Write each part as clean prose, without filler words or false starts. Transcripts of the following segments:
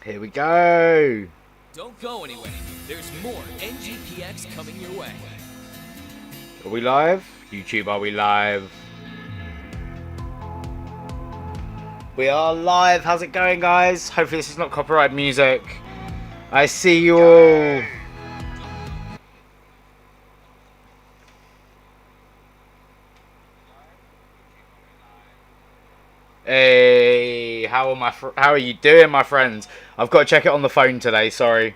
Here we go. Don't go anywhere. There's more Ngpx coming your way. Are we live? YouTube, are we live? We are live. How's it going, guys? Hopefully this is not copyright music. I see you all. Hey, how are you doing, my friends? I've got to check it on the phone today. Sorry.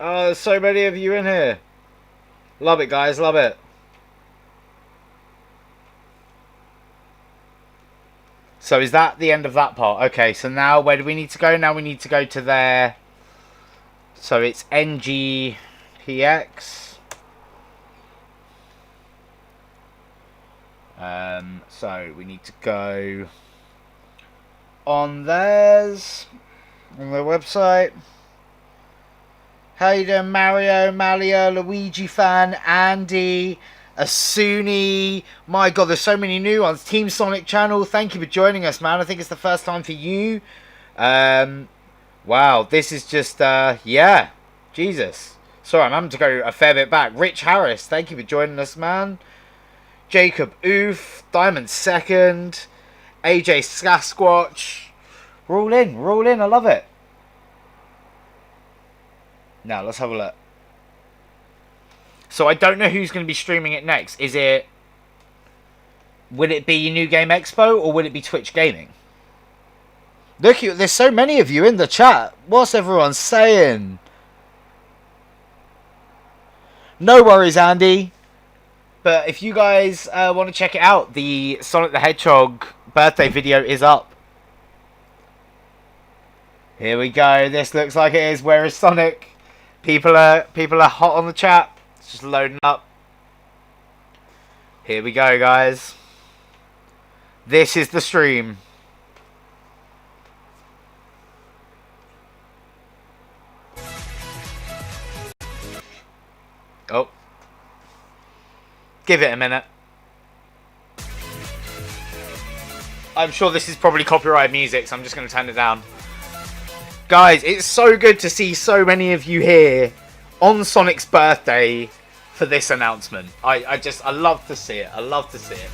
Oh, there's so many of you in here. Love it, guys. Love it. So is that the end of that part? Okay, so now where do we need to go? Now we need to go to there. So it's Ngpx. So we need to go on theirs, on their website. How you doing, Mario, Malia, Luigi fan, Andy, Asuni? My God, there's so many new ones. Team Sonic channel, thank you for joining us, man. I think it's the first time for you. Wow, this is just, yeah, Jesus. Sorry, I'm having to go a fair bit back. Rich Harris, thank you for joining us, man. Jacob Oof, Diamond Second, AJ Sasquatch. We're all in, I love it. Now, let's have a look. So, I don't know who's going to be streaming it next. Will it be New Game Expo or will it be Twitch Gaming? Look, there's so many of you in the chat. What's everyone saying? No worries, Andy. But if you guys want to check it out, the Sonic the Hedgehog birthday video is up. Here we go. This looks like it is. Where is Sonic? People are hot on the chat. It's just loading up. Here we go, guys. This is the stream. Oh. Give it a minute. I'm sure this is probably copyright music, so I'm just going to turn it down. Guys, it's so good to see so many of you here on Sonic's birthday for this announcement. I love to see it. I love to see it.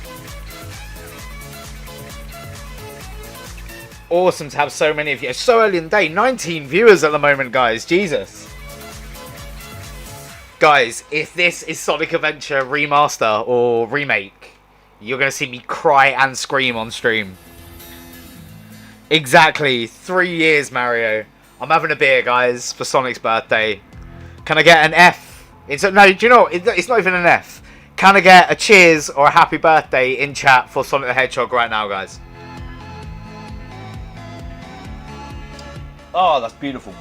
Awesome to have so many of you. It's so early in the day. 19 viewers at the moment, guys. Jesus. Guys, if this is Sonic Adventure Remaster or Remake, you're going to see me cry and scream on stream. Exactly. 3 years, Mario. I'm having a beer, guys, for Sonic's birthday. Can I get an F? No, do you know what? It's not even an F. Can I get a cheers or a happy birthday in chat for Sonic the Hedgehog right now, guys? Oh, that's beautiful.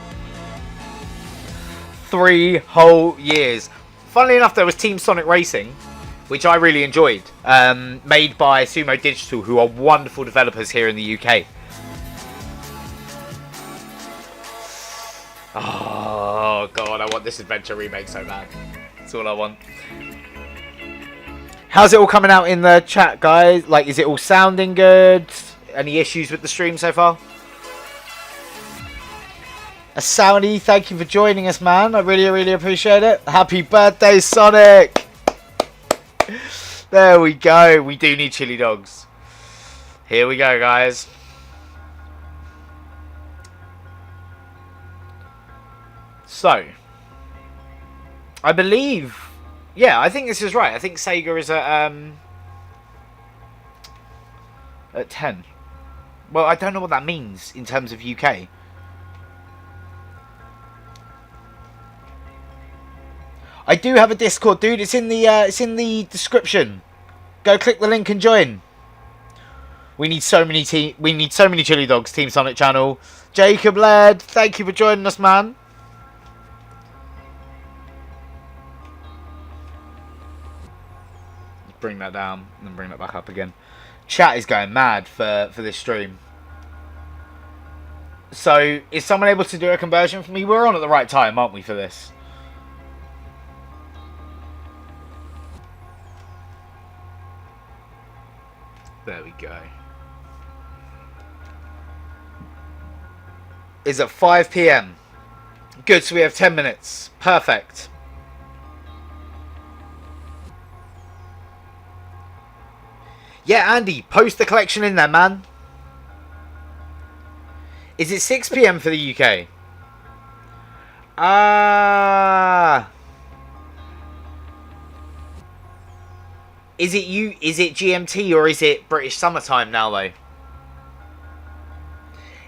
3 whole years. Funnily enough, there was Team Sonic Racing, which I really enjoyed, made by Sumo Digital, who are wonderful developers here in the UK. Oh God, I want this adventure remake so bad. That's all I want. How's it all coming out in the chat, guys? Like, is it all sounding good? Any issues with the stream so far? Saudi, thank you for joining us, man. I really appreciate it. Happy birthday, Sonic! There we go. We do need chili dogs. Here we go, guys. So, I believe, yeah, I think this is right. I think Sega is at 10. Well, I don't know what that means in terms of UK. I do have a Discord, dude. It's in the description. Go click the link and join. We need so many chili dogs. Team Sonic channel. Jacob Laird, thank you for joining us, man. Bring that down and then bring that back up again. Chat is going mad for this stream. So, is someone able to do a conversion for me? We're on at the right time, aren't we, for this? There we go. is at 5 p.m. Good, so we have 10 minutes. Perfect. Yeah, Andy, post the collection in there, man. Is it 6 p.m. for the UK? Ah. Is it GMT or is it British summertime now though?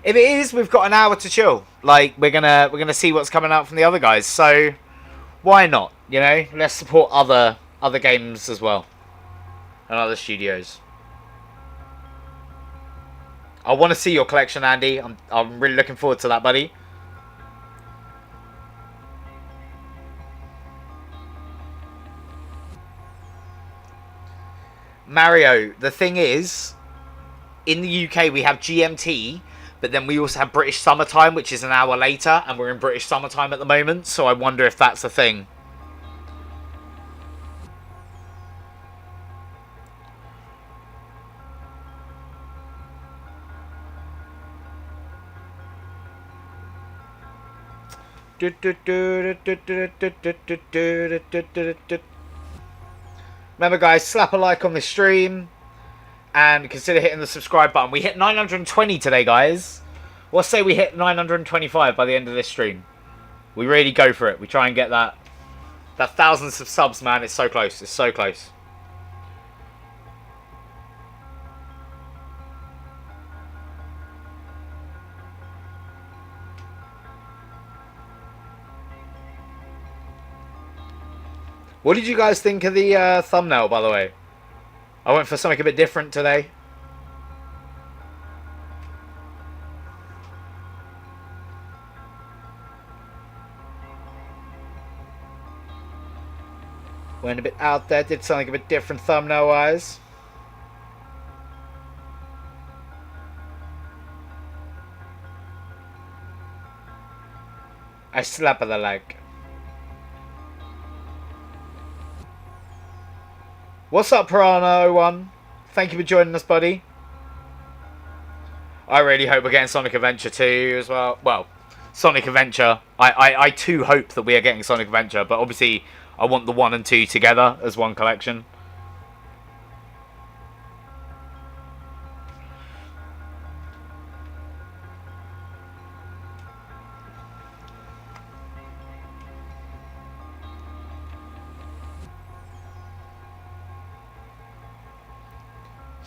If it is, we've got an hour to chill. Like we're gonna see what's coming out from the other guys. So why not? You know, let's support other games as well and other studios. I want to see your collection, Andy. I'm really looking forward to that, buddy. Mario, the thing is, in the UK we have GMT, but then we also have British summertime, which is an hour later, and we're in British summertime at the moment, so I wonder if that's a thing. Remember guys, slap a like on this stream and consider hitting the subscribe button. We hit 920 today, guys. Let's say we hit 925 by the end of this stream. We really go for it. We try and get that thousands of subs, man. It's so close. It's so close. What did you guys think of the thumbnail, by the way? I went for something a bit different today. Went a bit out there, did something a bit different thumbnail-wise. I slap the leg. What's up, Piranha01? Thank you for joining us, buddy. I really hope we're getting Sonic Adventure 2 as well. Well, Sonic Adventure. I too hope that we are getting Sonic Adventure, but obviously I want the 1 and 2 together as one collection.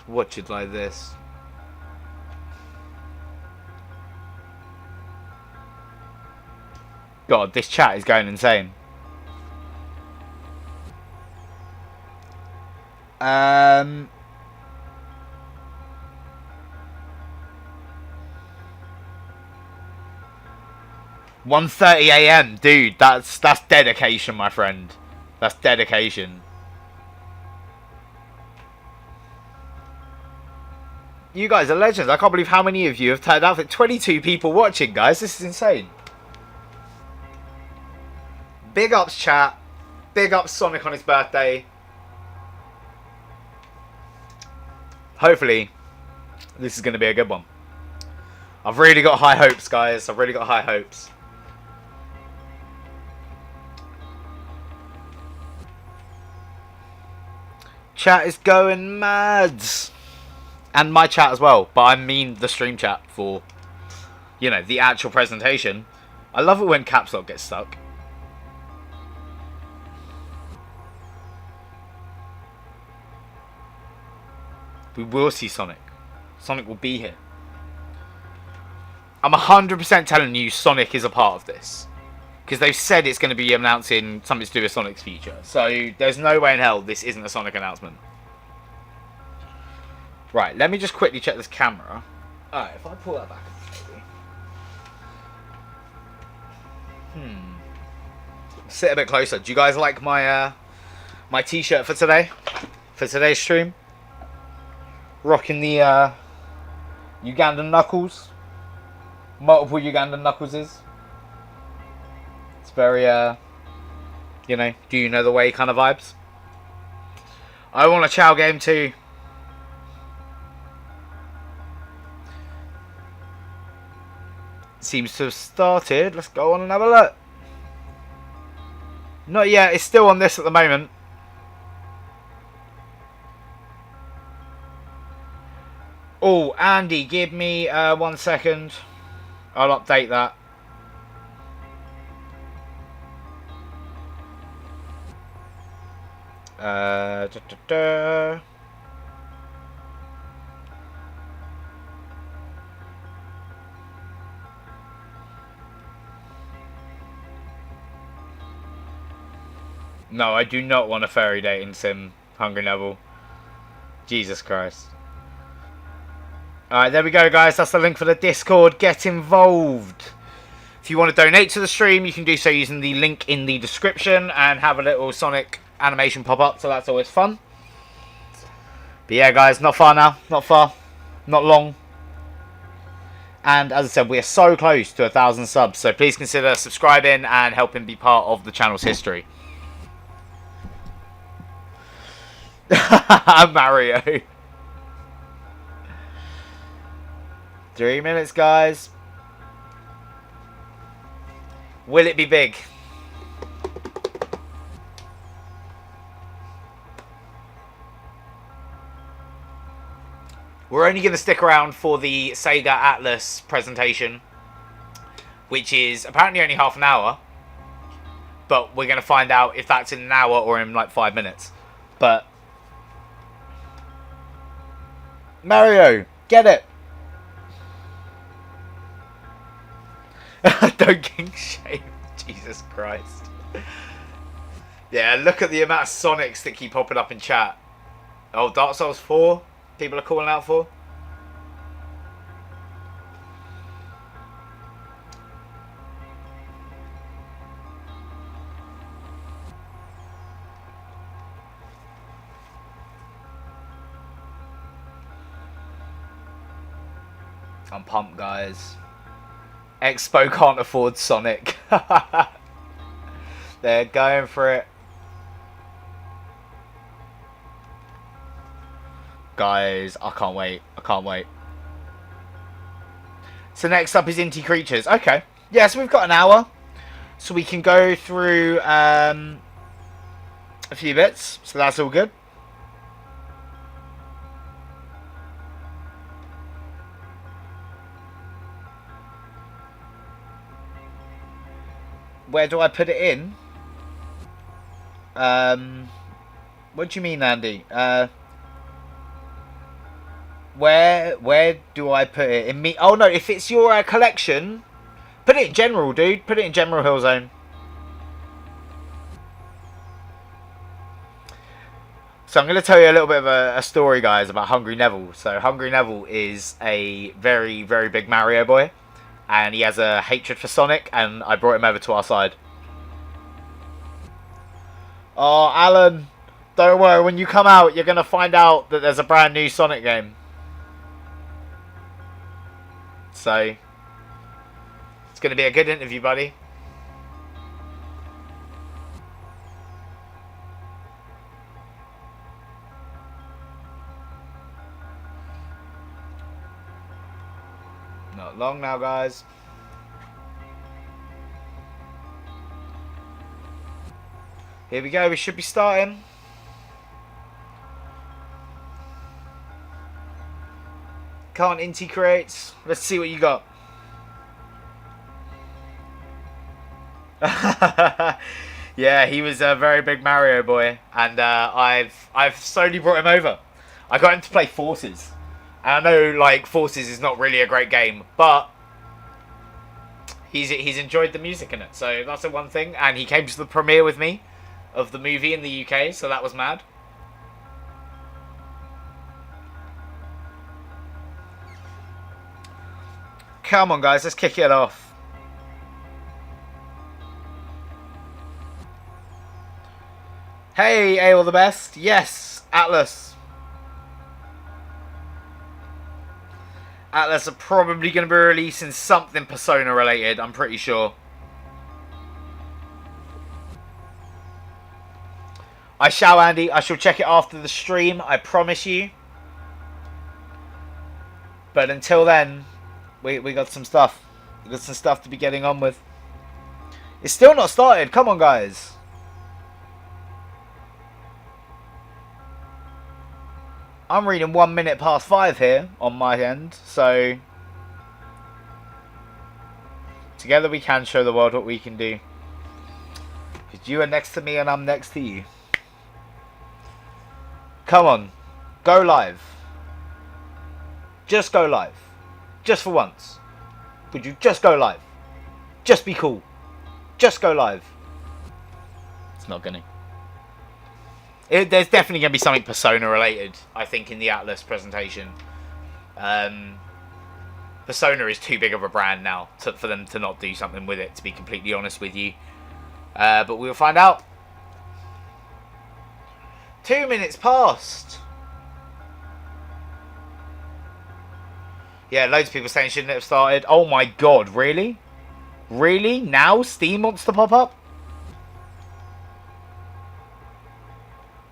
Watch it like this. God, this chat is going insane. 1:30 a.m. Dude, that's dedication, my friend. That's dedication. You guys are legends. I can't believe how many of you have turned out. 22 people watching, guys. This is insane. Big ups, chat. Big ups, Sonic on his birthday. Hopefully, this is going to be a good one. I've really got high hopes, guys. I've really got high hopes. Chat is going mad. And my chat as well. But I mean the stream chat for, you know, the actual presentation. I love it when caps lock gets stuck. We will see Sonic. Sonic will be here. I'm 100% telling you Sonic is a part of this. Because they've said it's going to be announcing something to do with Sonic's future. So there's no way in hell this isn't a Sonic announcement. Right, let me just quickly check this camera. Alright, if I pull that back maybe. Sit a bit closer. Do you guys like my my t-shirt for today? For today's stream? Rocking the Ugandan knuckles. Multiple Ugandan knuckleses. It's very you know, do you know the way kind of vibes. I want a Chow game too. Seems to have started. Let's go on and have a look. Not yet. It's still on this at the moment. Oh, Andy, give me 1 second. I'll update that. Da, da, da. No, I do not want a fairy dating sim, Hungry Neville. Jesus Christ. Alright, there we go, guys. That's the link for the Discord. Get involved. If you want to donate to the stream, you can do so using the link in the description and have a little Sonic animation pop up, so that's always fun. But yeah, guys, not far now. Not far. Not long. And as I said, we are so close to 1,000 subs, so please consider subscribing and helping be part of the channel's history. Mario. 3 minutes, guys. Will it be big? We're only going to stick around for the SEGA Atlus presentation, which is apparently only half an hour. But we're going to find out if that's in an hour or in like 5 minutes. But Mario, get it. Don't king shame. Jesus Christ. Yeah, look at the amount of Sonics that keep popping up in chat. Oh, Dark Souls 4? People are calling out for? I'm pumped, guys. Expo can't afford Sonic. They're going for it. Guys, I can't wait. I can't wait. So next up is Inti Creatures. Okay. Yeah, so we've got an hour. So we can go through a few bits. So that's all good. Where do I put it in? What do you mean, Andy? Where do I put it? In me? Oh no, if it's your collection, put it in general, dude. Put it in general Hill Zone. So I'm going to tell you a little bit of a story, guys, about Hungry Neville. So Hungry Neville is a very, very big Mario boy. And he has a hatred for Sonic, and I brought him over to our side. Oh, Alan, don't worry. When you come out, you're going to find out that there's a brand new Sonic game. So, it's going to be a good interview, buddy. Not long now, guys. Here we go. We should be starting. Can't Inti creates. Let's see what you got. Yeah, he was a very big Mario boy, and I've slowly brought him over. I got him to play Forces. And I know, like, Forces is not really a great game, but he's enjoyed the music in it, so that's the one thing. And he came to the premiere with me of the movie in the UK, so that was mad. Come on, guys, let's kick it off. Hey, all the best. Yes, Atlus. Atlus are probably going to be releasing something Persona related, I'm pretty sure. I shall, Andy. I shall check it after the stream, I promise you. But until then, we got some stuff. We've got some stuff to be getting on with. It's still not started. Come on, guys. I'm reading 1 minute past 5 here on my end, so together we can show the world what we can do. Because you are next to me and I'm next to you. Come on. Go live. Just go live. Just for once. Would you just go live? Just be cool. Just go live. It's not gonna. There's definitely going to be something Persona related, I think, in the Atlus presentation. Persona is too big of a brand now for them to not do something with it, to be completely honest with you. But we'll find out. 2 minutes past. Yeah, loads of people saying shouldn't have started. Oh my god, really? Really? Now Steam wants to pop up?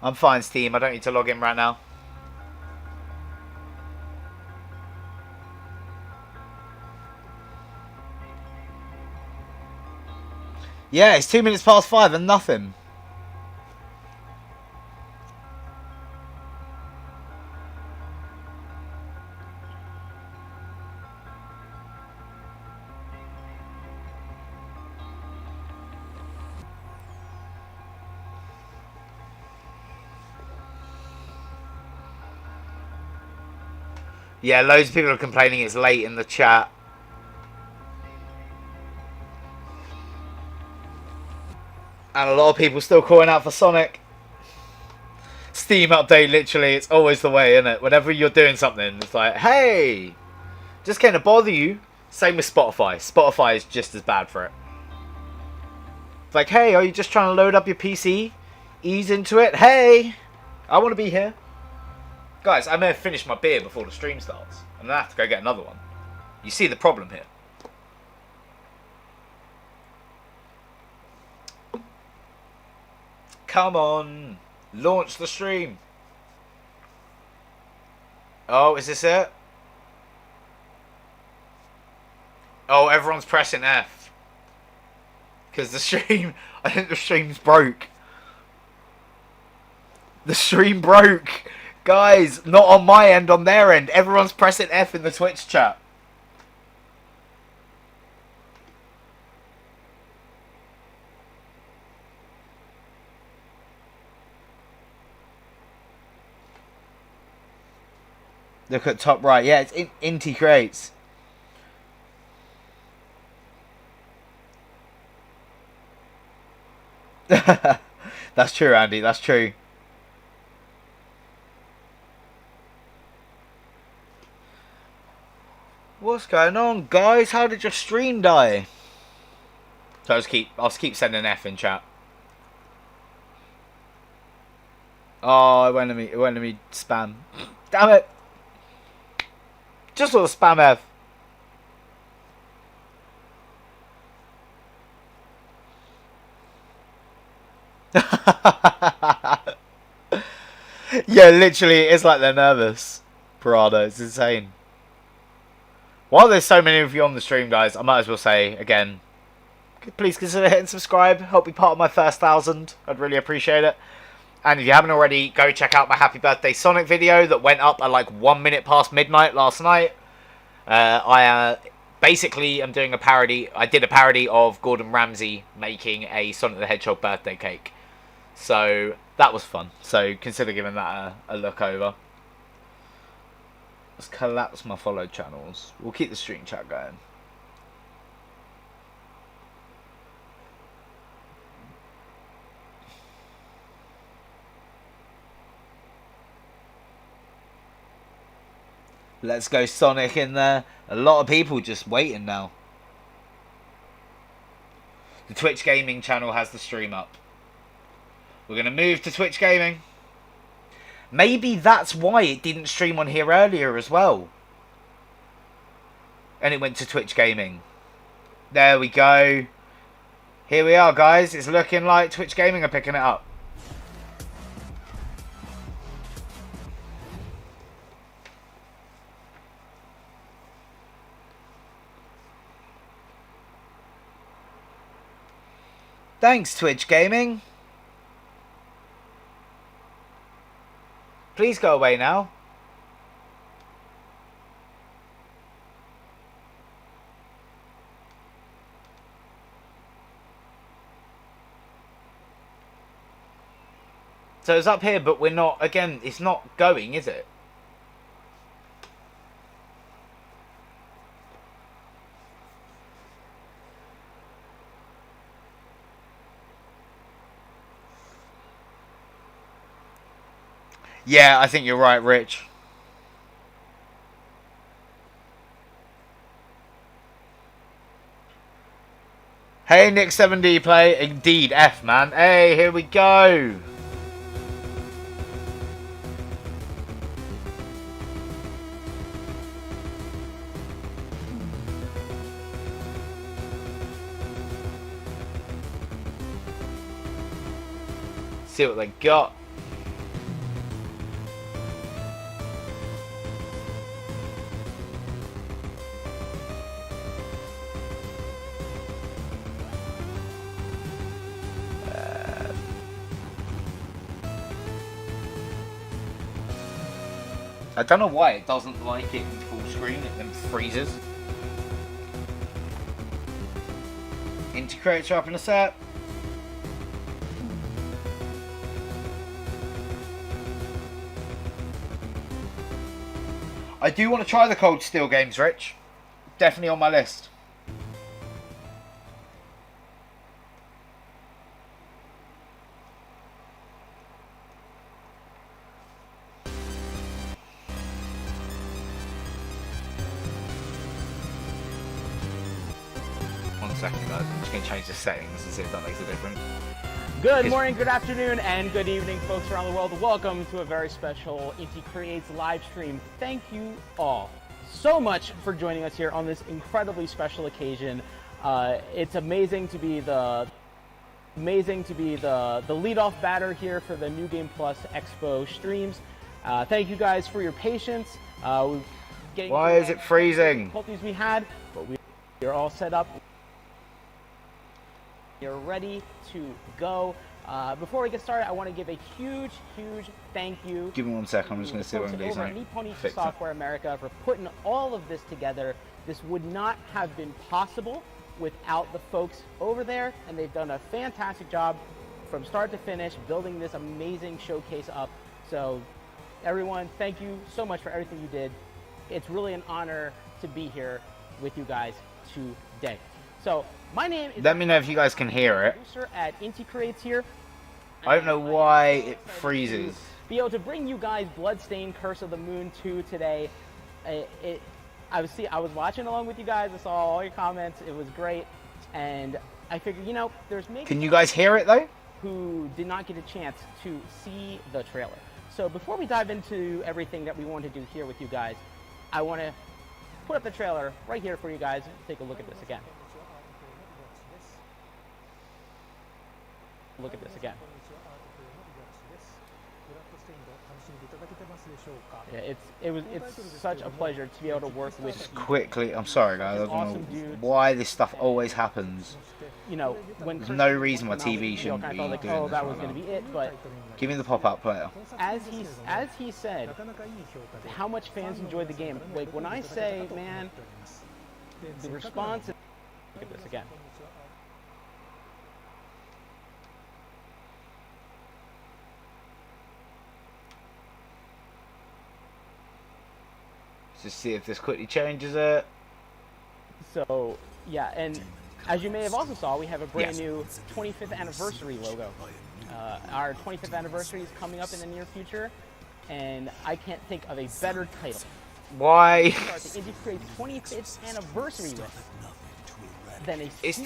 I'm fine, Steam. I don't need to log in right now. Yeah, it's 2 minutes past 5 and nothing. Yeah, loads of people are complaining it's late in the chat. And a lot of people still calling out for Sonic. Steam update, literally, it's always the way, isn't it? Whenever you're doing something, it's like, hey, just came to bother you. Same with Spotify. Spotify is just as bad for it. It's like, hey, are you just trying to load up your PC? Ease into it? Hey, I want to be here. Guys, I may have finished my beer before the stream starts. I'm going to have to go get another one. You see the problem here. Come on. Launch the stream. Oh, is this it? Oh, everyone's pressing F. Because the stream... I think the stream's broke. The stream broke. Guys, not on my end, on their end. Everyone's pressing F in the Twitch chat. Look at top right. Yeah, it's Inti Creates. That's true, Andy. That's true. What's going on, guys? How did your stream die? So I'll keep sending F in chat. Oh, it went to me spam. Damn it! Just saw the spam F. Yeah, literally, it's like they're nervous. Parada, it's insane. While there's so many of you on the stream, guys, I might as well say again, please consider hitting subscribe. Help be part of my first 1,000. I'd really appreciate it. And if you haven't already, go check out my Happy Birthday Sonic video that went up at like 1 minute past midnight last night. I basically am doing a parody. I did a parody of Gordon Ramsay making a Sonic the Hedgehog birthday cake. So that was fun. So consider giving that a look over. Let's collapse my followed channels. We'll keep the stream chat going. Let's go Sonic in there. A lot of people just waiting now. The Twitch Gaming channel has the stream up. We're going to move to Twitch Gaming. Maybe that's why it didn't stream on here earlier as well. And it went to Twitch Gaming. There we go. Here we are, guys. It's looking like Twitch Gaming are picking it up. Thanks, Twitch Gaming. Please go away now. So it's up here, but we're not, again, it's not going, is it? Yeah, I think you're right, Rich. Hey, Nick 7D play. Indeed, F, man. Hey, here we go. See what they got. I don't know why it doesn't like it in full screen, it then freezes. Integrates are up in a set. I do want to try the Cold Steel games, Rich. Definitely on my list. Second, guys. I'm just going to change the settings and see if that makes a difference. Good morning, good afternoon, and good evening, folks around the world. Welcome to a very special Ngpx live stream. Thank you all so much for joining us here on this incredibly special occasion. It's amazing to be the leadoff batter here for the New Game Plus Expo streams. Thank you guys for your patience. Why is it freezing? Difficulties we had, but we're all set up. You're ready to go. Before we get started, I want to give a huge thank you. Give me 1 second. I'm just going to see what I'm doing. Over at Ngpx Software America for putting all of this together. This would not have been possible without the folks over there, and they've done a fantastic job from start to finish building this amazing showcase up. So, everyone, thank you so much for everything you did. It's really an honor to be here with you guys today. So, my name is... Let me know if you guys can hear it. Producer at Ngpx here. I don't know why it freezes. Be able to bring you guys Bloodstained Curse of the Moon 2 today. I was watching along with you guys. I saw all your comments. It was great, and I figured, you know, there's maybe... Can you guys hear it though? Who did not get a chance to see the trailer. So before we dive into everything that we want to do here with you guys, I want to put up the trailer right here for you guys. Take a look at this again. Look at this again. Yeah, it's such a pleasure to be able to work with you. Quickly, I'm sorry guys, I don't know why this stuff always happens. You know, when there's no reason why TV shouldn't be doing like, this oh, that right was going now. to be it, but Give me the pop-up player. As he said, how much fans enjoyed the game. Like when I say, man, the response. Look at this again. Just see if this quickly changes it. So, yeah, and as you may have also saw, we have a brand new 25th anniversary logo. Our 25th anniversary is coming up in the near future, and I can't think of a better title. Why? Start the Ngpx 25th anniversary with than a It's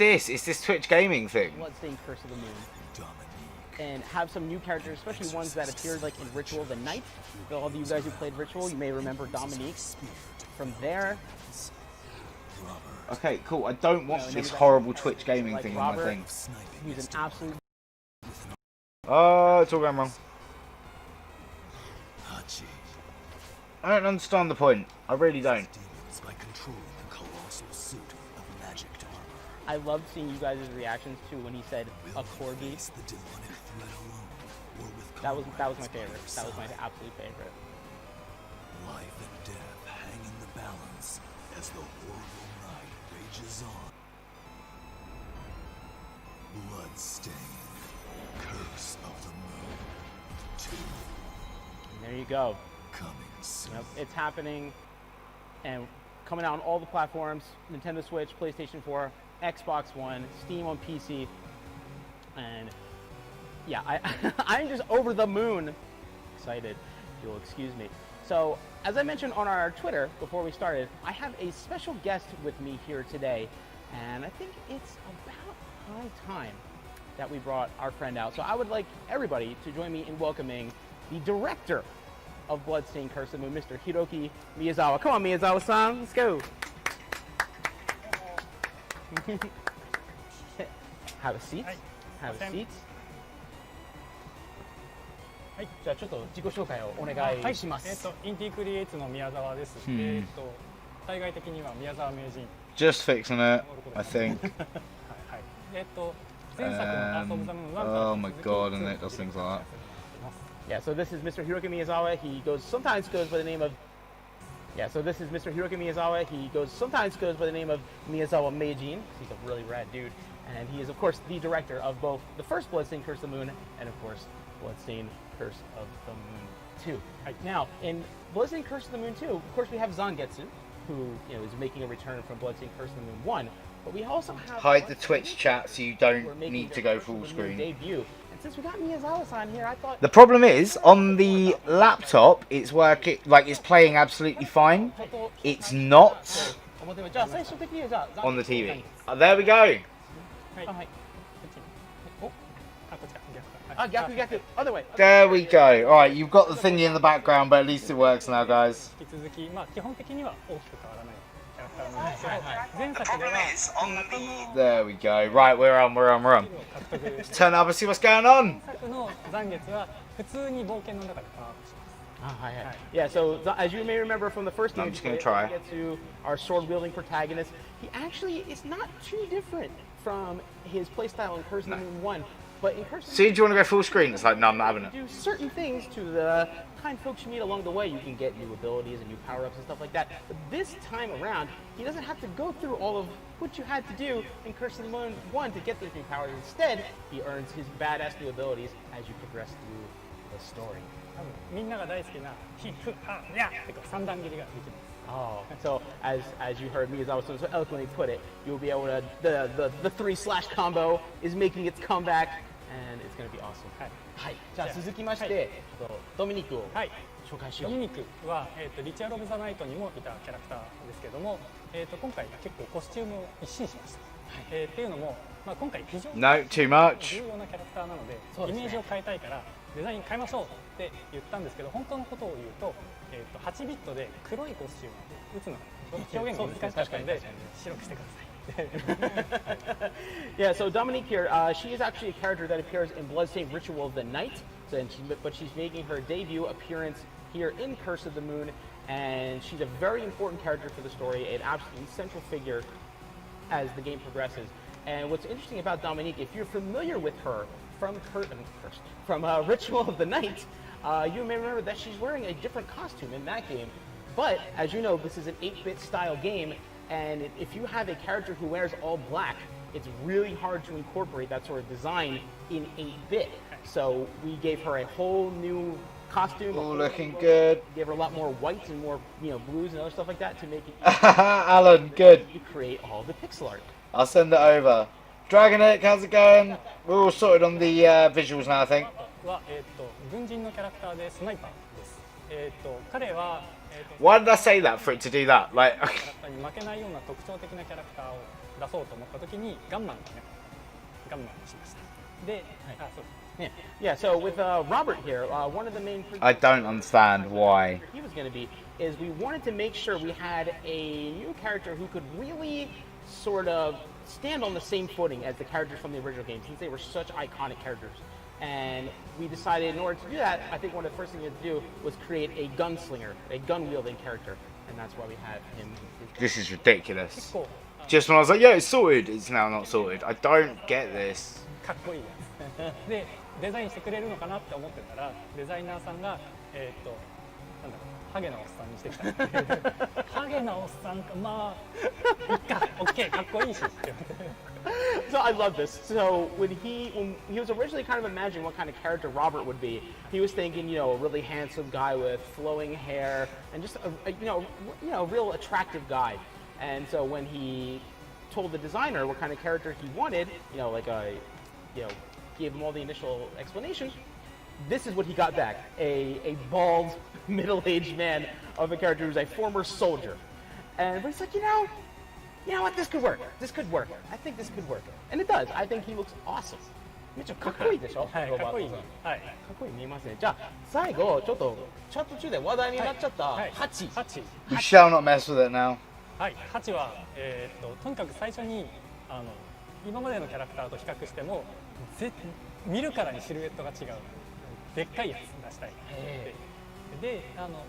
this Twitch gaming thing. Bloodstained Curse of the Moon. And have some new characters, especially ones that appeared like in Ritual the Knight. For all of you guys who played Ritual, you may remember Dominique from there. Okay, cool. I don't want this horrible Twitch gaming like thing Robert, on my thing. Who's an absolute... Oh, it's all going wrong. I don't understand the point. I really don't. I loved seeing you guys' reactions too when he said a corgi. That was my favorite. That was my absolute favorite. Life and death hang in the balance as the horrible night rages on. Bloodstained, Curse of the Moon 2. And there you go. Coming soon. Yep, it's happening and coming out on all the platforms: Nintendo Switch, PlayStation 4, Xbox One, Steam on PC, and yeah, I'm just over the moon excited, if you'll excuse me. So, as I mentioned on our Twitter before we started, I have a special guest with me here today, and I think it's about high time that we brought our friend out. So I would like everybody to join me in welcoming the director of Bloodstained Curse of the Moon, Mr. Hiroki Miyazawa. Come on, Miyazawa-san, let's go. Have a seat. Have a seat. はい、じゃあちょっと自己紹介をお願いします。インティクリエイツの宮沢です。対外的には宮沢名人。Just fixing it, I think. はいはい。前作のアースオブザムーンは Oh my god, and it does things like that. Yeah, so this is Mr. Hiroki Miyazawa. He sometimes goes by the name of. Yeah, so this is Mr. Hiroki Miyazawa. He sometimes goes by the name of Miyazawa Meijin. He's a really rad dude, and he is of course the director of both the first Bloodstained Curse of the Moon and of course Bloodstained Curse of the Moon 2. Now, in Bloodstained Curse of the Moon 2, of course we have Zangetsu, who is making a return from Bloodstained Curse of the Moon 1, but we also have Hide the Twitch chat so you don't need to go full the screen. debut. And since we got Miyazawa-san here, I thought The problem is, on the laptop, it's working, like it's playing absolutely fine. It's not on the TV. There we go. はい。あ、はい。お、あ、こっちか。あ、逆、other way. There we go. Alright, you've got the thingy in the background, but at least it works now, guys. 引き続き、まあ基本的には大きく変わらないキャラクターなんですけど、前作では仲間 There we go. Right, we're on. を獲得 Let's turn up and see what's going on. 前作の残月は普通に冒険の中でパワーアップします。 Yeah, so as you may remember from the first game, I'm just gonna try. Zangetsu, our sword-wielding protagonist, he actually is not too different from his playstyle in Curse of the Moon 1. But in Curse of the See, do you want to go full screen? It's like, no, I'm not having it. do certain things to the kind folks you meet along the way. You can get new abilities and new power-ups and stuff like that. But this time around, he doesn't have to go through all of what you had to do in Curse of the Moon 1 to get those new powers. Instead, he earns his badass new abilities as you progress through the story. 多分みんなが大好きなヒフハヤってこう三段切りができます。 Oh, so as you heard Miyazawa so eloquently put it, you'll be able to the 3/ combo is making its comeback, and it's going to be awesome. はい。はい。じゃあ続きまして、ドミニクをはい。紹介しよう。ドミニクは、リチャード・オブ・ザ・ナイトにもいたキャラクターですけども、今回結構コスチュームを一新しました。っていうのも、まあ、今回非常に No, too much. 重要なキャラクターなので、そうですねイメージを変えたいからデザイン変えましょうって言ったんですけど、本当のことを言うと、8ビットで黒いコスチュームを打つのが表現が難しかったので白くしてください。Yeah, so Dominique here, she is actually a character that appears in Bloodstained Ritual of the Night, but she's making her debut appearance here in Curse of the Moon, and she's a very important character for the story, an absolutely central figure as the game progresses. And what's interesting about Dominique, if you're familiar with her from Ritual of the Night, you may remember that she's wearing a different costume in that game. But as you know, this is an 8-bit style game, and if you have a character who wears all black, it's really hard to incorporate that sort of design in 8-bit. So we gave her a whole new costume. All looking good. Gave her a lot more whites and more, blues and other stuff like that to make it Alan, good. to create all the pixel art. I'll send it over. Dragonik, how's it going? We're all sorted on the visuals now, I think. は軍人のキャラクターでスナイパーです。彼は Why did I say that for it to do that? Like, キャラクターに負けないような特徴的なキャラクターを出そうと思ったときにガンマンがね、ガンマンにしました。で、あ、そうです。 Yeah, so with Robert here, one of the main I don't understand why. he was going to be is we wanted to make sure we had a new character who could really sort of stand on the same footing as the characters from the original game, since they were such iconic characters. And we decided in order to do that, I think one of the first things we had to do was create a gunslinger, a gun-wielding character, and that's why we had him. This is ridiculous. 結構 Just when I was like, yeah, it's sorted, it's now not sorted. I don't get this. かっこいいやつでデザインしてくれるのかなって思ってたらデザイナーさんがなんだろうハゲなおっさんにしてきたっていうハゲなおっさんかまあいっかオッケーかっこいいしって So I love this. So when he was originally kind of imagining what kind of character Robert would be, he was thinking, a really handsome guy with flowing hair and just a real attractive guy. And so when he told the designer what kind of character he wanted, gave him all the initial explanations, this is what he got back: a bald, middle-aged man of a character who's a former soldier. And but he's like, you know what, this could work. This could work. I think this could work. And it does. I think he looks awesome. めっちゃかっこいいでしょ？はいかっこいいはいかっこいい見えますね。じゃあ最後ちょっとチャット中で話題になっちゃったハチ。You shall not mess with it now. はい、ハチは、とにかく最初に今までのキャラクターと比較しても見るからにシルエットが違うでっかいやつ出したいで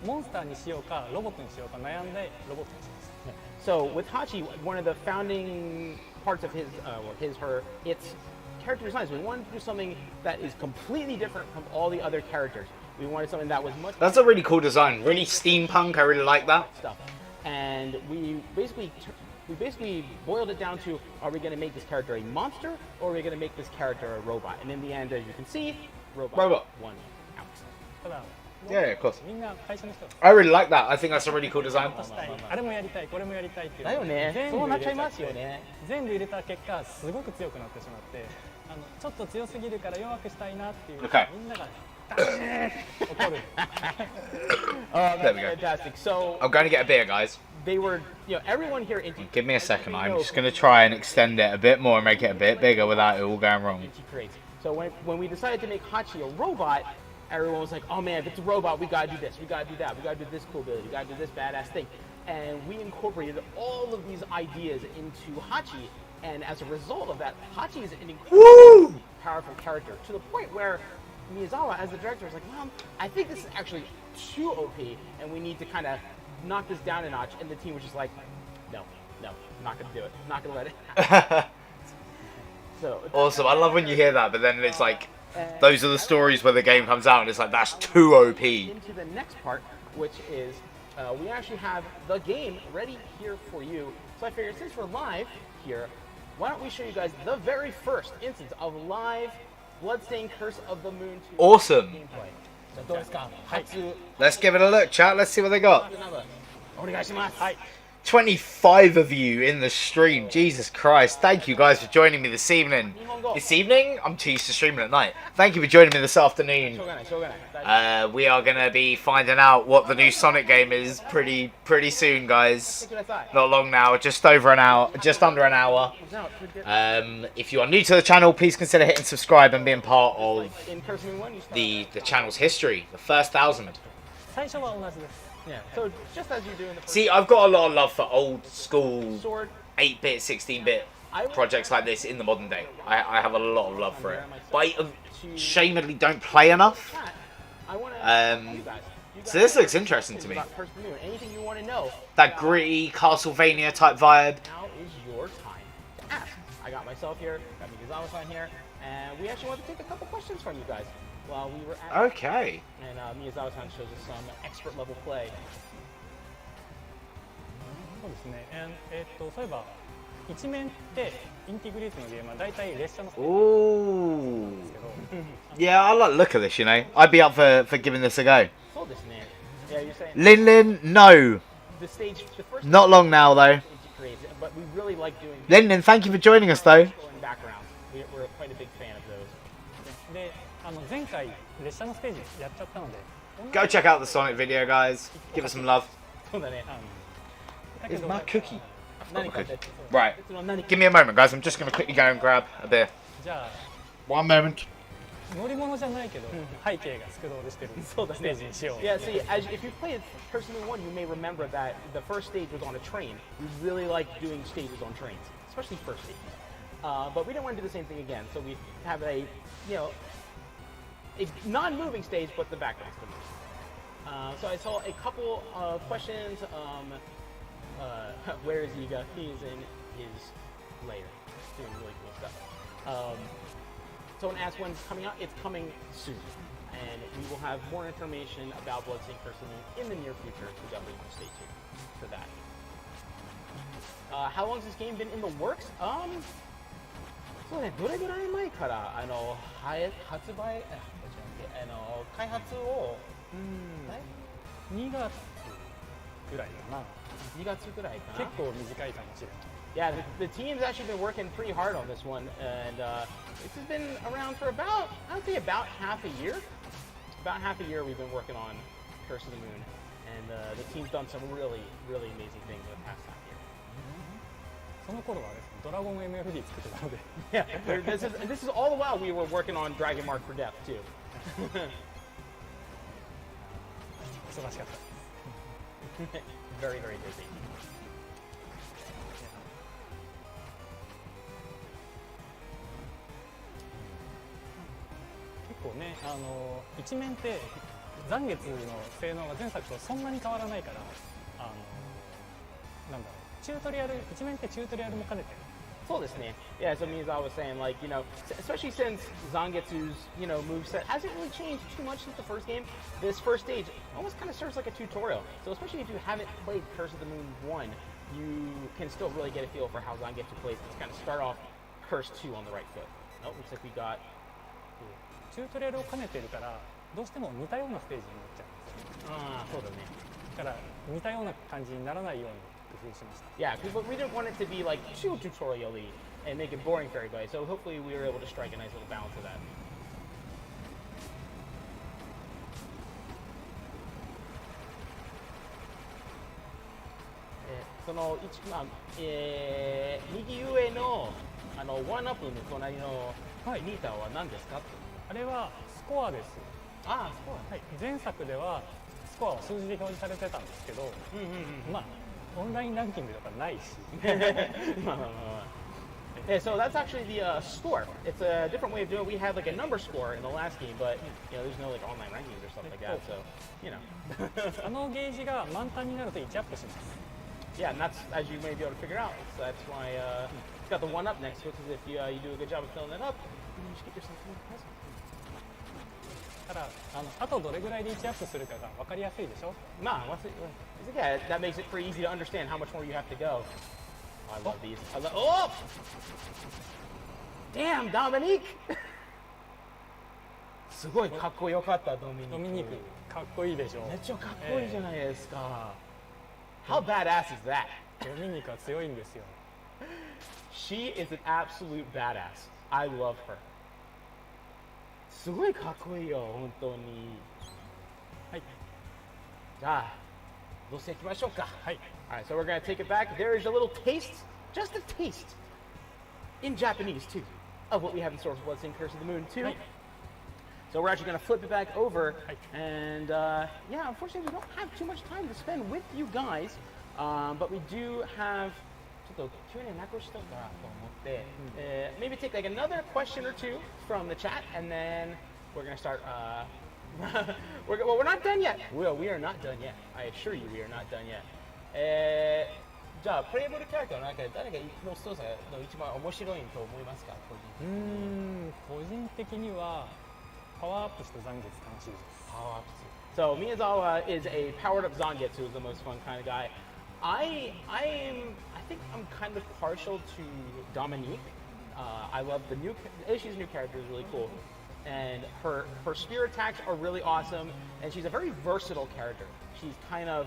モンスターにしようかロボットにしようか悩んでロボットにしました。So with Hachi, one of the founding parts of its character designs, we wanted to do something that is completely different from all the other characters. We wanted something that was much. That's a really cool design. Really steampunk. I really like that. Stuff. And we basically boiled it down to: are we going to make this character a monster, or are we going to make this character a robot? And in the end, as you can see, robot won out. ただ Yeah, of course. みんな最初の人 I really like that. I think that's a really cool design. したいあれもやりたいこれもやりたいっていうだよね。全部そうなっちゃい入れちゃってますよね。全部入れた結果すごく強くなってしまってちょっと強すぎるから弱くしたいなっていう Okay. みんながダメ怒る There we go. Fantastic. So I'm going to get a beer, guys. they were, everyone here. Give me a second. I'm just going to try and extend it a bit more and make it a bit bigger without it all going wrong. So when we decided to make Hachi a robot, everyone was like, "Oh man, if it's a robot, we gotta do this, we gotta do that, we gotta do this cool ability, we gotta do this badass thing." And we incorporated all of these ideas into Hachi, and as a result of that, Hachi is an incredibly powerful character to the point where Miyazawa, as the director, was like, "Well, I think this is actually too OP, and we need to kind of knock this down a notch." And the team was just like, "No, I'm not gonna do it. I'm not gonna let it happen." So Awesome. I love when you hear that, but then it's like, those are the stories where the game comes out and it's like, that's too OP. Into the next part, which is we actually have the game ready here for you. So I figured since we're live here, why don't we show you guys the very first instance of live Bloodstained Curse of the Moon 2 Awesome. gameplay. So どうですか? Hatsu Let's give it a look, chat. Let's see what they got. お願いします. 25 of you in the stream. Jesus Christ. Thank you guys for joining me this evening. This evening? I'm too used to streaming at night. Thank you for joining me this afternoon. しょうがないしょうがない。 We are going to be finding out what the new Sonic game is pretty soon, guys. Not long now, just over an hour, just under an hour. If you are new to the channel, please consider hitting subscribe and being part of In Person 1, you start. the channel's history, the first 1,000. 最初は同じです Yeah. So just as you do in the first See, I've got a lot of love for old school sword, 8-bit, 16-bit projects like this in the modern day. I have a lot of love for it. But I shamedly don't play enough. I want to you guys. So this looks interesting to me. About Person 2, anything you want to know. That gritty Castlevania type vibe. Now is your time to ask. I got myself here, got Miyazawa-san here, and we actually want to take a couple questions from you guys while we were at Okay. And Miyazawa-san shows us some expert level play. そうですねそういえば一面ってインティグリーズのゲームは大体列車のステージ Ooh. なんですけど Yeah, I like the look of this, you know. I'd be up for giving this a go. そうですね. Yeah, you're saying Lin Lin, no. the first Not long now, though. stage creates it, but we really like doing Lin Lin, thank you for joining us, though. backgrounds. We're quite a big fan of those. で前回列車のステージやっちゃったので Go check out the Sonic video, guys. Give us some love. そうだね。だけ Is ど my cookie? 何かって Right. 別の何か Give me a moment, guys. I'm just going to quickly go and grab a beer. じゃあ One moment. 乗り物じゃないけど背景がスクロールしてるステージにしよう Yeah, see, if you played Person 1, you may remember that the first stage was on a train. We really like doing stages on trains, especially first stages. But we didn't want to do the same thing again, so we have a non-moving stage, but the background's still moving. So I saw a couple of questions. Where is Iga? He is in his lair, doing really cool stuff. Someone asked when it's coming out. It's coming soon, and we will have more information about Bloodstained Curse of the Moon in the near future. So definitely want to stay tuned for that. How long has this game been in the works? そうね、どれぐらい前から発売開発を2月ぐらいかな。2月ぐらいかな。結構短いかもしれない。Yeah, the team's actually been working pretty hard on this one, and this has been around for about, I would say about half a year. About half a year we've been working on Curse of the Moon, and the team's done some really, really amazing things in the past half year. その頃はですね、ドラゴン MFD 作ってたので。Yeah, this is all the while we were working on Dragon Mark for Death too. 忙しかった。Very, very busy. 結構ね、一面って残月の性能が前作とそんなに変わらないから、なんだろう、チュートリアル、一面ってチュートリアルも兼ねてる。そうですね。Yeah, so means I was saying, like, you know, especially since Zangetsu's, you know, moveset hasn't really changed too much since the first game. This first stage almost kind of serves like a tutorial. So especially if you haven't played Curse of the Moon 1, you can still really get a feel for how Zangetsu plays. Let's kind of start off Curse 2 on the right foot. Oh, looks like we got... チュートリアルを兼ねてるから、どうしても似たようなステージになっちゃうんですよね。ああ、そうだね。だから似たような感じにならないように工夫しました。Yeah, because we didn't want it to be like too tutorial-y and make it boring for everybody. So hopefully we were able to strike a nice little balance of that. その右上のワンアップの隣のミーターは何ですか？あれはスコアです。ああ、スコア。はい。前作ではスコアは数字で表示されてたんですけど、まあオンラインランキングだからないし。Yeah, so that's actually the score. It's a different way of doing it. We had like a number score in the last game, but you know, there's no like online rankings or stuff like that. So, you know. あのゲージが満タンになると1アップします。Yeah, and that's, as you may be able to figure out, so that's why it's got the one up next to it, because if you do a good job of filling it up, you can just get yourself a little present. ただあとどれぐらいで1アップするかが分かりやすいでしょ。Nah, yeah, that makes it pretty easy to understand how much more you have to go. Oh, I love these. Oh! Damn, Dominique! すごいかっこよかった、ドミニク。ドミニクかっこいいでしょ。めっちゃかっこいいじゃないですか。How badass is that? ドミニクは強いんですよ。She is an absolute badass. I love her. すごいかっこいいよ、本当に。はい。じゃあ、どうしていきましょうか。はい。Alright, so we're going to take it back. There is a little taste, just a taste, in Japanese too, of what we have in store for Bloodstained Curse of the Moon 2. So we're actually going to flip it back over, and yeah, unfortunately we don't have too much time to spend with you guys, but we do have maybe take like another question or two from the chat, and then we're going to start, we're not done yet. We are not done yet. I assure you we are not done yet. じゃあプレイボールキャラクターの中で誰がの操作の一番面白いと思いますか？個人的にはパワーアップした残月楽しいです。パワーアップする。So Miyazawa is a powered up Zangetsu, who's the most fun kind of guy. I think I'm kind of partial to Dominique. I love the new. She's a new character, is really cool, and her spear attacks are really awesome, and she's a very versatile character. She's kind of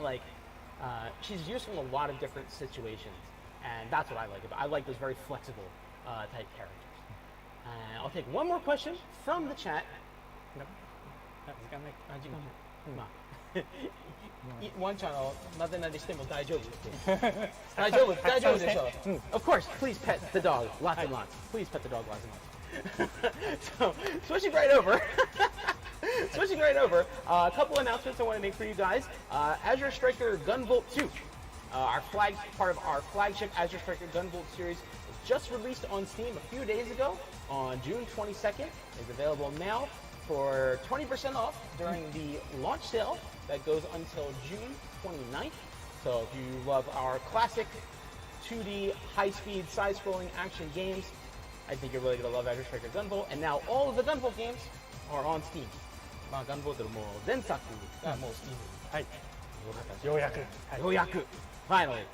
like she's useful in a lot of different situations, and that's what I like about. I like those very flexible type characters. I'll take one more question from the chat. 時間ない。時間ない。まあ。ワンちゃんをなでなでしても大丈夫って大丈夫でしょう。Of course, please pet the dog lots and lots. Please pet the dog lots and lots. So, switching right over, a couple announcements I want to make for you guys. Azure Striker Gunvolt 2, part of our flagship Azure Striker Gunvolt series, was just released on Steam a few days ago on June 22nd. It's available now for 20% off during the launch sale that goes until June 29th. So if you love our classic 2D high-speed side-scrolling action games, I think you're really going to love Action Striker Gunvolt. And now all of the Gunvolt games are on Steam. まあ、Gunvolt のもう前作がもう Steam はい。にようやく。はい。ようやく finally. はい。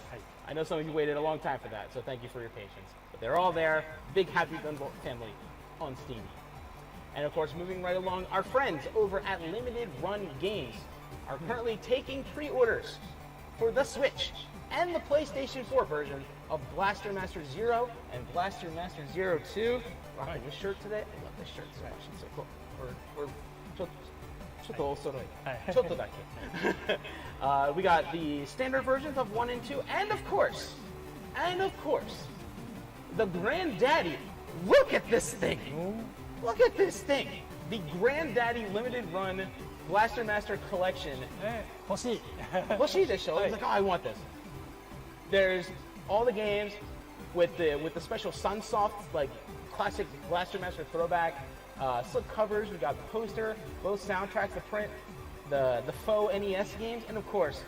I know some of you waited a long time for that, so thank you for your patience. But they're all there. Big happy Gunvolt family on Steam. And of course, moving right along, our friends over at Limited Run Games are currently taking pre-orders for the Switch and the PlayStation 4 version of Blaster Master Zero and Blaster Master Zero 2. Rocking this shirt today. I love this shirt so much. It's so cool. We're we got the standard versions of 1 and 2, and of course, the granddaddy. Look at this thing. Look at this thing. The granddaddy limited run Blaster Master collection. 欲しい。欲しいでしょ? I was like, oh, I want this. There's all the games with the special Sunsoft like classic Blaster Master throwback slip covers. We got the poster, both soundtracks, the print, the faux NES games, and of course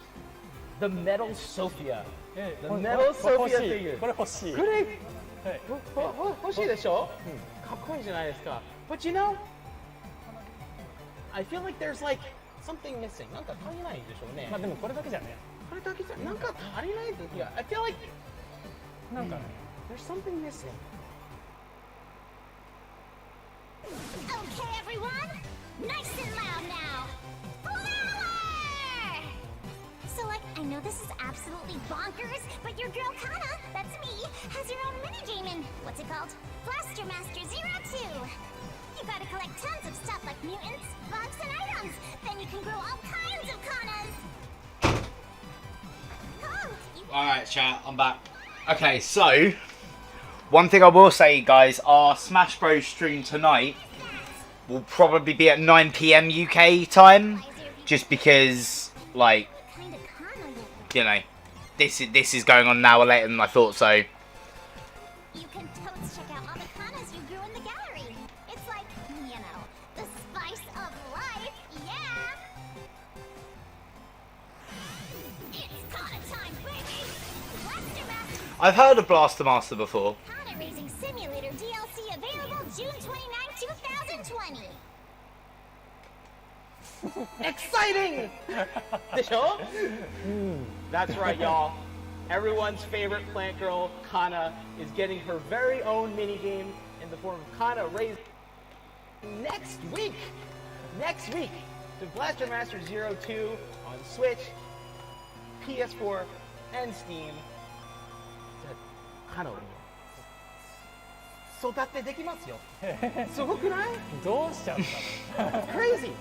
the Metal Sophia. The Metal Sophia figure. これ欲しい。これはい。欲しいでしょ? かっこいいじゃないですか. But you know, I feel like there's like something missing. なんか足りないでしょうね。まあでもこれだけじゃね。これだけじゃなんか足りないです。いや、I feel like なんかね。there's something missing. Okay, everyone, nice and loud now. Flower! So, like, I know this is absolutely bonkers, but your girl Kana, that's me, has her own minigame in, what's it called? Blaster Master Zero 2. You gotta collect tons of stuff like mutants, bugs, and items. Then you can grow all kinds of Kanas. Oh, Alright, chat, I'm back. Okay, so one thing I will say, guys, our Smash Bros stream tonight will probably be at 9 PM UK time, just because, like, kind of Kana you know, this is going on an hour later than I thought. So you can totes check out all the Kanas you grew in the gallery. It's like, you know, the spice of life, yeah. It's Kana time, baby. Blaster Master I've heard of Blaster Master before. Kana Racing Simulator DLC available June 29, 2020. Exciting! でしょ? That's right, y'all. Everyone's favorite plant girl, Kana, is getting her very own minigame in the form of Kana Racing next week. Next week, to Blaster Master Zero 2 on Switch, PS4, and Steam. Kana 育てできますよ。すごくない? どうしちゃったの？ Crazy.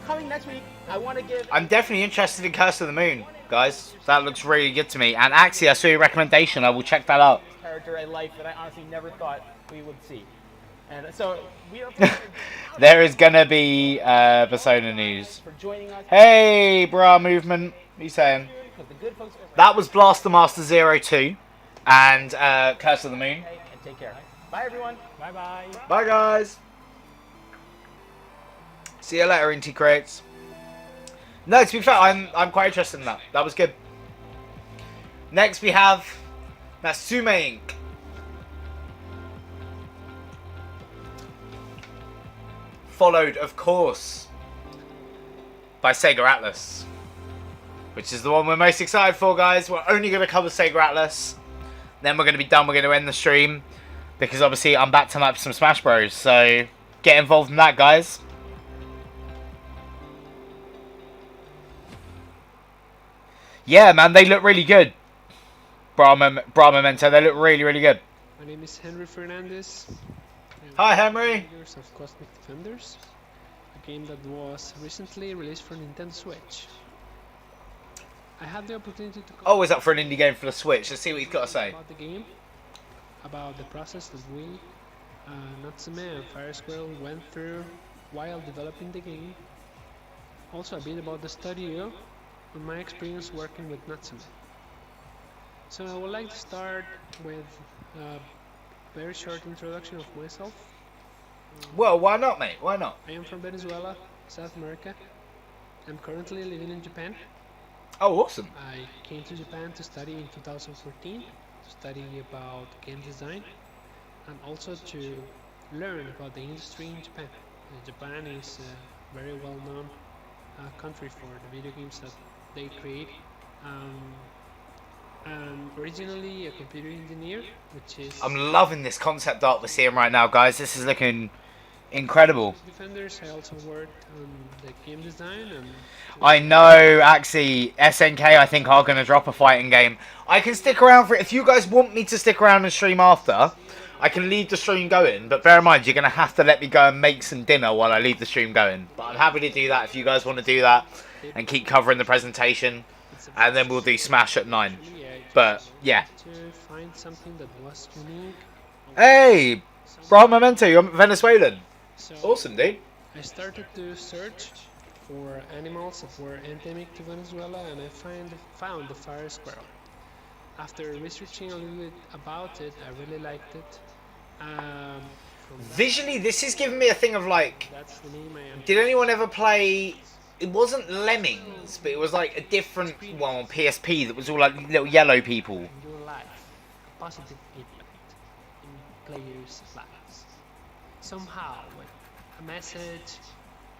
Coming next week, I want to give. I'm definitely interested in Curse of the Moon, guys. That looks really good to me. And actually, I saw your recommendation. I will check that out. Character in life that I honestly never thought we would see. And so we are There is gonna be Persona news. for joining us. Hey, bra movement. What are you saying? Because the good folks are That was Blaster Master Zero 2 and Curse of the Moon. okay, and take care. Bye everyone. バイバイ。 Bye, guys. See you later, Inti Crates. No, to be fair, I'm quite interested in that. That was good. Next, we have Natsume Inc. Followed, of course, by Sega Atlus, which is the one we're most excited for, guys. We're only going to cover Sega Atlus. Then we're going to be done. We're going to end the stream because obviously I'm back to map some Smash Bros. So get involved in that, guys. Yeah, man, they look really good. Bra Memento, they look really, really good. My name is Henry Fernandez. Hi, Henry. Makers of Cosmic Defenders, a game that was recently released for Nintendo Switch. I had the opportunity to Oh, is that for an indie game for the Switch? Let's see what he's got to say. about the game, about the process that we, Natsume and Fire Squirrel went through while developing the game. Also a bit about the studio and my experience working with Natsume. So I would like to start with a very short introduction of myself. Well, why not, mate? Why not? I am from Venezuela, South America. I'm currently living in Japan. Oh, awesome. I came to Japan to study in 2014, to study about game design and also to learn about the industry in Japan. Japan is a very well known country for the video games that they create. Um, I'm originally a computer engineer, which is I'm loving this concept art we're seeing right now, guys. This is looking incredible. Defenders. I also worked on the game design and I know, actually, SNK, I think, are going to drop a fighting game. I can stick around for it. If you guys want me to stick around and stream after, I can leave the stream going. But bear in mind, you're going to have to let me go and make some dinner while I leave the stream going. But I'm happy to do that if you guys want to do that and keep covering the presentation. And then we'll do Smash at 9. But, yeah. to find something that was unique. Hey! Bro, Memento, you're Venezuelan. So Awesome, dude. I started to search for animals that were endemic to Venezuela, and I found the fire squirrel. After researching a little bit about it, I really liked it. From that, Visually, this is giving me a thing of like... that's the name I am. Did anyone ever play... It wasn't Lemmings, but it was like a different one on PSP that was all like little yellow people. In your life, a positive impact in players' lives. Somehow, with a message,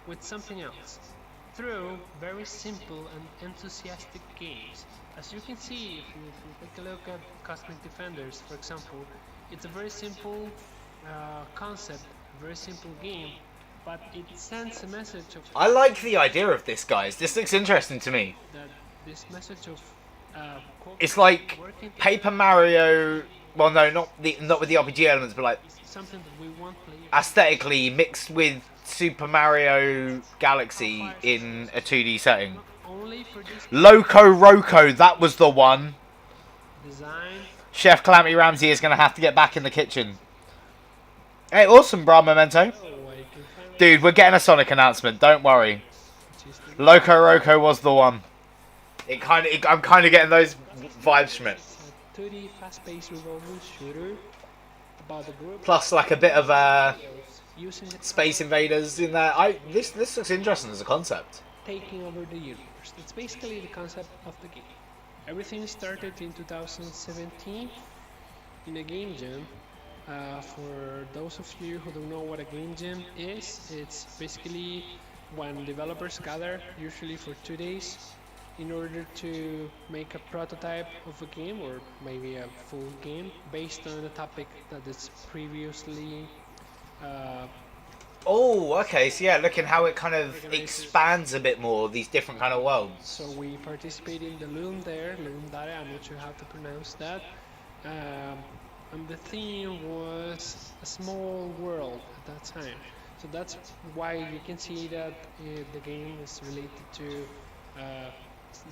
with something else. Through very simple and enthusiastic games. As you can see, if you take a look at Cosmic Defenders, for example, it's a very simple concept, very simple game, but it sends a message of I like the idea of this, guys. This looks interesting to me. that this message of It's like working Paper Mario... Well, no, not with the RPG elements, but like something that we want players aesthetically mixed with Super Mario Galaxy in a 2D setting. only for this Loco Roco, that was the one. design. Chef Calamity Ramsey is going to have to get back in the kitchen. Hey, awesome, bro, Memento. Oh, I can find Dude, we're getting a Sonic announcement, don't worry. Loco Roco was the one. I'm kind of getting those vibes from it. a 2D fast-paced revolving shooter about the group Plus, like a bit of using the Space Invaders in there. This looks interesting as a concept. taking over the universe. That's basically the concept of the game. Everything started in 2017 in a game jam. For those of you who don't know what a game jam is, it's basically when developers gather, usually for 2 days, in order to make a prototype of a game or maybe a full game based on a topic that is previously Oh, okay. So yeah, looking how it kind of expands a bit more, these different kind of worlds. So we participated in the Loom there, Loom Dare, I'm not sure how to pronounce that. And the theme was a small world at that time. So that's why you can see that the game is related to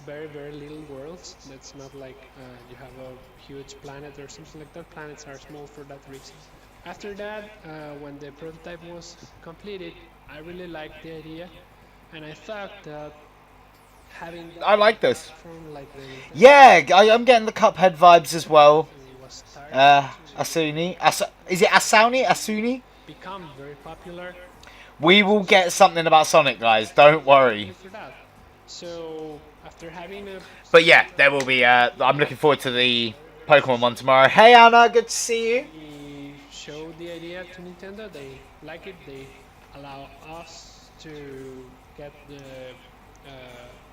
very, very little worlds. That's not like you have a huge planet or something like that. Planets are small for that reason. After that, when the prototype was completed, I really liked the idea, and I thought that having that I like this. platform like the Yeah, I'm getting the Cuphead vibes as well. was starting Asuni. Is it Asuni? Asuni? to become very popular We will get something about Sonic, guys. Don't worry. for that. So after having a But yeah, there will be. I'm looking forward to the Pokemon one tomorrow. Hey Anna, good to see you. we showed the idea to Nintendo, they like it, they allow us to get the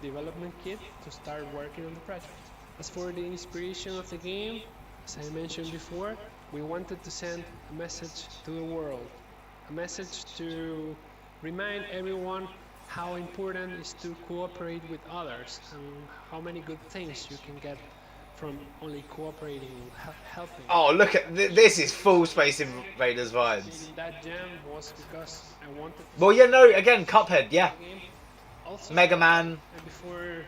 development kit to start working on the project. As for the inspiration of the game, as I mentioned before, we wanted to send a message to the world, a message to remind everyone how important it is to cooperate with others and how many good things you can get from only cooperating and helping. Oh, look at this is full Space Invaders vibes. In that jam was because I wanted to Well, yeah, no, again, Cuphead, yeah. game. Also, Mega Man. and before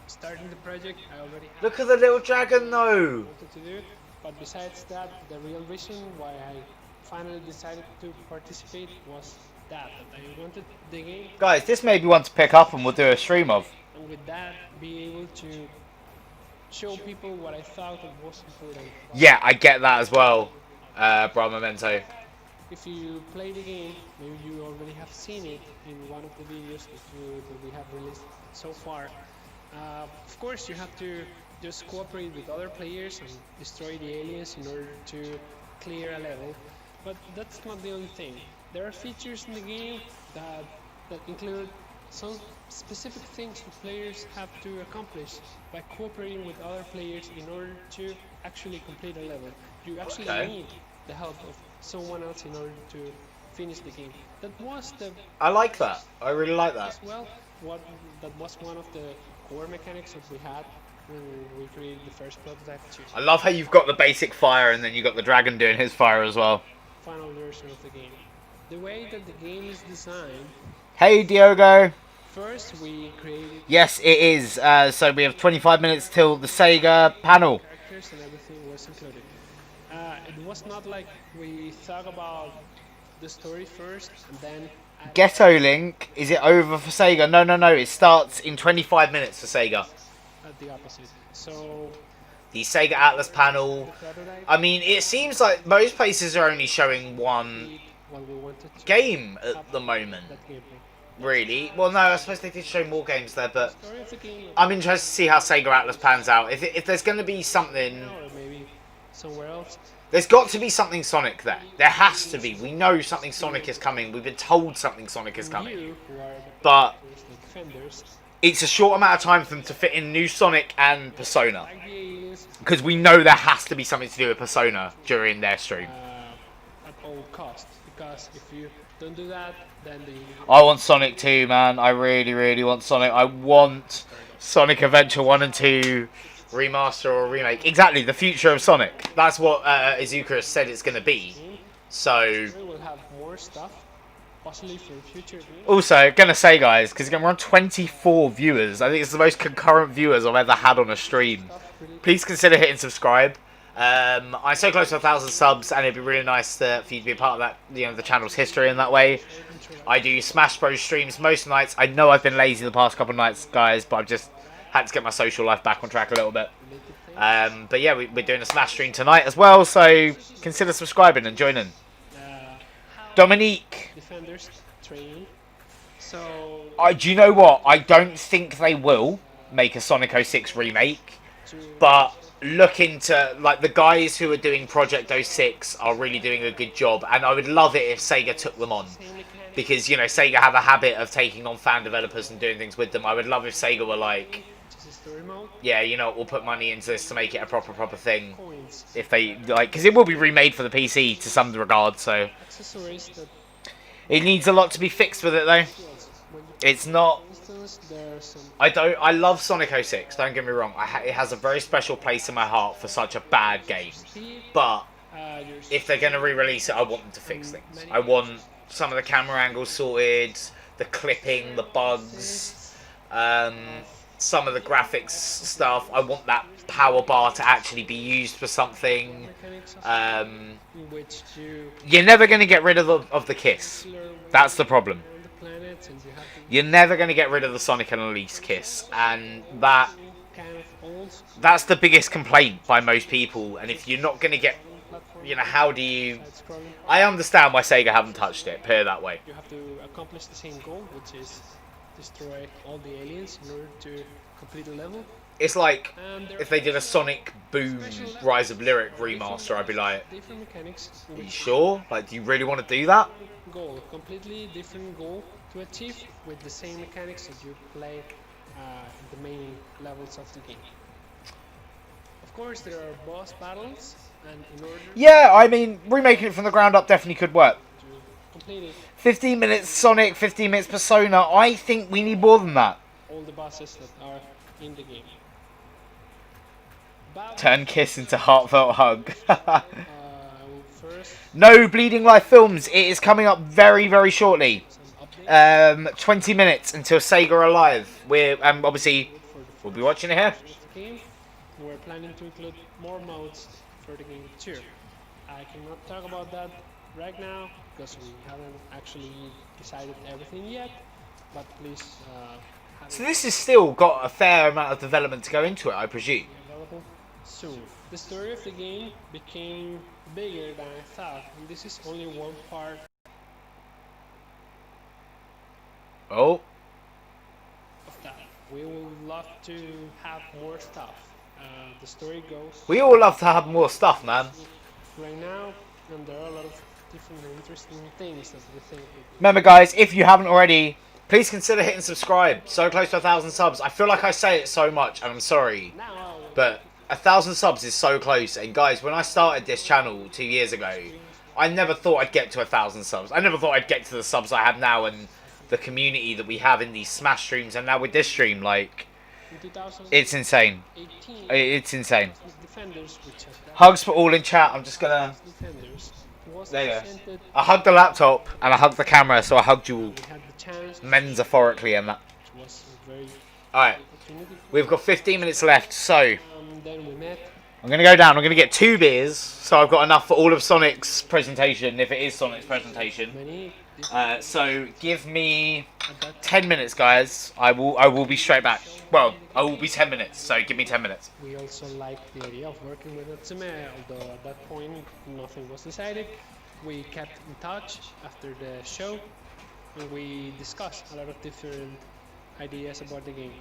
starting the project, I already had Look at the little dragon, though. wanted to do it. But besides that, the real reason why I finally decided to participate was that I wanted the game, Guys, this may be one to pick up and we'll do a stream of. and with that, be able to show people what I thought was important. Yeah, I get that as well, Bro Memento. If you play the game, maybe you already have seen it in one of the videos that we have released so far. Of course, you have to just cooperate with other players and destroy the aliens in order to clear a level. But that's not the only thing. There are features in the game that include some specific things the players have to accomplish by cooperating with other players in order to actually complete a level. You actually need the help of someone else in order to finish the game. That was the I like that. I really like that. as well. That was one of the core mechanics that we had when we created the first prototype to I love how you've got the basic fire and then you got the dragon doing his fire as well. final version of the game. The way that the game is designed, Hey Diogo. first we created Yes, it is. So we have 25 minutes till the SEGA panel. characters and everything was included. It was not like we thought about the story first and then Ghetto Link, is it over for SEGA? No, no, no. It starts in 25 minutes for SEGA. at the opposite. So The SEGA Atlus panel. the prototype I mean, it seems like most places are only showing one did what we wanted to game at the moment. that gameplay. Really? Well, no, I suppose they did show more games there, but Story of the game I'm interested to see how SEGA Atlus pans out. If there's going to be something, or maybe somewhere else. there's got to be something Sonic there. There has to be. We know something Sonic is coming. We've been told something Sonic is coming. You who are But the defenders, it's a short amount of time for them to fit in new Sonic and Persona. like the aliens, Because we know there has to be something to do with Persona during their stream. at all cost. Because if you don't do that, then the I want Sonic 2, man. I really, really want Sonic. I want Sonic Adventure 1 and 2 remaster or remake. Exactly, the future of Sonic. That's what Izuka said it's going to be. So, we will have more stuff, possibly for future games. also, going to say, guys, because we're on 24 viewers. I think it's the most concurrent viewers I've ever had on a stream. Please consider hitting subscribe. I'm so close to 1,000 subs, and it'd be really nice for you to be a part of that, the channel's history in that way. I do Smash Bros streams most nights. I know I've been lazy the past couple of nights, guys, but I've just had to get my social life back on track a little bit. But yeah, we're doing a Smash stream tonight as well, so consider subscribing and joining. Dominique, Defenders training. So do you know what? I don't think they will make a Sonic 06 remake, but look into, like, the guys who are doing Project 06 are really doing a good job, and I would love it if Sega took them on. Because, Sega have a habit of taking on fan developers and doing things with them. I would love if Sega were like, this is story mode. yeah, we'll put money into this to make it a proper thing. Coins, If they, because it will be remade for the PC to some regard, so accessories that it needs a lot to be fixed with it, though. when you It's not, instance there are some I love Sonic 06, don't get me wrong. It has a very special place in my heart for such a bad game. speed. But Your if they're going to re-release it, I want them to fix things. I want some of the camera angles sorted, the clipping, the bugs, some of the graphics stuff. I want that power bar to actually be used for something. mechanics in which you You're never going to get rid of the kiss. learn That's the problem. on the planets and you have to You're never going to get rid of the Sonic and Elise kiss, and kind of old that's the biggest complaint by most people. And if you're not going to get, platform. how do you? Side-scrolling. I understand why Sega haven't touched it. Put it that way. You have to accomplish the same goal, which is destroy all the aliens in order to complete the level. It's like And there if they did a Sonic Boom Rise of Lyric remaster, I'd be like, different mechanics. in are you which sure? Like, do you really want to do that? goal, completely different goal to achieve with the same mechanics that you play in the main levels of the game. Of course, there are boss battles, and in order Yeah, I mean, remaking it from the ground up definitely could work. to complete it, 15 minutes Sonic, 15 minutes Persona. I think we need more than that. all the bosses that are in the game. But, Turn kiss into heartfelt hug. first, No Bleeding Life Films. It is coming up very, very shortly. some updates 20 minutes until Sega are live. We're obviously for the we'll be watching it here. first game. We're planning to include more modes for the game too. I cannot talk about that right now because we haven't actually decided everything yet. But please have So it this has still got a fair amount of development to go into it, I presume. available soon. The story of the game became bigger than I thought, and this is only one part Oh, of that. we would love to have more stuff. The story goes We all love to have more stuff, man. right now, and there are a lot of different and interesting things that we think would be. Remember, guys, if you haven't already, please consider hitting subscribe. So close to 1,000 subs. I feel like I say it so much, and I'm sorry, Now, but 1,000 subs is so close. And guys, when I started this channel 2 years ago, I never thought I'd get to 1,000 subs. I never thought I'd get to the subs I have now and the community that we have in these Smash streams and now with this stream. Like, in 2018, it's insane. It's insane. Defenders, which has that Hugs for all in chat. I'm just gonna. Defenders, was There you go. presented. I hugged the laptop and I hugged the camera, so I hugged you all. We had the chance, Metaphorically and that. which was a very Alright, opportunity. we've got 15 minutes left, so Then we met. I'm going to go down. I'm going to get 2 beers, so I've got enough for all of Sonic's presentation, if it is Sonic's presentation. Many So give me at that 10 minutes, guys. I will be straight back. Well, I will be 10 minutes, so give me 10 minutes. we also liked the idea of working with Natsume, although at that point nothing was decided. We kept in touch after the show, and we discussed a lot of different ideas about the game.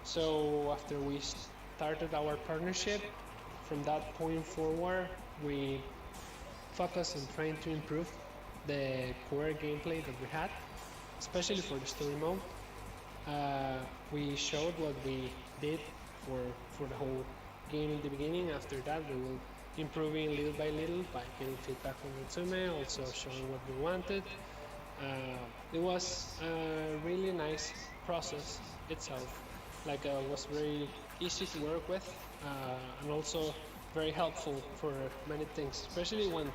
So after we started our partnership, from that point forward, we focused on trying to improve the core gameplay that we had, especially for the story mode. We showed what we did for the whole game in the beginning. After that, we will improving little by little by getting feedback from Natsume, also showing what we wanted. It was a really nice process itself. Like it was very easy to work with, and also very helpful for many things, especially when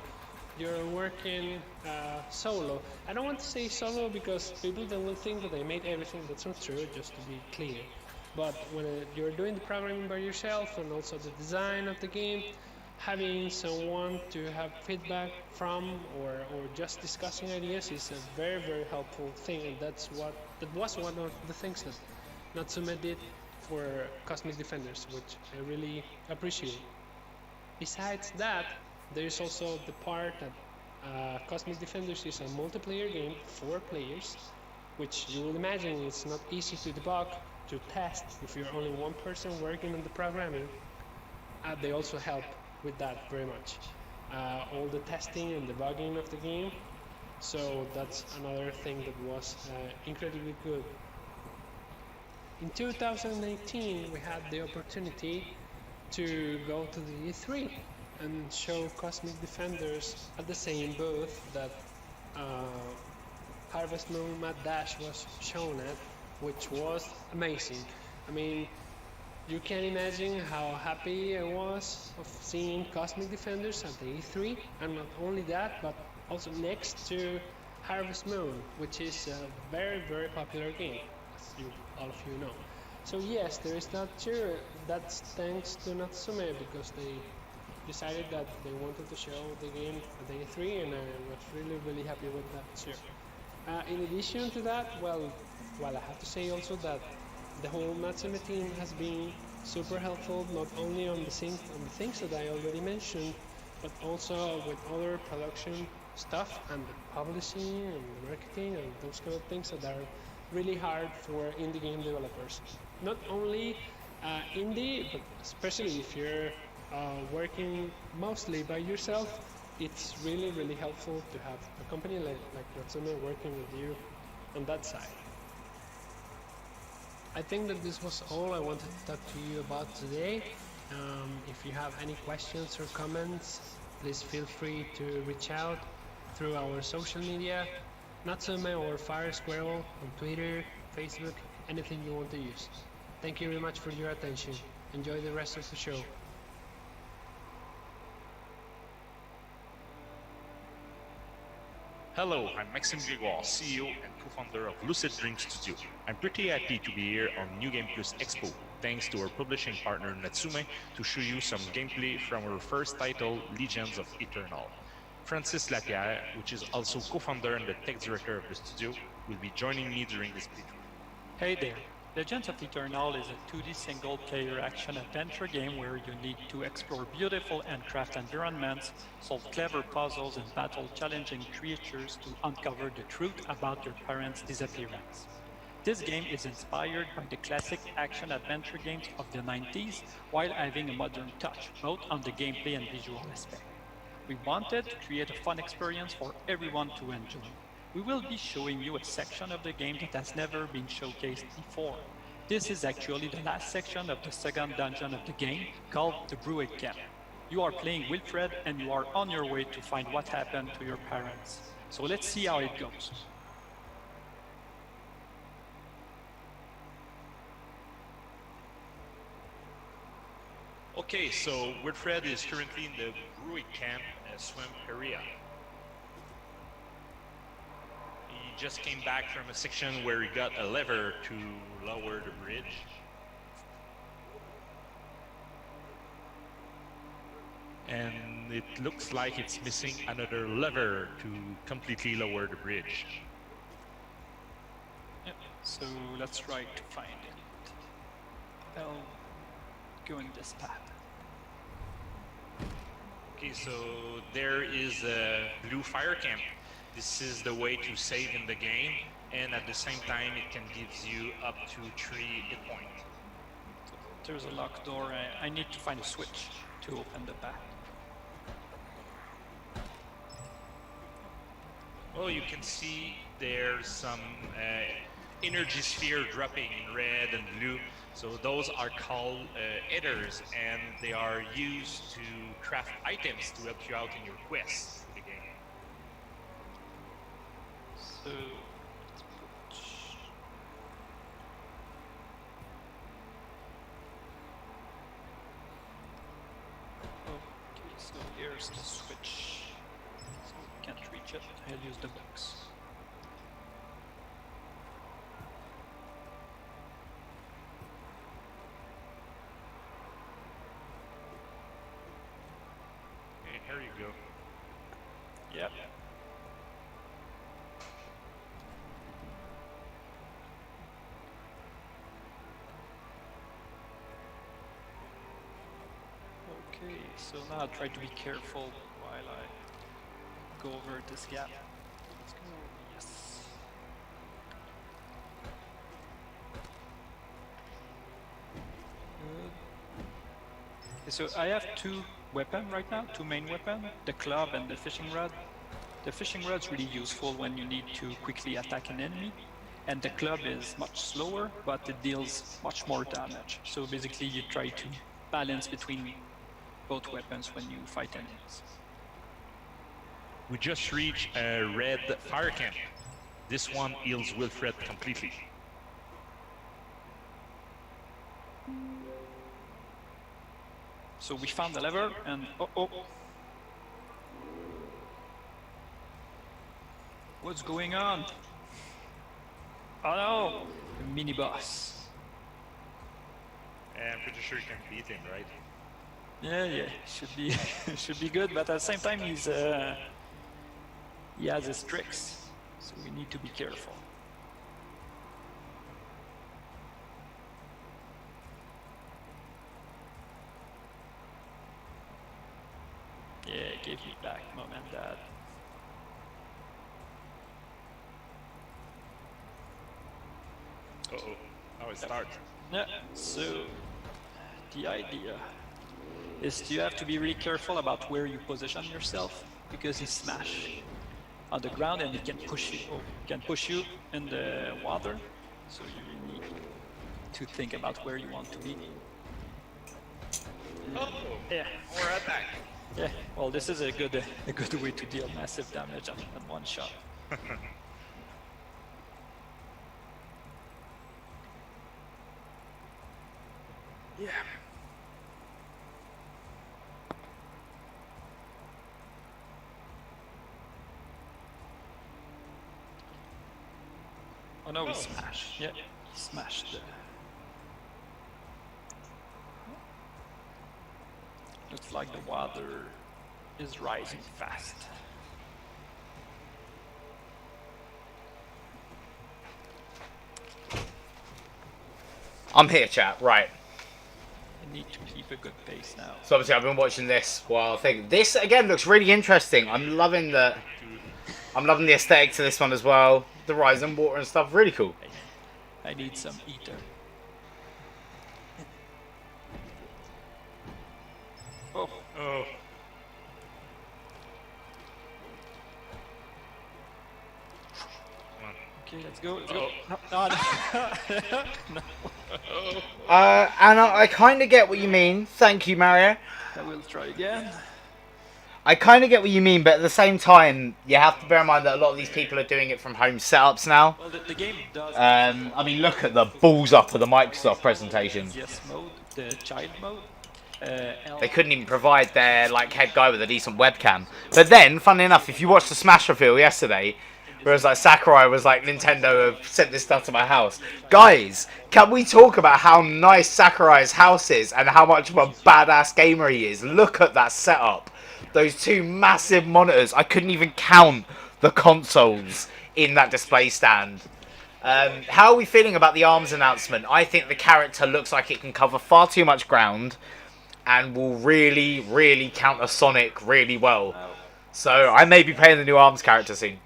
you're working solo. I don't want to say solo because people then will think that I made everything. That's not true, just to be clear. But when you're doing the programming by yourself and also the design of the game, having someone to have feedback from or just discussing ideas is a very, very helpful thing, and that was one of the things that Natsume did for Cosmic Defenders, which I really appreciate. Besides that, there is also the part that Cosmic Defenders is a multiplayer game, 4 players, which you will imagine it's not easy to debug, to test if you're only one person working on the programming. They also help with that very much. All the testing and debugging of the game, so that's another thing that was incredibly good. In 2018, we had the opportunity to go to the E3 and show Cosmic Defenders at the same booth that Harvest Moon Mad Dash was shown at, which was amazing. I mean, you can imagine how happy I was of seeing Cosmic Defenders at the E3, and not only that, but also next to Harvest Moon, which is a very, very popular game, as all of you know. So yes, there is that too. That's thanks to Natsume, because they decided that they wanted to show the game at the E3, and I was really, really happy with that too. In addition to that, well, I have to say also that the whole Natsume team has been super helpful, not only on the things that I already mentioned, but also with other production stuff and the publishing and the marketing and those kind of things that are really hard for indie game developers. Not only indie, but especially if you're working mostly by yourself, it's really, really helpful to have a company like Natsume working with you on that side. I think that this was all I wanted to talk to you about today. If you have any questions or comments, please feel free to reach out through our social media, Natsume or Fire Squirrel on Twitter, Facebook, anything you want to use. Thank you very much for your attention. Enjoy the rest of the show. Hello, I'm Maxime Grégoire, CEO and co-founder of Lucid Dream Studio. I'm pretty happy to be here on New Game Plus Expo, thanks to our publishing partner Natsume, to show you some gameplay from our first title, Legends of Eternal. Francis Lapierre, which is also co-founder and the tech director of the studio, will be joining me during this playthrough. Hey there. Legends of Eternal is a 2D single-player action-adventure game where you need to explore beautiful and craft environments, solve clever puzzles, and battle challenging creatures to uncover the truth about your parents' disappearance. This game is inspired by the classic action-adventure games of the 90s while having a modern touch, both on the gameplay and visual aspect. We wanted to create a fun experience for everyone to enjoy. We will be showing you a section of the game that has never been showcased before. This is actually the last section of the second dungeon of the game, called the Druid Camp. You are playing Wilfred and you are on your way to find what happened to your parents. So let's see how it goes. Okay, so Wilfred is currently in the Druid Camp swamp area. He just came back from a section where he got a lever to lower the bridge. And it looks like it's missing another lever to completely lower the bridge. Yep. So let's try to find it. I'll go in this path. Okay, so there is a blue fire camp. This is the way to save in the game, and at the same time it can give you up to 3 hit points. There's a locked door. I need to find a switch to open the path. Well, you can see there's some energy sphere dropping in red and blue. So those are called headers, and they are used to craft items to help you out in your quests in the game. So let's put... Okay, so here's the switch. So can't reach it. I'll use the box. Okay, here you go. Yep. Okay, so now I'll try to be careful while I go over this gap. Let's go. Yes. Good. So I have two weapons right now, two main weapons, the club and the fishing rod. The fishing rod is really useful when you need to quickly attack an enemy, and the club is much slower, but it deals much more damage. So basically you try to balance between both weapons when you fight enemies. We just reached a red fire camp. This one heals Wilfred completely. So we found the lever and oh. What's going on? Oh no! The mini boss. And I'm pretty sure you can beat him, right? Yeah, should be should be good, but at the same time he has his tricks, so we need to be careful. Yeah, give me back, Mom and Dad. Uh-oh, now it starts. Yeah, so the idea is you have to be really careful about where you position yourself, because he smash on the ground and it can push you in the water, so you need to think about where you want to be. Oh, yeah, more attack. Yeah, well, this is a good way to deal massive damage on one shot. Yeah. Oh no, we smashed. Yeah, he smashed the... Looks like the water is rising fast. I'm here, chat. Right. I need to keep a good pace now. So obviously I've been watching this while thinking. This again looks really interesting. I'm loving the aesthetic to this one as well. The rise in water and stuff, really cool. I need some ether. Oh, Oh, okay, let's go. Let's go. No, no. And I kind of get what you mean. Thank you, Mario. I will try again. I kind of get what you mean, but at the same time, you have to bear in mind that a lot of these people are doing it from home setups now. Well, the game does. I mean, look at the balls up of the Microsoft presentation. Yes mode, the child mode. They couldn't even provide their like head guy with a decent webcam. But then, funnily enough, if you watched the Smash reveal yesterday, where it was like Sakurai was like, Nintendo have sent this stuff to my house. Guys, can we talk about how nice Sakurai's house is and how much of a badass gamer he is? Look at that setup. Those two massive monitors. I couldn't even count the consoles in that display stand. How are we feeling about the ARMS announcement? I think the character looks like it can cover far too much ground and will really, really counter Sonic really well. So I may be playing the new ARMS character soon.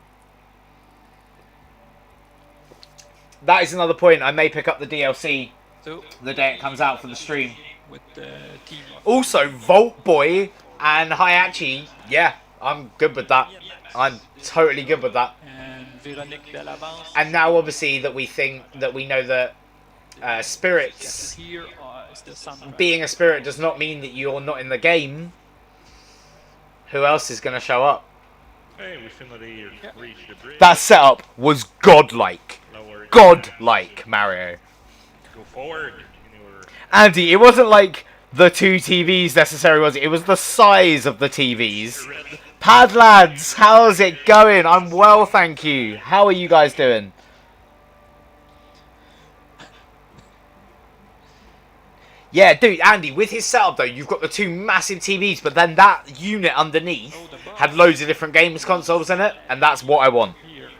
That is another point. I may pick up the DLC the day it comes out for the stream. With the team. Also, Vault Boy and Hayachi. Yeah, I'm good with that. I'm totally good with that. And Véronique Delavance. And now, obviously, that we know that spirits, Here is the soundtrack. being a spirit does not mean that you're not in the game. Who else is going to show up? hey, we finally reached the bridge. That setup was godlike. Lower. Godlike, Mario. Go forward. In your... Andy, it wasn't like the two TVs necessarily, was it? It was the size of the TVs. Pad lads, how's it going? I'm well, thank you. How are you guys doing? Yeah, dude, Andy, with his setup though, you've got the two massive TVs, but then that unit underneath had loads of different games consoles in it, and that's what I want. Here.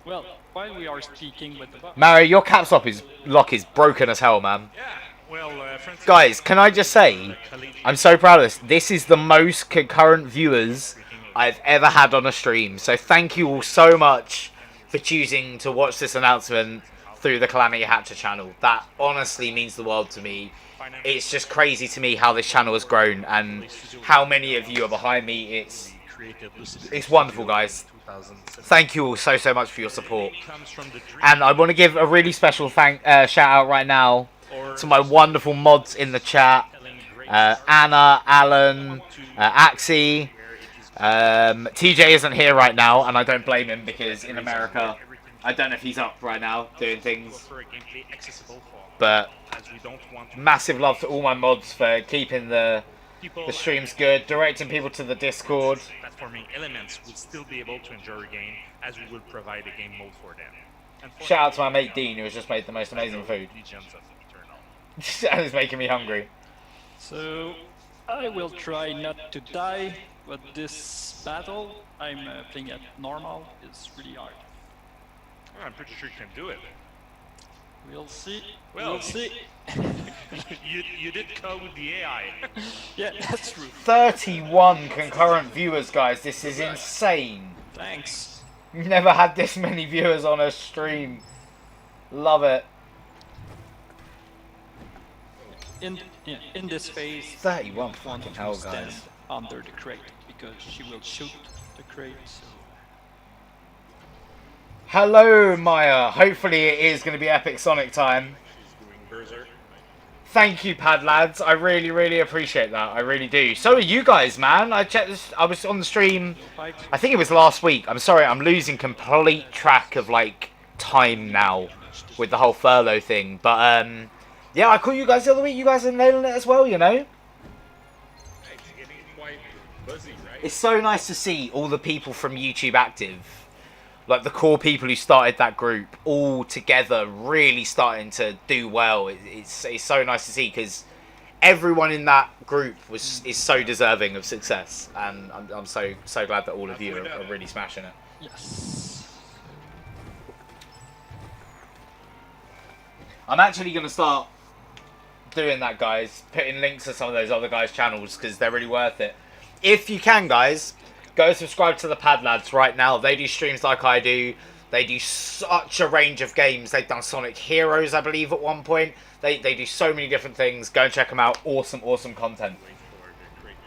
Well, while we are speaking with the box. Mario, your caps lock is broken as hell, man. Yeah, well, Francis... Guys, can I just say, I'm so proud of this. This is the most concurrent viewers I've ever had on a stream. So thank you all so much for choosing to watch this announcement through the Calamity Hatcher channel. That honestly means the world to me. It's just crazy to me how this channel has grown and how many of you are behind me. It's wonderful, guys. Thank you all so much for your support. And I want to give a really special shout out right now to my wonderful mods in the chat. Anna, Alan, Axie. TJ isn't here right now, and I don't blame him because in America, I don't know if he's up right now doing things. But massive love to all my mods for keeping the streams good, directing people to the Discord. Platforming elements will still be able to enjoy a game as we will provide a game mode for them. Shout out to my mate Dean, who has just made the most amazing food. And it's making me hungry. So, I will try not to die, but this battle I'm playing at normal is really hard. Well, I'm pretty sure you can do it. We'll see. Well, we'll see. you did code the AI. Yeah, that's true. 31 concurrent viewers, guys. This is insane. Thanks. Never had this many viewers on a stream. Love it. In this phase, 31 fucking hell, stand guys. under the crate because she will shoot the crate. So. Hello, Maya. Hopefully it is going to be epic Sonic time. Thank you, Pad lads. I really appreciate that. I really do. So are you guys, man. I checked this. I was on the stream. I think it was last week. I'm sorry. I'm losing complete track of like time now with the whole furlough thing. But yeah, I called you guys the other week. You guys are nailing it as well, you know. It's so nice to see all the people from YouTube active. Like the core people who started that group all together really starting to do well. It's so nice to see because everyone in that group is so deserving of success, and I'm so glad that all of you are really smashing it. Yes. I'm actually going to start doing that, guys, putting links to some of those other guys' channels because they're really worth it. If you can, guys, go subscribe to the Pad Lads right now. They do streams like I do. They do such a range of games. They've done Sonic Heroes, I believe, at one point. They do so many different things. Go and check them out. Awesome, awesome content.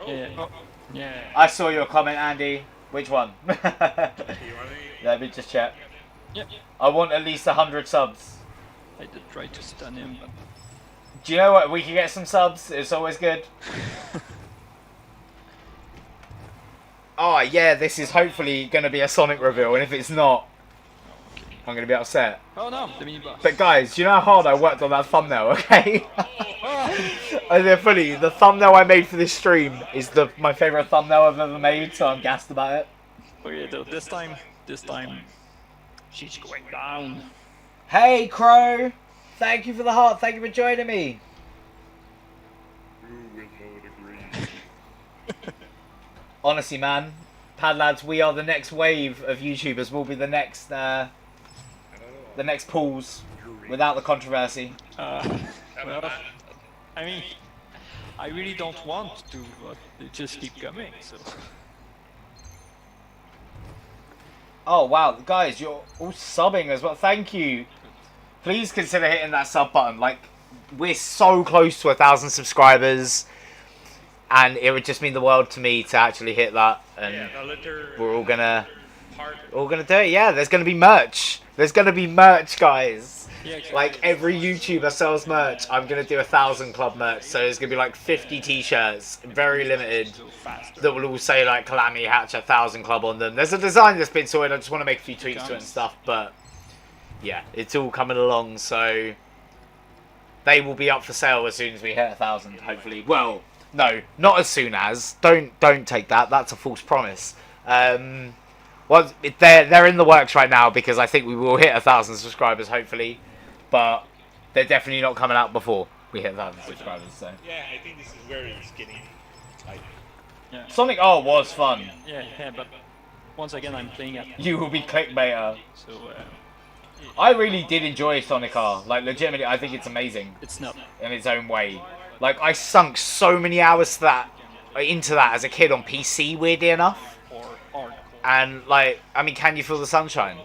Yeah. Oh, yeah. I saw your comment, Andy. Which one? Let me just check. Yeah. I want at least 100 subs. I did try to stun him, but... Do you know what? We can get some subs. It's always good. Oh, yeah, this is hopefully going to be a Sonic reveal. And if it's not, I'm going to be upset. Oh no, the mini boss. But guys, do you know how hard I worked on that thumbnail, okay? And then fully, the thumbnail I made for this stream is my favourite thumbnail I've ever made, so I'm gassed about it. Okay, so this time, she's going down. Hey, Crow! Thank you for the heart, thank you for joining me. You will not agree. Honestly, man, Pad Lads, we are the next wave of YouTubers. We'll be the next pools, without the controversy. Well, I mean, I really don't want to, but they just keep coming, so... Oh, wow, guys, you're all subbing as well. Thank you. Please consider hitting that sub button. Like, we're so close to 1,000 subscribers, and it would just mean the world to me to actually hit that. And we're all gonna do it. Yeah, there's gonna be merch. There's gonna be merch, guys. Yeah, exactly. Like, every YouTuber sells merch. I'm gonna do 1,000 club merch, so there's gonna be like 50 t-shirts, very limited, that will all say like Calamity Hatch 1,000 club on them. There's a design that's been sorted. I just want to make a few tweaks to it and stuff, but yeah, it's all coming along. So they will be up for sale as soon as we hit 1,000, hopefully. Well, no, not as soon as. Don't take that. That's a false promise. Well, they're in the works right now because I think we will hit 1,000 subscribers, hopefully. But they're definitely not coming out before we hit 1,000 subscribers. So Yeah, I think this is where it's getting like. Yeah. Sonic R was fun. Yeah, but once again I'm playing at... You will be clickbaiter. So, I really did enjoy Sonic R. Like, legitimately, I think it's amazing. it's not... In its own way. Like, I sunk so many hours into that as a kid on PC, weirdly enough. Or hardcore. And, like, I mean, can you feel the sunshine?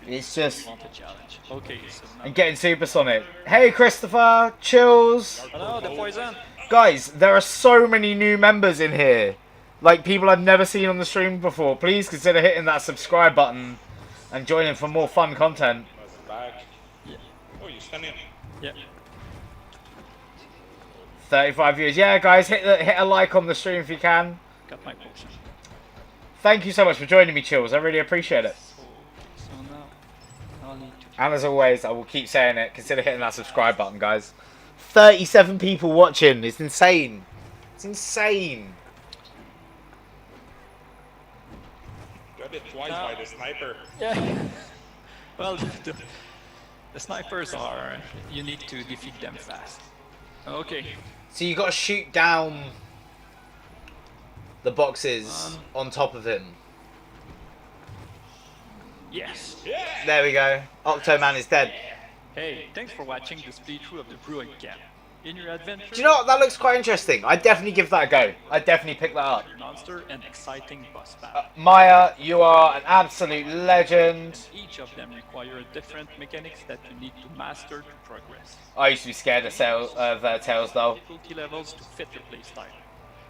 It's just... Want a challenge. Okay, so now... And getting Supersonic. Hey, Christopher! Chills! Oh no, the poison! Guys, there are so many new members in here. Like, people I've never seen on the stream before. Please consider hitting that subscribe button and joining for more fun content. Yeah. Oh, you're stunning. Yeah. 35 viewers. Yeah, guys, hit a like on the stream if you can. Got my potion. Thank you so much for joining me, Chills. I really appreciate it. So now I'll need to... And as always, I will keep saying it. Consider hitting that subscribe button, guys. 37 people watching. It's insane. It's insane. Got it twice by the sniper. Yeah. Well, the snipers are... You need to defeat them fast. Okay. So you got to shoot down the boxes on top of him. Yes. There we go. Octoman is dead. Hey, thanks for watching this playthrough of the Brewing Camp. In your adventure... Do you know what? That looks quite interesting. I'd definitely give that a go. I'd definitely pick that up. Monster and exciting boss battle. Maya, you are an absolute legend. Each of them require different mechanics that you need to master to progress. I used to be scared of Tails though. Difficulty levels to fit your playstyle.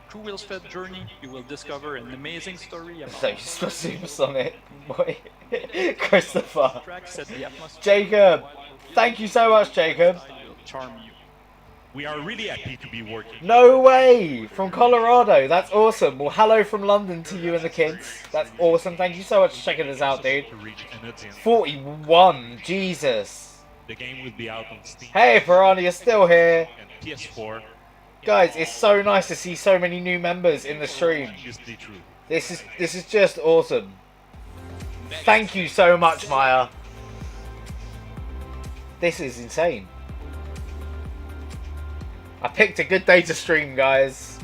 Through Will's Fed Journey, you will discover an amazing story about... So you're supposed to Supersonic, boy. Christopher. Tracks set the atmosphere. Jacob. Thank you so much, Jacob. Will charm you. We are really happy to be working. No way! From Colorado. That's awesome. Well, hello from London to you and the kids. That's awesome. Thank you so much for checking us out, dude. To reach an audience. 41. Jesus. The game will be out on Steam Hey, Piranha, you're still here. and PS4. Guys, it's so nice to see so many new members in the stream. Obviously true. This is just awesome. Thank you so much, Maya. This is insane. I picked a good day to stream, guys.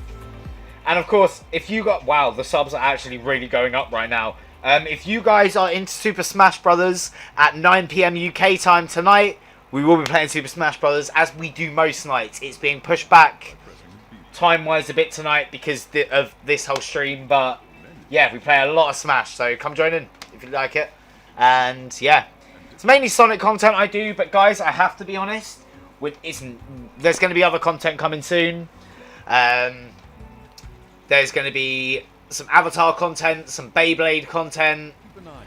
And of course, if you got... Wow, the subs are actually really going up right now. If you guys are into Super Smash Brothers at 9 PM UK time tonight, we will be playing Super Smash Brothers as we do most nights. It's being pushed back time-wise a bit tonight because of this whole stream. But yeah, we play a lot of Smash, so come join in if you like it. And yeah, it's mainly Sonic content I do, but guys, I have to be honest, there's going to be other content coming soon. There's going to be some Avatar content, some Beyblade content,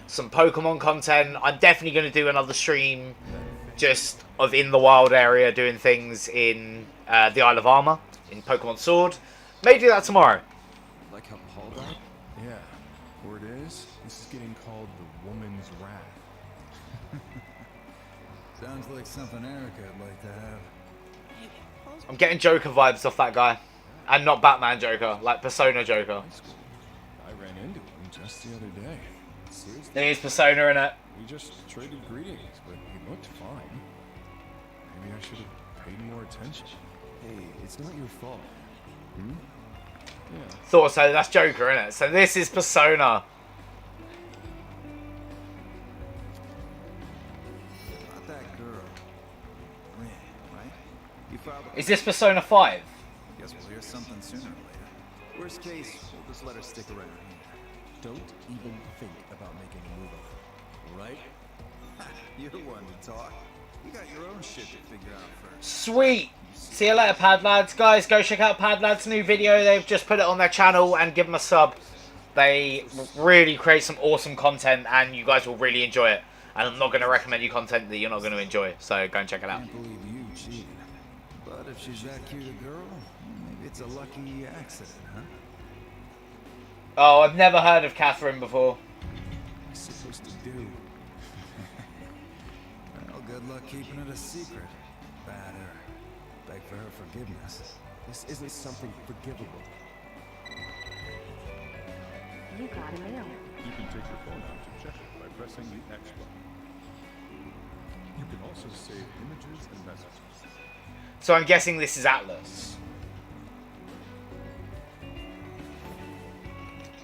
some Pokemon content. I'm definitely going to do another stream just of in the wild area doing things in the Isle of Armor, in Pokemon Sword. May do that tomorrow. Like how Paul died? Yeah. Word is, this is getting called the Woman's Wrath. Sounds like something Erica would like to have. I'm getting Joker vibes off that guy. And not Batman Joker, like Persona Joker. I ran into him just the other day. Seriously? There is Persona in it. We just traded greetings, but he looked fine. Maybe I should have paid more attention. Hey, it's not your fault. Hmm? Yeah. Thought so, that's Joker, innit? So this is Persona. Not that girl. Right? You filed a... Is this Persona 5? Guess we'll hear something sooner or later. Worst case, we'll just let her stick around here. Don't even think about making a move on her. Right? You're the one to talk. You got your own shit to figure out first. Sweet! See you later, Pad Lads. Guys, go check out Pad Lads' new video. They've just put it on their channel and give them a sub. They really create some awesome content and you guys will really enjoy it. And I'm not going to recommend you content that you're not going to enjoy. So go and check it out. I can't believe you cheated. But if she's that cute a girl, maybe it's a lucky accident, huh? Oh, I've never heard of Catherine before. What's she supposed to do? Well, good luck keeping it a secret. Bad her. Beg for her forgiveness. This isn't something forgivable. You got a mail. You can take your phone out to check it by pressing the X button. You can also save images and messages. So I'm guessing this is Atlus.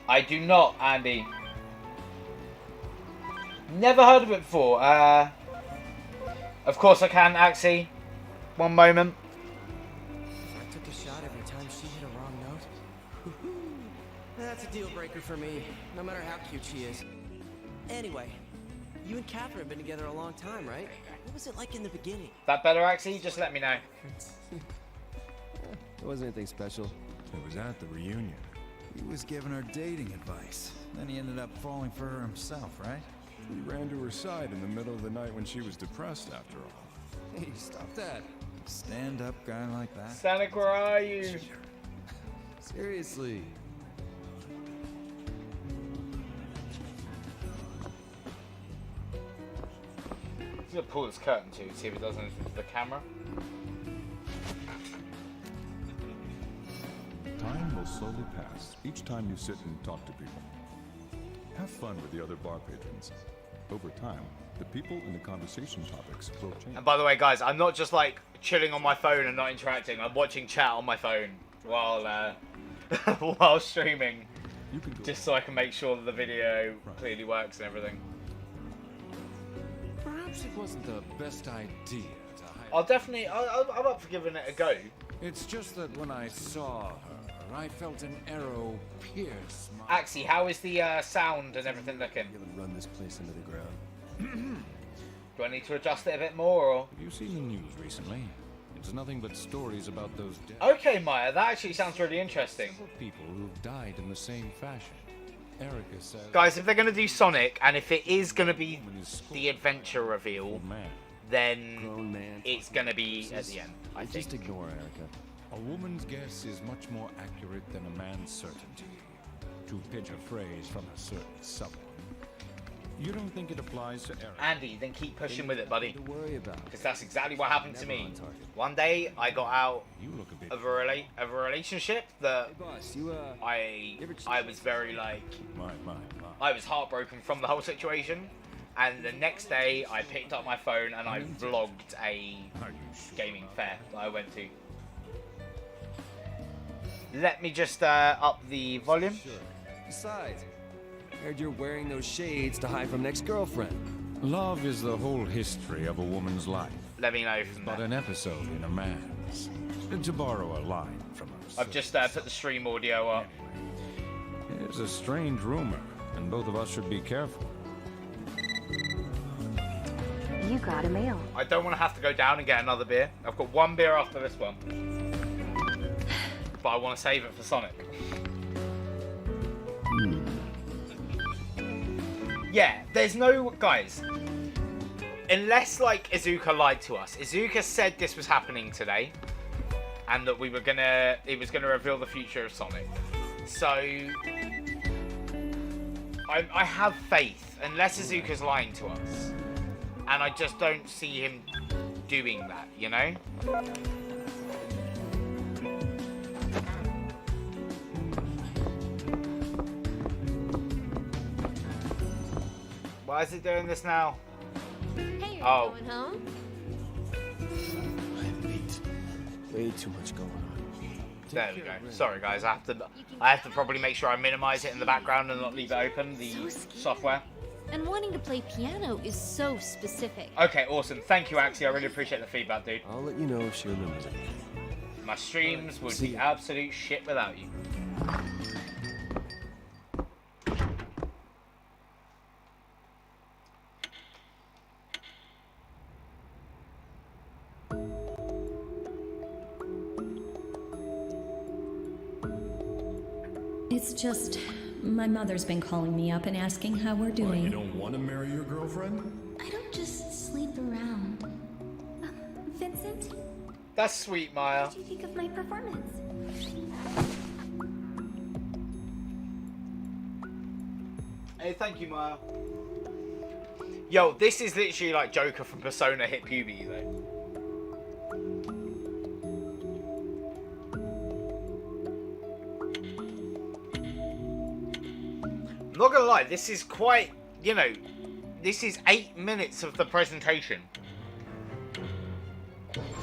I do not, Andy. Never heard of it before. Of course I can, Axie. One moment. If I took a shot every time she hit a wrong note, that's a deal breaker for me, no matter how cute she is. Anyway, you and Catherine have been together a long time, right? What was it like in the beginning? That better, Axie? Just let me know. It wasn't anything special. It was at the reunion. He was giving her dating advice. Then he ended up falling for her himself, right? He ran to her side in the middle of the night when she was depressed, after all. Hey, stop that. Stand-up guy like that? Sonic, where are you? Seriously. I'm gonna pull this curtain too, see if it does anything to the camera. Time will slowly pass each time you sit and talk to people. Have fun with the other bar patrons. Over time, the people and the conversation topics will change. And by the way, guys, I'm not just like chilling on my phone and not interacting. I'm watching chat on my phone while while streaming, just so I can make sure that the video clearly works and everything. Perhaps it wasn't the best idea to hire... I'll definitely, I'm up for giving it a go. It's just that when I saw her, I felt an arrow pierce my... Axie, how is the sound and everything looking? Run this place into the ground. Do I need to adjust it a bit more, or? Have you seen the news recently? It's nothing but stories about those dead... Okay, Maya, that actually sounds really interesting. Several people who've died in the same fashion. Erica says... Guys, if they're going to do Sonic, and if it is going to be the adventure reveal, then it's going to be at the end, I think. Just ignore Erica. A woman's guess is much more accurate than a man's certainty. To pitch a phrase from a certain someone. You don't think it applies to Eric? Andy, then keep pushing with it, buddy. To worry about. Because that's exactly what happened to me. One day, I got out of a relationship that I was very like... I was heartbroken from the whole situation. And the next day, I picked up my phone and I vlogged a gaming fair that I went to. Let me just up the volume. Sure. Besides, I heard you're wearing those shades to hide from an ex-girlfriend. Love is the whole history of a woman's life. Let me know from But there. an episode in a man's. To borrow a line from us. I've just put the stream audio up. It's a strange rumor, and both of us should be careful. You got a mail. I don't want to have to go down and get another beer. I've got one beer after this one. But I want to save it for Sonic. Yeah, there's no... Guys, unless, like, Izuka lied to us. Izuka said this was happening today. And that we were gonna... It was gonna reveal the future of Sonic. So... I have faith. Unless Izuka's lying to us. And I just don't see him doing that, you know? Why is it doing this now? Hey, oh. Going home? I'm late. Way too much going on. There we go. Sorry guys, I have to probably make sure I minimize it in the background and not leave it open, the software. And wanting to play piano is so specific. Okay, awesome. Thank you, Axie. I really appreciate the feedback, dude. I'll let you know if she remembers it. My streams would be absolute shit without you. It's just, my mother's been calling me up and asking how we're doing. You don't want to marry your girlfriend? I don't just sleep around. Vincent? That's sweet, Maya. What did you think of my performance? Hey, thank you, Maya. Yo, this is literally like Joker from Persona hit puberty, though. I'm not gonna lie, this is quite, you know, this is 8 minutes of the presentation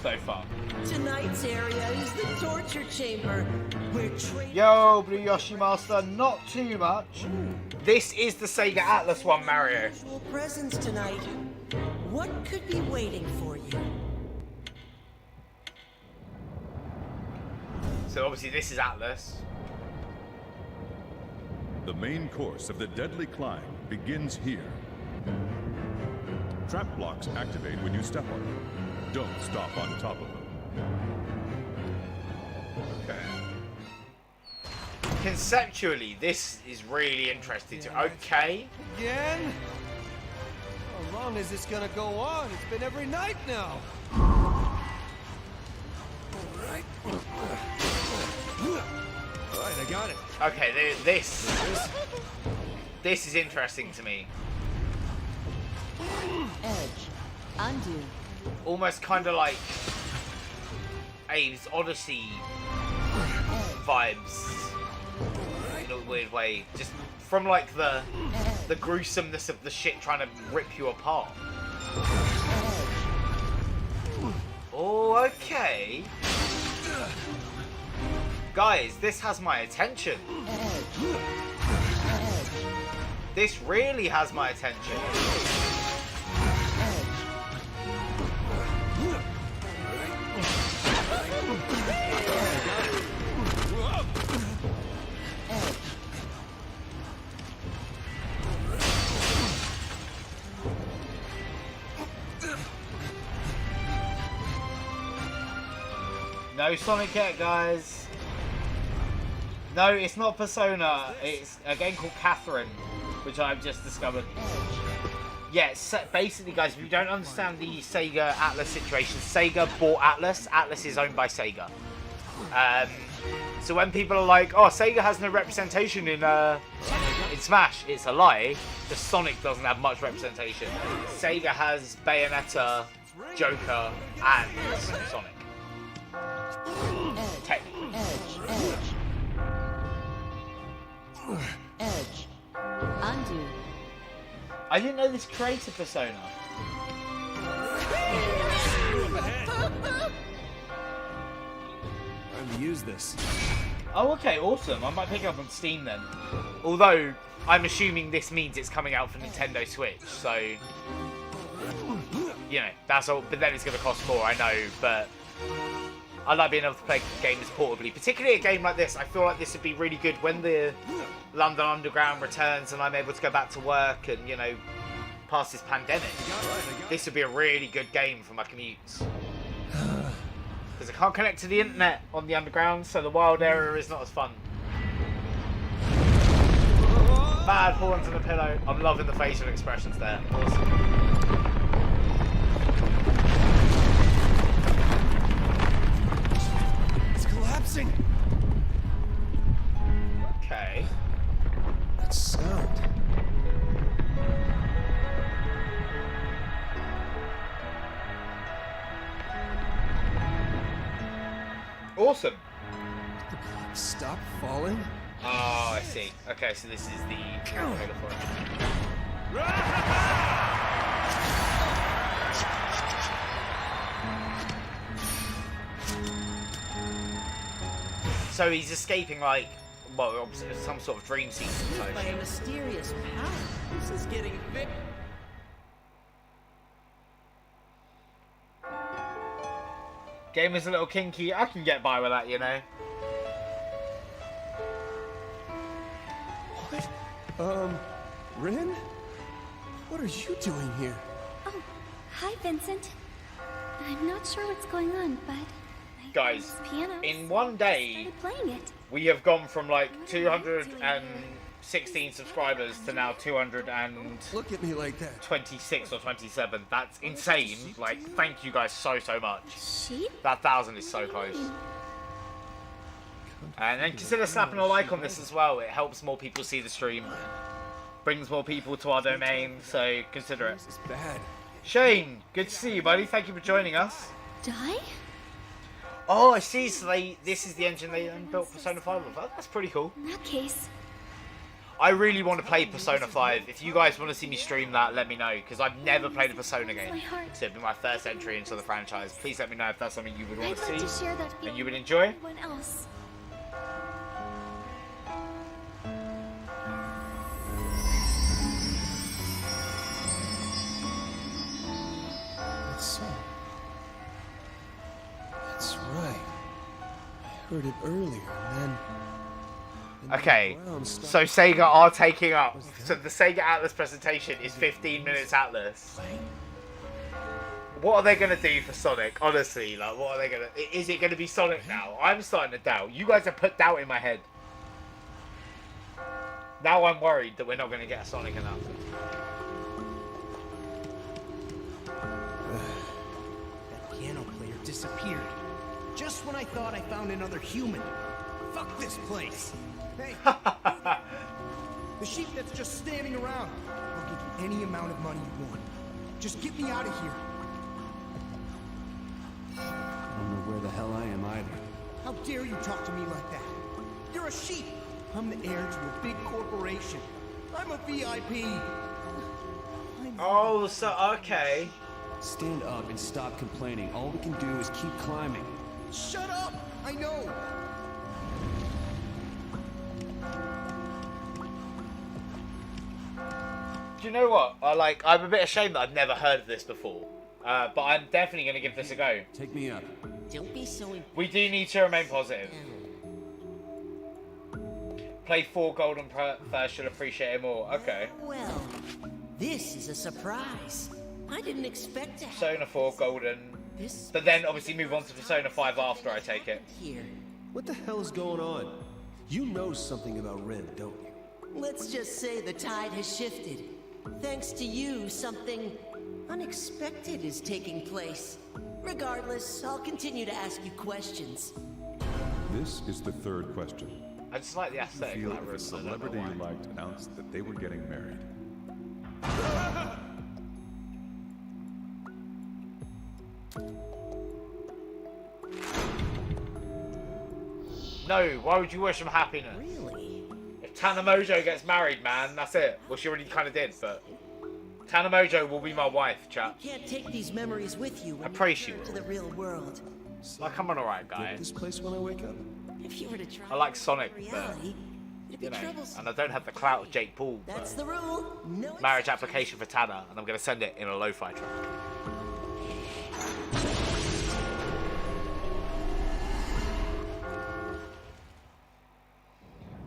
so far. Tonight's area is the torture chamber. We're Yo, Blue Yoshi Master, not too much. This is the Sega Atlus one, Mario. presents tonight. What could be waiting for you? So obviously this is Atlus. The main course of the deadly climb begins here. Trap blocks activate when you step on them. Don't stop on top of them. Okay. Conceptually, this is really interesting too. Okay. Again? How long is this gonna go on? It's been every night now. Alright, I got it. Okay, this is interesting to me. Edge. Undo. Almost kind of like Abe's Odyssey vibes in a weird way. Just from like the gruesomeness of the shit trying to rip you apart. Oh, okay. Guys, this has my attention. This really has my attention. No Sonic yet, guys. No, it's not Persona. It's a game called Catherine, which I've just discovered. Yeah, basically, guys, if you don't understand the Sega Atlus situation, Sega bought Atlus. Atlus is owned by Sega. So when people are like, "Oh, Sega has no representation in Smash," it's a lie. The Sonic doesn't have much representation. Sega has Bayonetta, Joker, and Sonic. Technically. Edge. Undo. I didn't know this created Persona. Time to use this. Oh, okay, awesome. I might pick it up on Steam then. Although, I'm assuming this means it's coming out for Nintendo Switch, so... You know, that's all. But then it's going to cost more, I know, but... I like being able to play games portably. Particularly a game like this, I feel like this would be really good when the London Underground returns and I'm able to go back to work and, you know, past this pandemic, this would be a really good game for my commutes. Because I can't connect to the internet on the underground, so the wild area is not as fun. Bad falling to the pillow. I'm loving the facial expressions there. Awesome. It's collapsing. Okay. That sound. Awesome. The block stop falling? Oh, I see. Okay, so this is the trailer for it. So he's escaping, like, well, some sort of dream sequence. By a mysterious power. This is getting big. Game is a little kinky. I can get by with that, you know. What? Rin? What are you doing here? Oh, hi, Vincent. I'm not sure what's going on, but Guys, in one day, playing it. we have gone from like 216 subscribers to now 226 Look at me like that. or 27. That's insane. Like, thank you guys so much. Sheep? That 1,000 is so close. And then consider slapping a like on this as well. It helps more people see the stream. Brings more people to our domain, so consider it. This is bad. Shane, good to see you, buddy. Thank you for joining us. Die? Oh, I see. So this is the engine they built Persona 5 with. That's pretty cool. In that case, I really want to play Persona 5. If you guys want to see me stream that, let me know, because I've never played a Persona game. So it'd be my first entry into the franchise. Please let me know if that's something you would want I'd like to to see share that and feeling you would enjoy. with everyone else. That song. That's right. I heard it earlier, and then... Okay, so Sega are taking up. So the Sega Atlus presentation is 15 minutes Atlus. What are they going to do for Sonic? Honestly, like, what are they going to... Is it going to be Sonic now? I'm starting to doubt. You guys have put doubt in my head. Now I'm worried that we're not going to get a Sonic announcement. That piano player disappeared. Just when I thought I found another human. Fuck this place. Hey, the sheep that's just standing around. I'll give you any amount of money you want. Just get me out of here. I don't know where the hell I am either. How dare you talk to me like that? You're a sheep. I'm the heir to a big corporation. I'm a VIP. Oh, so, okay. Stand up and stop complaining. All we can do is keep climbing. Shut up! I know! Do you know what? I'm a bit ashamed that I've never heard of this before. But I'm definitely going to give this a go. Take me up. Don't be so... We do need to remain positive. Play 4 golden first, you'll appreciate it more. Okay. Well, this is a surprise. I didn't expect to have... Persona 4 golden. But then obviously move on to Persona 5 after I take it. Here. What the hell is going on? You know something about Rin, don't you? Let's just say the tide has shifted. Thanks to you, something unexpected is taking place. Regardless, I'll continue to ask you questions. This is the third question. I just like the aesthetic Feel of that if room. a celebrity you liked announced that they were getting married. No, why would you wish them happiness? Really? If Tanamojo gets married, man, that's it. Well, she already kind of did, but Tanamojo will be my wife, chap. You can't take these memories with you when I pray she you return will. to the real world. Like, I'm an alright guy. Get this place when I wake up. If you were to try I like Sonic, but, reality, it'd be you know, troublesome. and I don't have the clout of Jake Paul. That's the rule. No Marriage application for Tana, and I'm going to send it in a lo-fi track.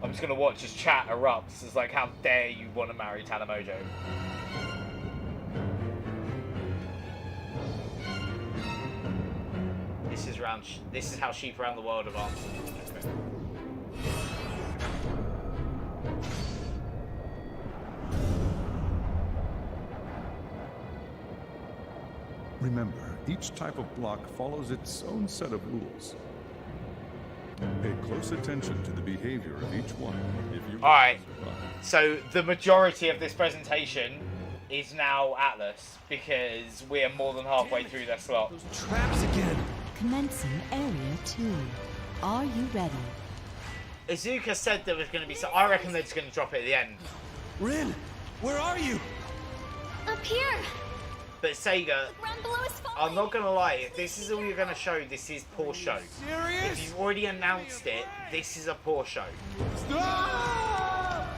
I'm just going to watch his chat erupt. It's like, how dare you want to marry Tanamojo? around. This is how Sheep Around the World have answered. Okay. Remember, each type of block follows its own set of rules. Pay close attention to the behavior of each one if you Alright, so the majority of this presentation is now Atlus, because we're more than halfway through their slot. Traps again! Commencing Area 2. Are you ready? Izuka said there was going to be so I reckon they're just going to drop it at the end. Rin, where are you? Up here! But Sega, Run below is falling! I'm not going to lie, if this is all you're going to show, this is poor show. Serious? If you've already announced it, this is a poor show. Stop!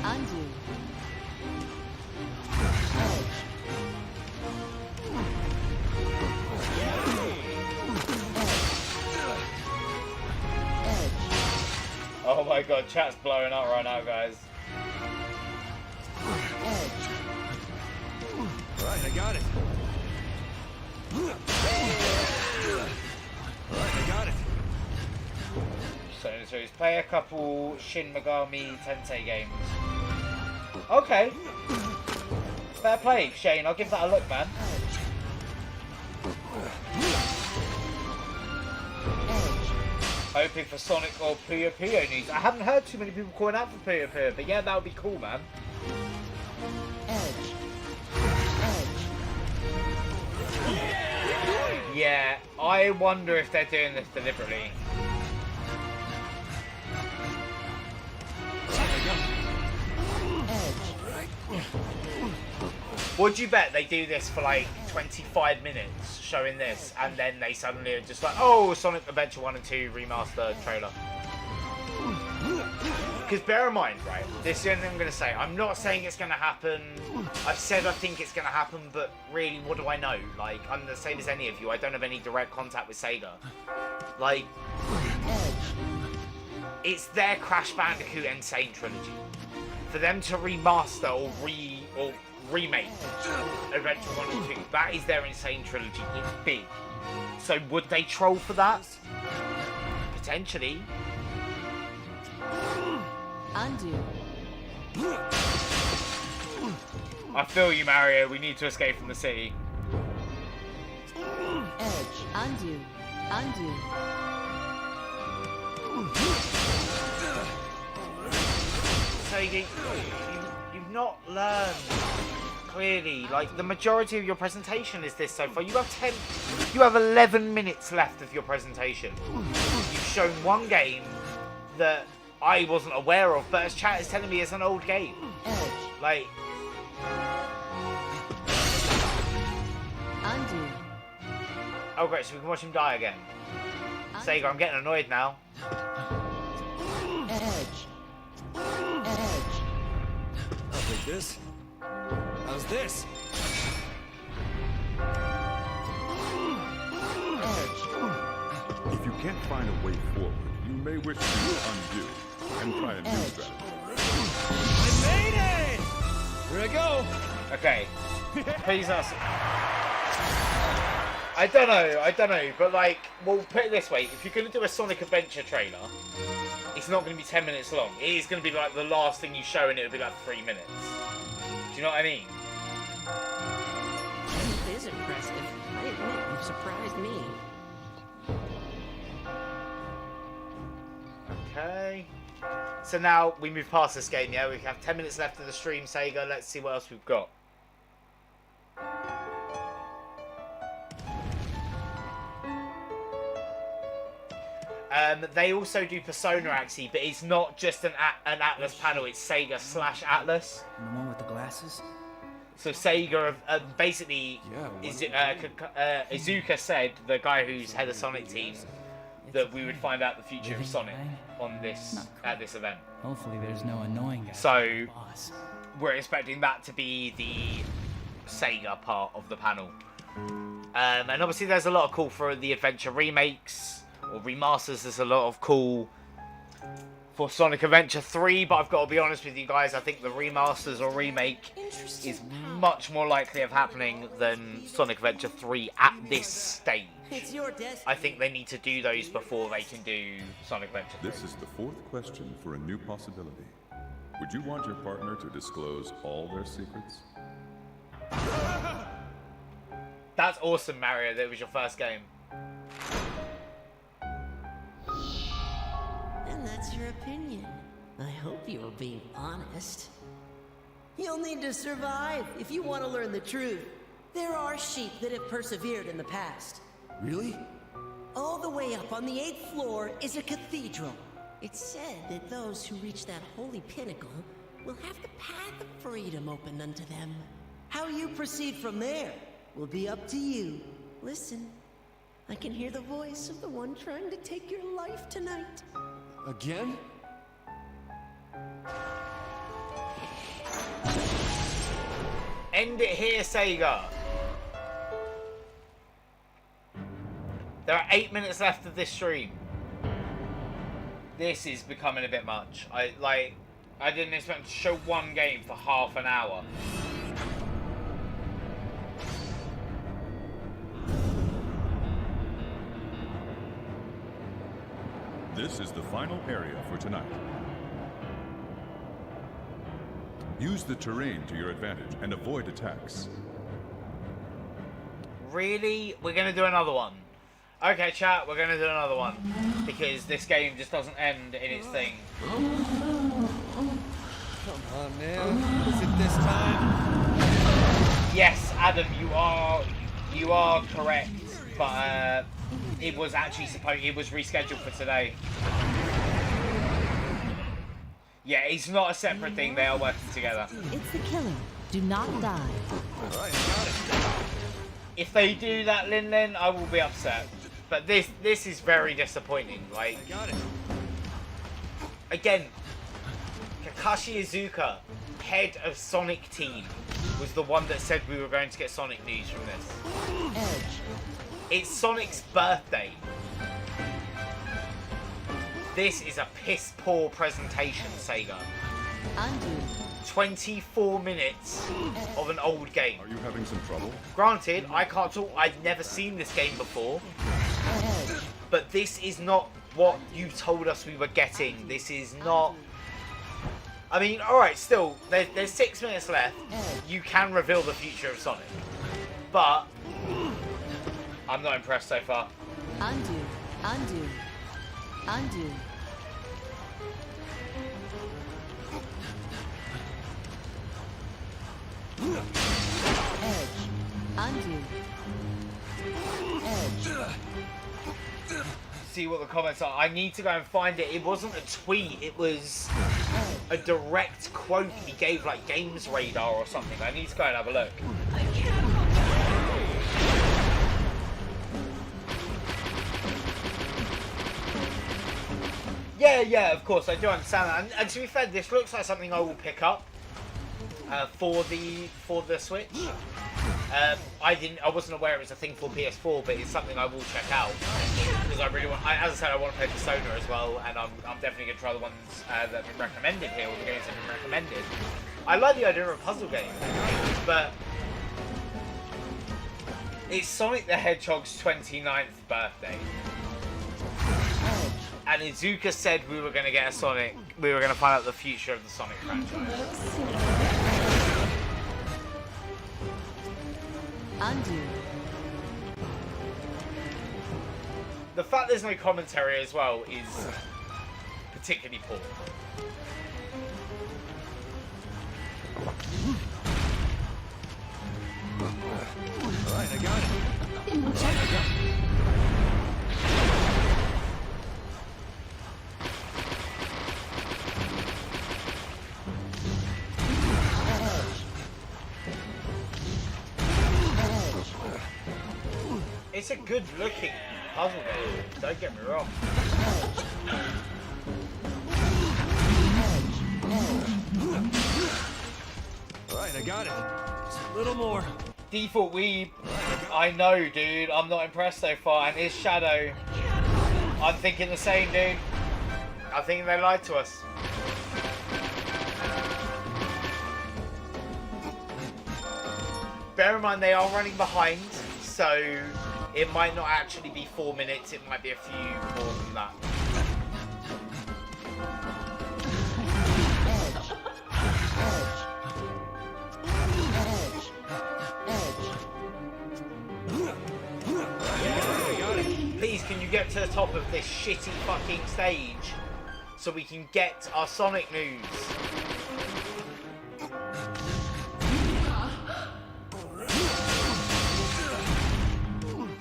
Undo. Oh my god, chat's blowing up right now, guys. Alright, I got it. Alright, I got it. So he's play a couple Shin Megami Tensei games. Okay. Fair play, Shane. I'll give that a look, man. Hoping for Sonic or Puyo Puyo news. I haven't heard too many people calling out for Puyo Puyo, but yeah, that would be cool, man. Yeah, I wonder if they're doing this deliberately. Would you bet they do this for like 25 minutes, showing this, and then they suddenly are just like, oh, Sonic Adventure 1 and 2 remaster trailer? Because bear in mind, right, this is the only thing I'm going to say. I'm not saying it's going to happen. I've said I think it's going to happen, but really, what do I know? Like, I'm the same as any of you. I don't have any direct contact with Sega. Like, it's their Crash Bandicoot Insane trilogy. For them to remaster or remake Adventure 1 and 2, that is their Insane trilogy. It's big. So would they troll for that? Potentially. Undo. I feel you, Mario. We need to escape from the city. Edge. Undo. Undo. So you've not learned clearly. Like, the majority of your presentation is this so far. You have 11 minutes left of your presentation. You've shown one game that I wasn't aware of, but as chat is telling me it's an old game. Like, Undo. oh great, so we can watch him die again. Sega, I'm getting annoyed now. Edge. Edge. I'll take this. How's this? If you can't find a way forward, you may wish to undo and try a new strategy. I made it! Here I go! Okay. Please ask. I don't know, but like, well, put it this way, if you're going to do a Sonic Adventure trailer, it's not going to be 10 minutes long. It is going to be like the last thing you show and it would be like 3 minutes. Do you know what I mean? It is impressive. I admit, you've surprised me. Okay. So now we move past this game, yeah? We have 10 minutes left of the stream, Sega. Let's see what else we've got. They also do Persona, actually, but it's not just an Atlus panel. It's Sega / Atlus. The one with the glasses? So Sega, basically, Izuka said, the guy who's head of Sonic team, that we would find out the future of Sonic on this at this event. Hopefully there's no annoying guy. So we're expecting that to be the Sega part of the panel. And obviously there's a lot of call for the adventure remakes. or remasters. There's a lot of cool for Sonic Adventure 3, but I've got to be honest with you guys, I think the remasters or remake is much more likely of happening than Sonic Adventure 3 at this stage. It's your destiny. I think they need to do those before they can do Sonic Adventure 3. This is the fourth question for a new possibility. Would you want your partner to disclose all their secrets? That's awesome, Mario. That was your first game. And that's your opinion. I hope you were being honest. You'll need to survive if you want to learn the truth. There are sheep that have persevered in the past. Really? All the way up on the 8th floor is a cathedral. It's said that those who reach that holy pinnacle will have the path of freedom opened unto them. How you proceed from there will be up to you. Listen, I can hear the voice of the one trying to take your life tonight. Again? End it here, Sega. There are 8 minutes left of this stream. This is becoming a bit much. I didn't expect to show one game for half an hour. This is the final area for tonight. Use the terrain to your advantage and avoid attacks. Really? We're going to do another one. Okay, chat, we're going to do another one. Because this game just doesn't end in its thing. Come on, man. Is it this time? Yes, Adam, you are correct. But it was actually it was rescheduled for today. Yeah, it's not a separate thing. They are working together. It's the killer. Do not die. All right, got it. If they do that, Lin, I will be upset. But this is very disappointing. Like, I got it. Again, Kakashi Iizuka, head of Sonic Team, was the one that said we were going to get Sonic news from this. Edge. It's Sonic's birthday. This is a piss poor presentation, Sega. Undo. 24 minutes of an old game. Are you having some trouble? Granted, I can't talk. I've never seen this game before. But this is not what you told us we were getting. This is not... I mean, alright, still, there's 6 minutes left. You can reveal the future of Sonic. But... I'm not impressed so far. Undo. Undo. Undo. Edge. Undo. Edge. See what the comments are. I need to go and find it. It wasn't a tweet. It was a direct quote he gave, like Games Radar or something. I need to go and have a look. Yeah, of course, I do understand that. And to be fair, this looks like something I will pick up for the Switch. I wasn't aware it was a thing for PS4, but it's something I will check out because I really want. As I said, I want to play Persona as well, and I'm definitely going to try the ones that have been recommended here, or the games that have been recommended. I like the idea of a puzzle game, but it's Sonic the Hedgehog's 29th birthday. And Iizuka said we were going to get a Sonic. We were going to find out the future of the Sonic franchise. Undo. The fact there's no commentary as well is particularly poor. Alright, I got it. It's a good looking puzzle game, don't get me wrong. Alright, I got it. Just a little more. Default Weeb, I know dude, I'm not impressed so far, and his Shadow. I'm thinking the same, dude. I think they lied to us. Bear in mind they are running behind, so it might not actually be 4 minutes, it might be a few more than that. Please, can you get to the top of this shitty fucking stage so we can get our Sonic news?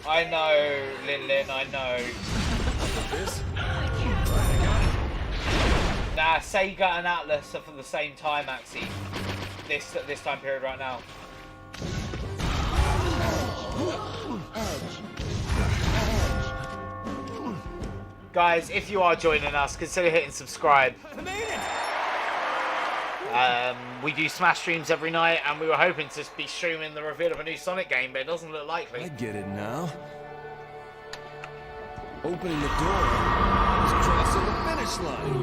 I know, Lin, I know. Nah, SEGA and Atlus are for the same time, actually. This time period right now. Guys, if you are joining us, consider hitting subscribe. We do Smash streams every night, and we were hoping to be streaming the reveal of a new Sonic game, but it doesn't look likely. I get it now. Opening the door is crossing the finish line.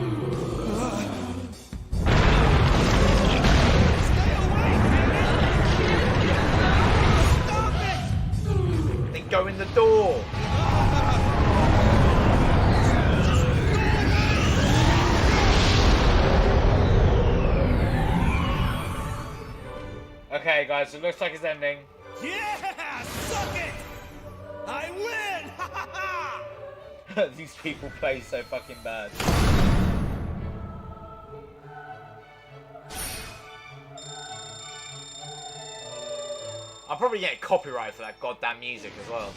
Then go in the door. Okay, guys, it looks like it's ending. Yeah! Suck it! I win! Ha ha ha! These people play so fucking bad. I'll probably get copyright for that goddamn music as well.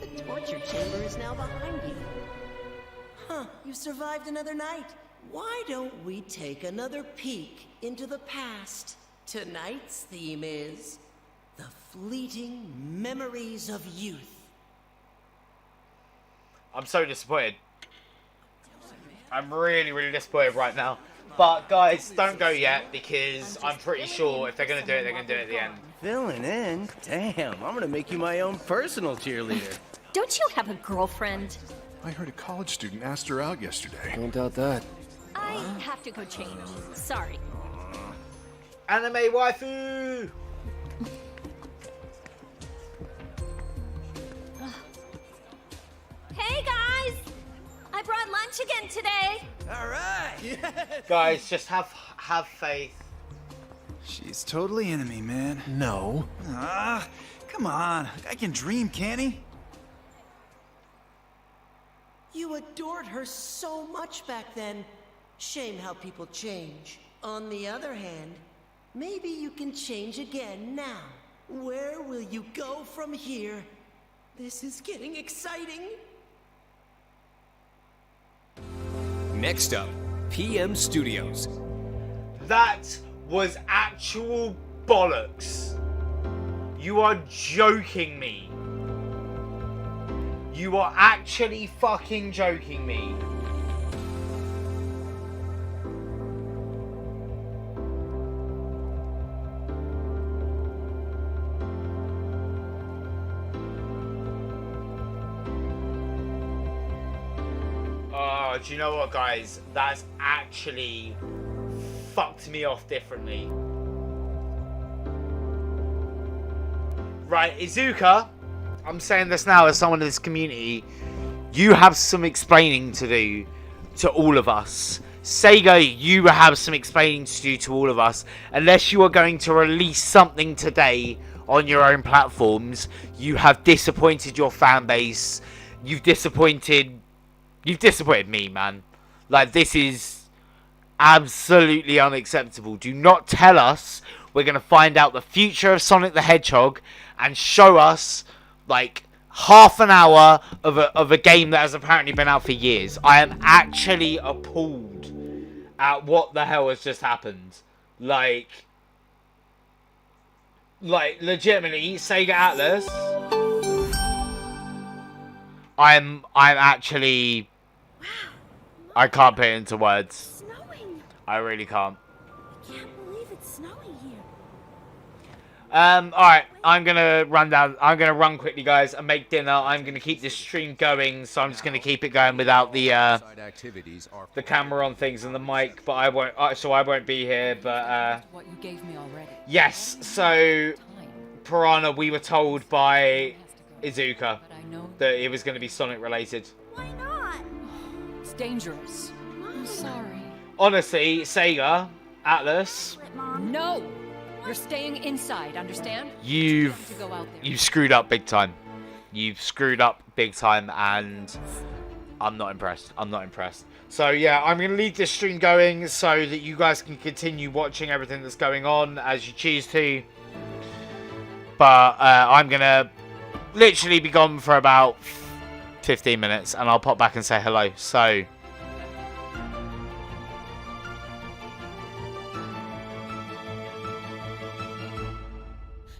The torture chamber is now behind you. Huh, you survived another night. Why don't we take another peek into the past? Tonight's theme is the fleeting memories of youth. I'm so disappointed. I'm really, really disappointed right now. But guys, don't go yet, because I'm pretty sure if they're going to do it, they're going to do it at the end. Filling in? Damn, I'm gonna make you my own personal cheerleader. Don't you have a girlfriend? I heard a college student asked her out yesterday. Don't doubt that. I have to go change. Sorry. Anime waifu! Hey guys! I brought lunch again today. All right. Yes. Guys, just have faith. She's totally into me, man. No. Ah, come on. I can dream, can't he? You adored her so much back then. Shame how people change. On the other hand, maybe you can change again now. Where will you go from here? This is getting exciting. Next up, PM Studios. That was actual bollocks. You are joking me. You are actually fucking joking me. Oh, do you know what, guys? That's actually fucked me off differently. Right, Izuka, I'm saying this now as someone in this community, you have some explaining to do to all of us. SEGA, you have some explaining to do to all of us. Unless you are going to release something today on your own platforms, you have disappointed your fan base. You've disappointed me, man. Like, this is absolutely unacceptable. Do not tell us we're going to find out the future of Sonic the Hedgehog and show us, like, half an hour of a game that has apparently been out for years. I am actually appalled at what the hell has just happened. Like legitimately, Sega Atlus. I'm actually... I can't put it into words. Snowing. I really can't. I can't believe it's snowing here. Alright, I'm gonna run down. I'm gonna run quickly, guys, and make dinner. I'm gonna keep this stream going, so I'm just gonna keep it going without the camera on things and the mic. But I won't. So I won't be here. But What you gave me already. yes. So Piranha, we were told by Izuka that it was going to be Sonic related. Why not? It's dangerous. I'm sorry. Honestly, Sega, Atlus. No! You're staying inside, understand? You've screwed up big time. You've screwed up big time, and I'm not impressed. I'm not impressed. So yeah, I'm going to leave this stream going so that you guys can continue watching everything that's going on as you choose to. But I'm going to literally be gone for about 15 minutes, and I'll pop back and say hello. So...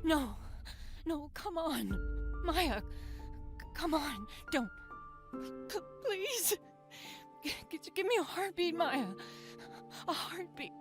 No. No, come on. Maya, come on. Don't. Please. Give me a heartbeat, Maya. A heartbeat.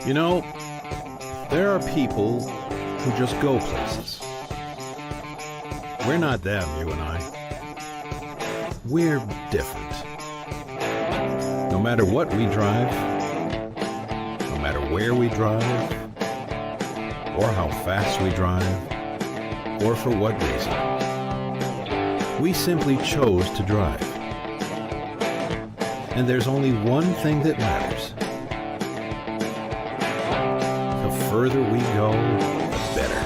You know, there are people who just go places. We're not them, you and I. We're different. No matter what we drive, no matter where we drive, or how fast we drive, or for what reason, we simply chose to drive. And there's only one thing that matters. The further we go, the better.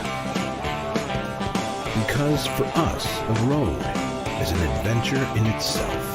Because for us, a road is an adventure in itself.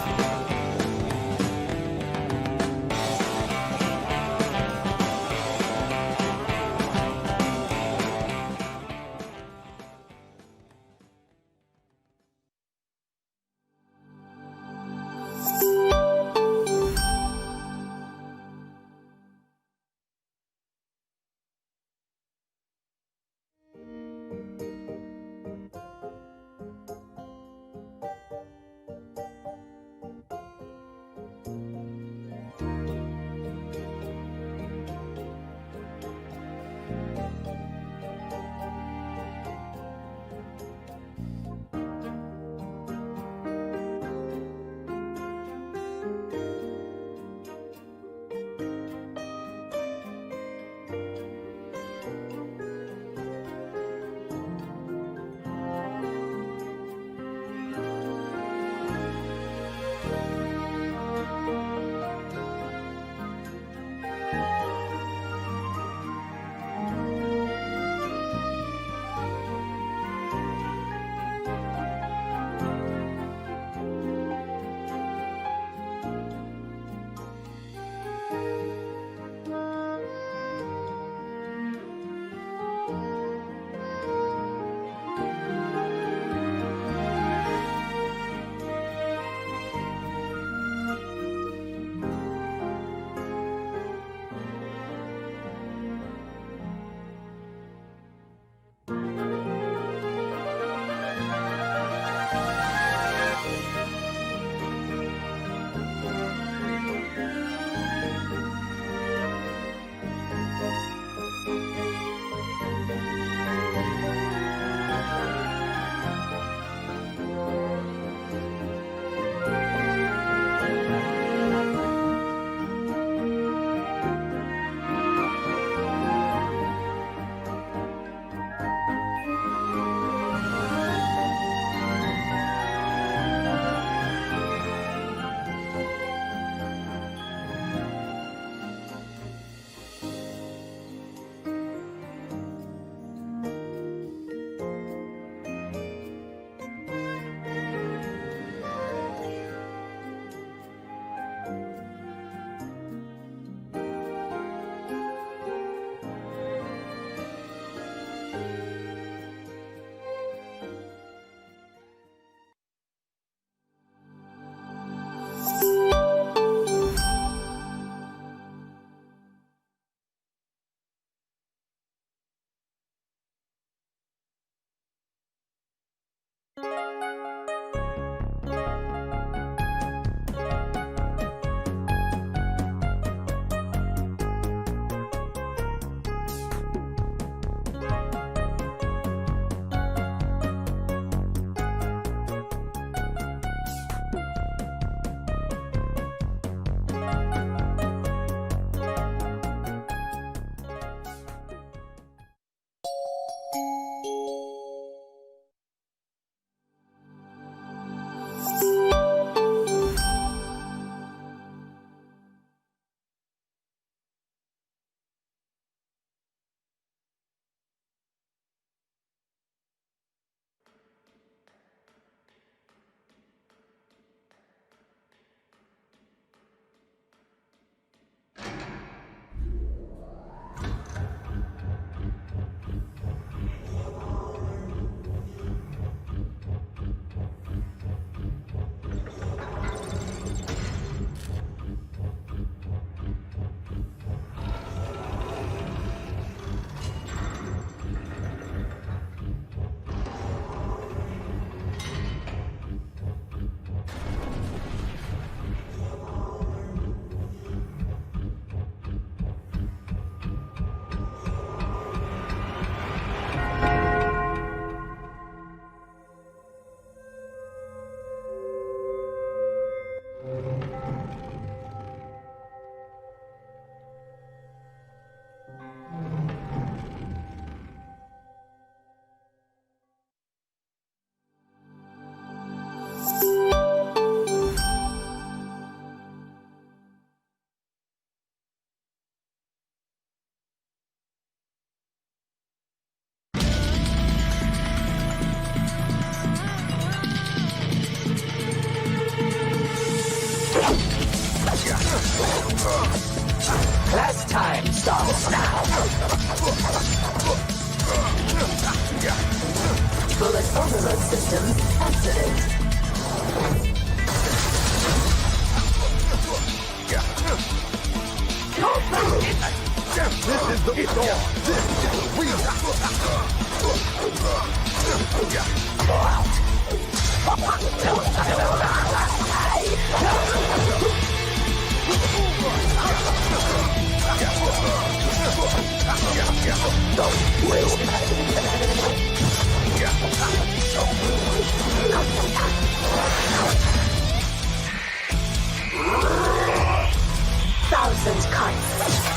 Thousand cuts.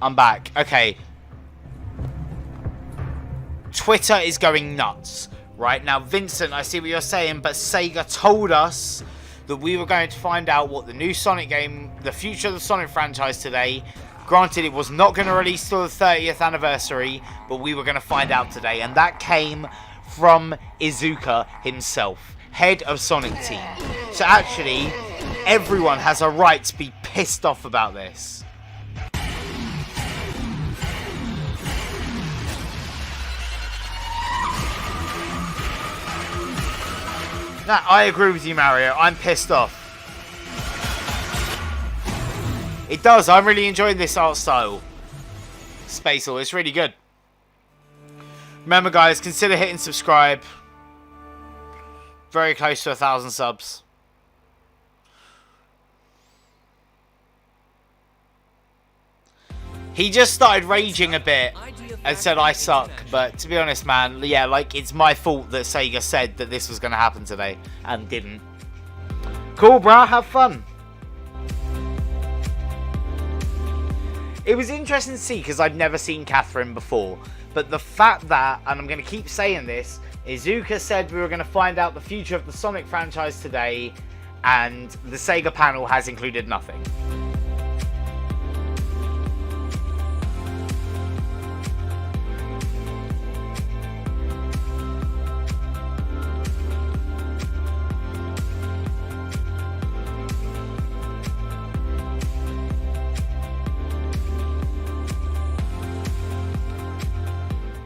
I'm back. Okay. Twitter is going nuts. Right now, Vincent, I see what you're saying, but Sega told us that we were going to find out what the new Sonic game, the future of the Sonic franchise today. Granted, it was not going to release till the 30th anniversary, but we were going to find out today. And that came from Iizuka himself, head of Sonic Team. So actually, everyone has a right to be pissed off about this. No, I agree with you, Mario. I'm pissed off. It does. I'm really enjoying this art style. Spacel. It's really good. Remember, guys, consider hitting subscribe. Very close to 1,000 subs. He just started raging a bit and said I suck, but to be honest, man, yeah, like, it's my fault that Sega said that this was going to happen today and didn't. Cool, bruh, have fun. It was interesting to see because I'd never seen Catherine before, but the fact that, and I'm going to keep saying this, Iizuka said we were going to find out the future of the Sonic franchise today, and the Sega panel has included nothing.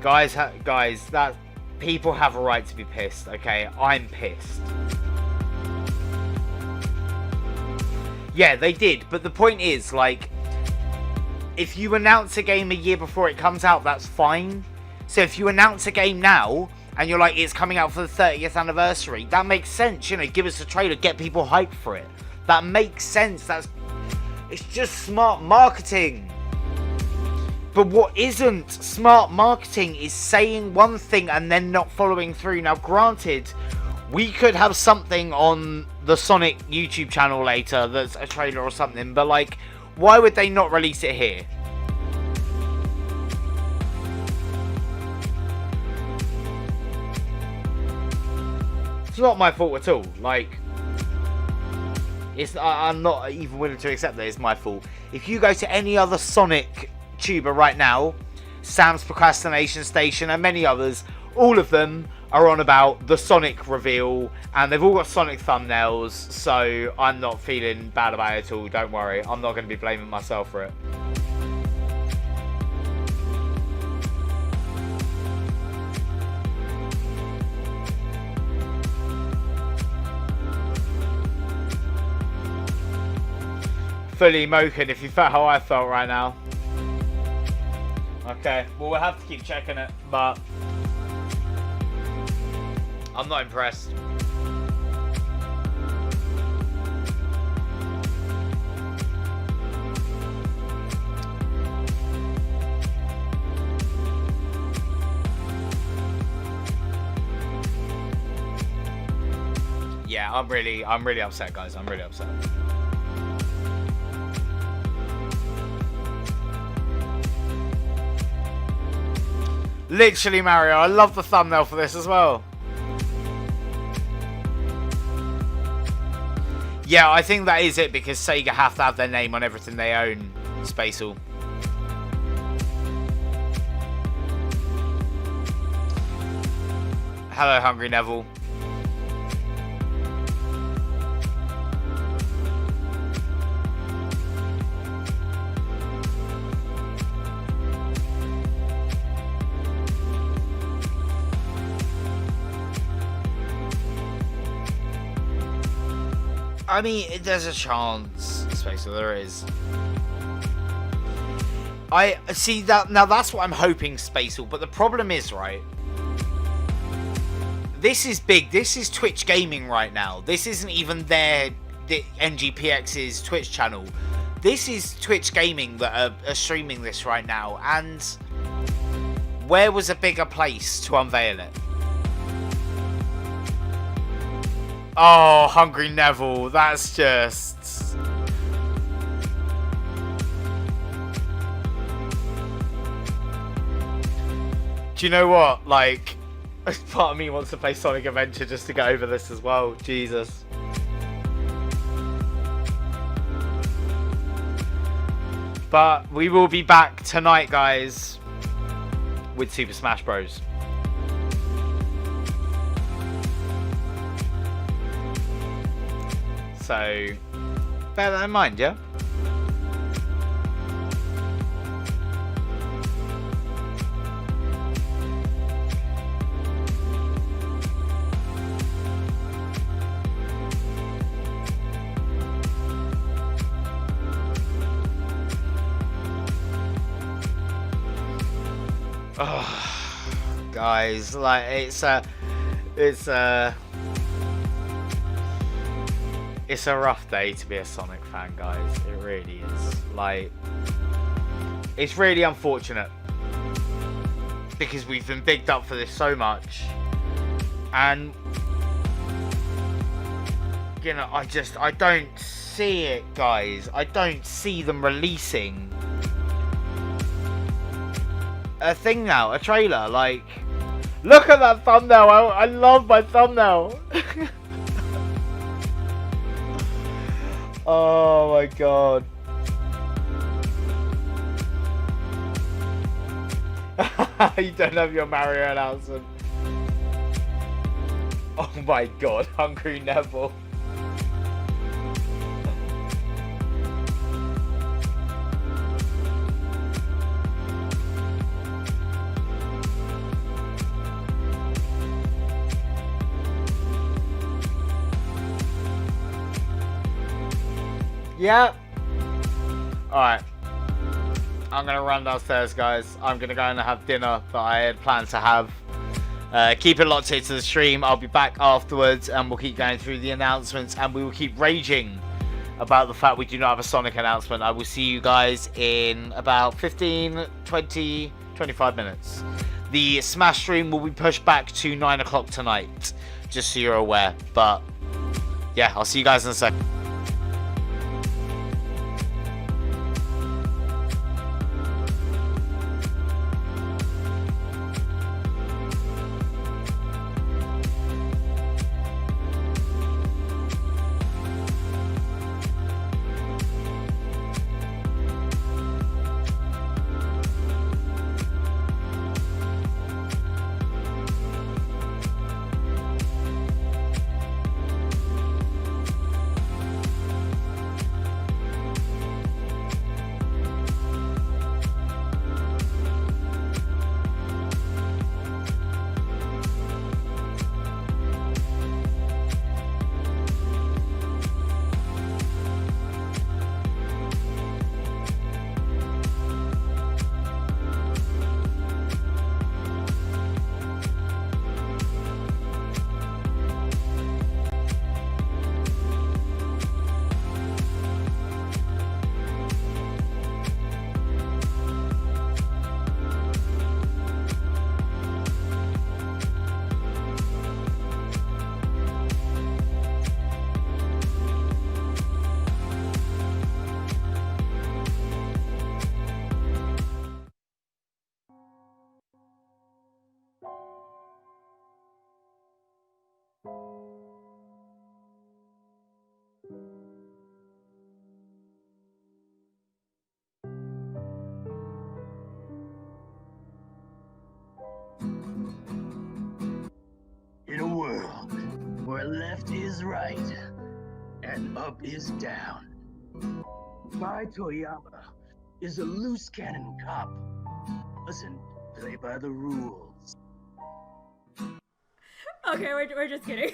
Guys, that people have a right to be pissed, okay? I'm pissed. Yeah, they did, but the point is, like, if you announce a game a year before it comes out, that's fine. So if you announce a game now, and you're like, it's coming out for the 30th anniversary, that makes sense, you know, give us a trailer, get people hyped for it. That makes sense, it's just smart marketing. But what isn't smart marketing is saying one thing and then not following through. Now, granted, we could have something on the Sonic YouTube channel later that's a trailer or something, but like, why would they not release it here? It's not my fault at all. Like, I'm not even willing to accept that it's my fault. If you go to any other Sonic tuber right now, Sam's Procrastination Station and many others, all of them are on about the Sonic reveal, and they've all got Sonic thumbnails, so I'm not feeling bad about it at all. Don't worry, I'm not going to be blaming myself for it. Fully Moken if you felt how I felt right now. Okay, well, we'll have to keep checking it, but I'm not impressed. Yeah, I'm really upset, guys. I'm really upset. Literally, Mario, I love the thumbnail for this as well. Yeah, I think that is it, because Sega have to have their name on everything they own, Spacel. Hello, Hungry Neville. I mean, there's a chance, Spacer, there is. I see that now. That's what I'm hoping, Spacel. But the problem is, right? This is big. This is Twitch gaming right now. This isn't even the Ngpx's Twitch channel. This is Twitch gaming that are streaming this right now. And where was a bigger place to unveil it? Oh, Hungry Neville, that's just... Do you know what? Like, part of me wants to play Sonic Adventure just to get over this as well. Jesus. But we will be back tonight, guys, with Super Smash Bros. So, bear that in mind, yeah? Oh, guys, like, it's a rough day to be a Sonic fan, guys. It really is. Like, it's really unfortunate because we've been bigged up for this so much, and you know, I don't see it, guys. I don't see them releasing a thing now, a trailer. Like, look at that thumbnail. I love my thumbnail. Oh my god. You don't have your Mario announcement. Oh my god, Hungry Neville. Yeah. Alright. I'm going to run downstairs, guys. I'm going to go and have dinner that I had planned to have. Keep it locked here to the stream. I'll be back afterwards, and we'll keep going through the announcements, and we will keep raging about the fact we do not have a Sonic announcement. I will see you guys in about 15, 20, 25 minutes. The Smash stream will be pushed back to 9 o'clock tonight, just so you're aware. But yeah, I'll see you guys in a second. In a world where left is right and up is down, Mai Toyama is a loose cannon cop. Doesn't play by the rules. Okay, we're just kidding.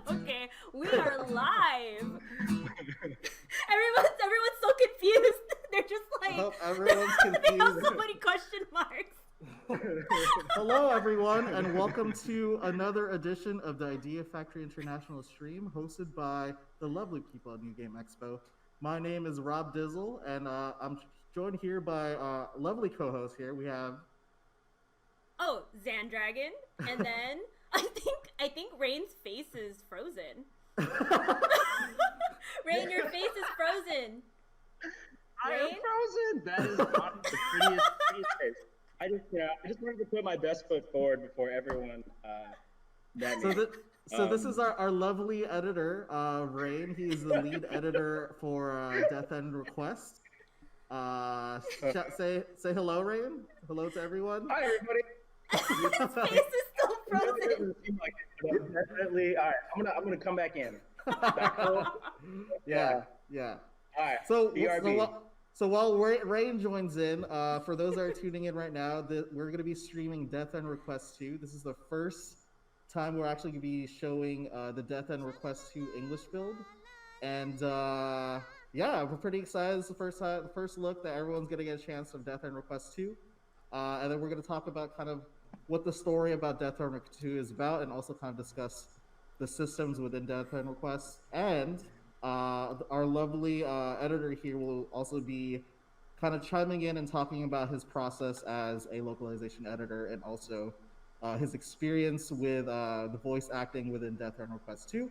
Okay, we are live. Everyone's so confused. They're just like everyone's confused. They have so many question marks. Hello, everyone, and welcome to another edition of the Idea Factory International stream, hosted by the lovely people at New Game Expo. My name is Rob Dizzle, and I'm joined here by lovely co-hosts here. We have Zandragon, and then I think Rain's face is frozen. Rain, your face is frozen. I am frozen. That is not the prettiest face. I just wanted to put my best foot forward before everyone. This is our lovely editor, Rain. He is the lead editor for Death End Request. Say hello, Rain. Hello to everyone. Hi, everybody. His face is still frozen. Definitely. All right, I'm gonna come back in. Yeah. All right. So while Rain joins in, for those that are tuning in right now, we're going to be streaming Death End Request 2. This is the first time we're actually going to be showing the Death End Request 2 English build. And we're pretty excited. It's the first look that everyone's going to get a chance of Death End Request 2. And then we're going to talk about kind of what the story about Death End Request 2 is about, and also kind of discuss the systems within Death End Request. And our lovely editor here will also be kind of chiming in and talking about his process as a localization editor, and also his experience with the voice acting within Death End Request 2.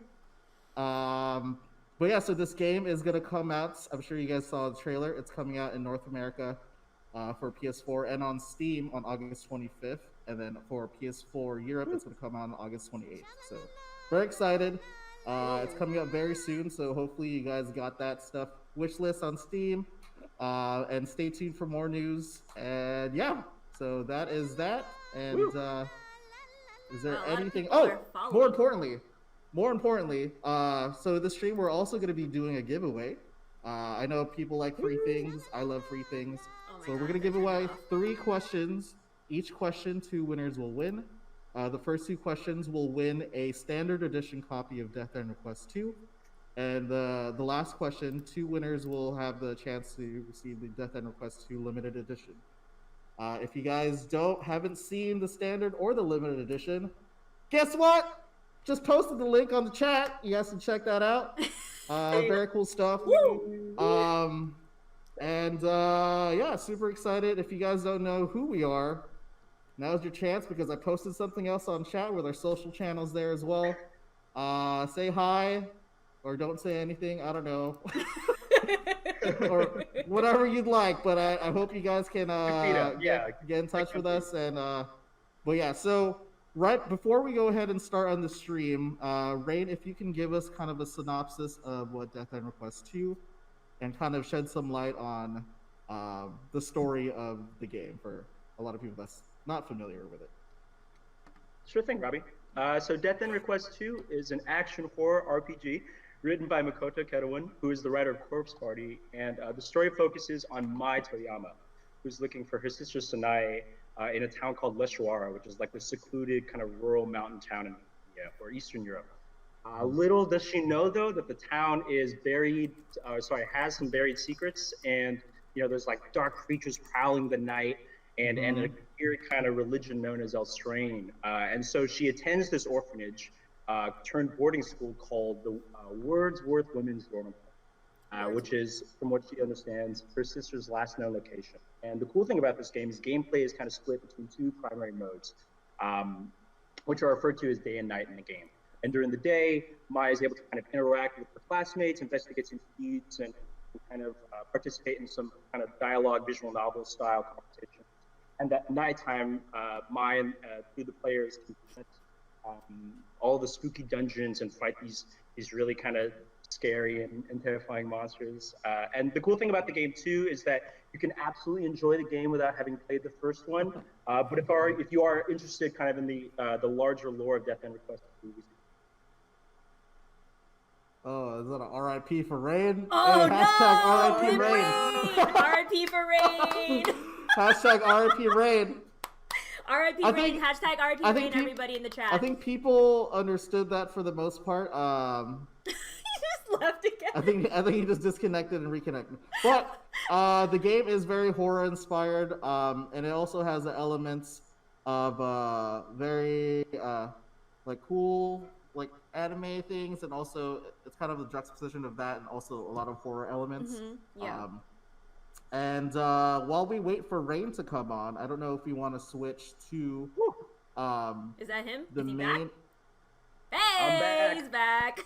So this game is going to come out. I'm sure you guys saw the trailer. It's coming out in North America for PS4 and on Steam on August 25th. And then for PS4 Europe, it's going to come out on August 28th. So very excited. It's coming up very soon, so hopefully you guys got that stuff wishlist on Steam. And stay tuned for more news. And so that is that. And is there anything? More importantly, so the stream we're also going to be doing a giveaway. I know people like free things. I love free things. So we're going to give away 3 questions. Each question, 2 winners will win. The first 2 questions will win a standard edition copy of Death End Request 2. And the last question, 2 winners will have the chance to receive the Death End Request 2 limited edition. If you guys haven't seen the standard or the limited edition, guess what? Just posted the link on the chat. You guys can check that out. Very cool stuff. Yeah, super excited. If you guys don't know who we are, now's your chance because I posted something else on chat with our social channels there as well. Say hi or don't say anything. I don't know. Or whatever you'd like, but I hope you guys can get in touch with us. And but yeah, so right before we go ahead and start on the stream, Rain, if you can give us kind of a synopsis of what Death End Request 2 and kind of shed some light on the story of the game for a lot of people that's not familiar with it. Sure thing, Robbie. So Death End Request 2 is an action horror RPG written by Makoto Kedouan, who is the writer of Corpse Party, and the story focuses on Mai Toyama, who's looking for her sister Sanae in a town called Leshuara, which is like the secluded kind of rural mountain town in India or Eastern Europe. Little does she know, though, that the town is has some buried secrets, and there's like dark creatures prowling the night, and a weird kind of religion known as Elstrain. And so she attends this orphanage turned boarding school called the Wordsworth Women's Dormitory, which is, from what she understands, her sister's last known location. And the cool thing about this game is gameplay is kind of split between 2 primary modes, which are referred to as day and night in the game. And during the day, Maya is able to kind of interact with her classmates, investigate some feats, and kind of participate in some kind of dialogue, visual novel style conversation. And at nighttime, Maya, through the players, can all the spooky dungeons and fight these really kind of scary and terrifying monsters. And the cool thing about the game too is that you can absolutely enjoy the game without having played the first one. But if you are interested kind of in the larger lore of Death End Request 2, oh, is that an RIP for Rain? Oh, hey, no! #RIP Rain. RIP for Rain. #RIP Rain. RIP Rain. #RIP Rain. Everybody in the chat. I think people understood that for the most part. He just left again. I think he just disconnected and reconnected. But the game is very horror inspired, and it also has the elements of very like cool like anime things, and also it's kind of a juxtaposition of that and also a lot of horror elements. Yeah. And while we wait for Rain to come on, I don't know if we want to switch to is that him? The is he main. Back? Hey, he's back.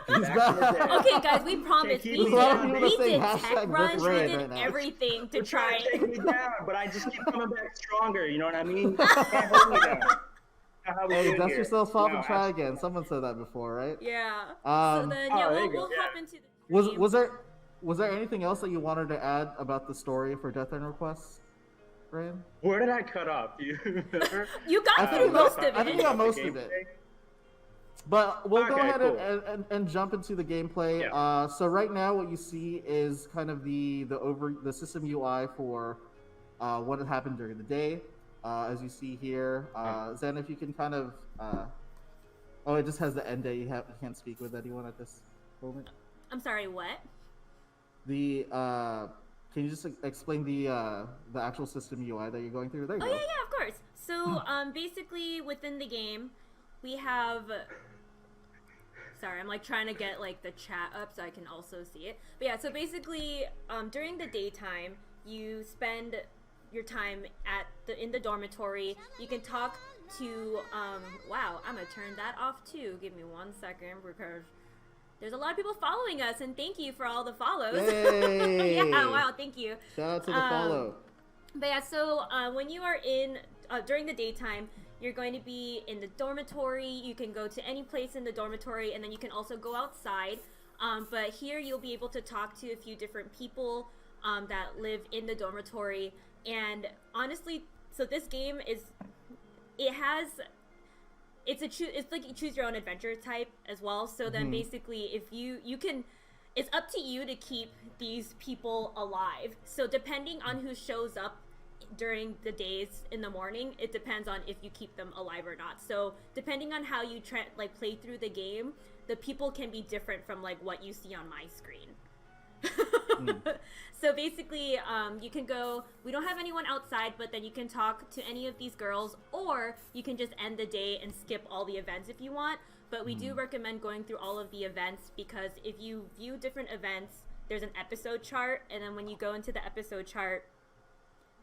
He's back. Okay, guys, we promised we did tech runs, we did right now. everything to try and take me down, but I just keep coming back stronger. You know what I mean? Can't hold me down. Hey, dust yourself off and try again. Someone said that before, right? Yeah. So then, yeah, we'll hop into the stream. Was there anything else that you wanted to add about the story for Death End Request, Rain? Where did I cut off? Do you remember? You got through most of it. I think you got most of it. But we'll go ahead cool. and jump into the gameplay. Yeah. So right now, what you see is kind of the system UI for what had happened during the day. As you see here, Zen, if you can kind of, oh, it just has the end date. You can't speak with anyone at this moment. I'm sorry, what? Can you just explain the actual system UI that you're going through? There you go. Yeah, of course. So basically within the game, we have. Sorry, I'm like trying to get like the chat up so I can also see it. But yeah, so basically, during the daytime, you spend your time in the dormitory. You can talk to wow, I'm gonna turn that off too. Give me 1 second because there's a lot of people following us, and thank you for all the follows. Hey. Yeah, wow, thank you. Shout out to the follow. But yeah, so when you are in during the daytime, you're going to be in the dormitory. You can go to any place in the dormitory, and then you can also go outside. But here you'll be able to talk to a few different people that live in the dormitory. And honestly, so this game it's like a choose your own adventure type as well. So then basically, if you can, it's up to you to keep these people alive. So depending on who shows up during the days in the morning. It depends on if you keep them alive or not. So depending on how you play through the game, the people can be different from like what you see on my screen. So basically, you can go, we don't have anyone outside, but then you can talk to any of these girls, or you can just end the day and skip all the events if you want. But we do recommend going through all of the events, because if you view different events, there's an episode chart, and then when you go into the episode chart,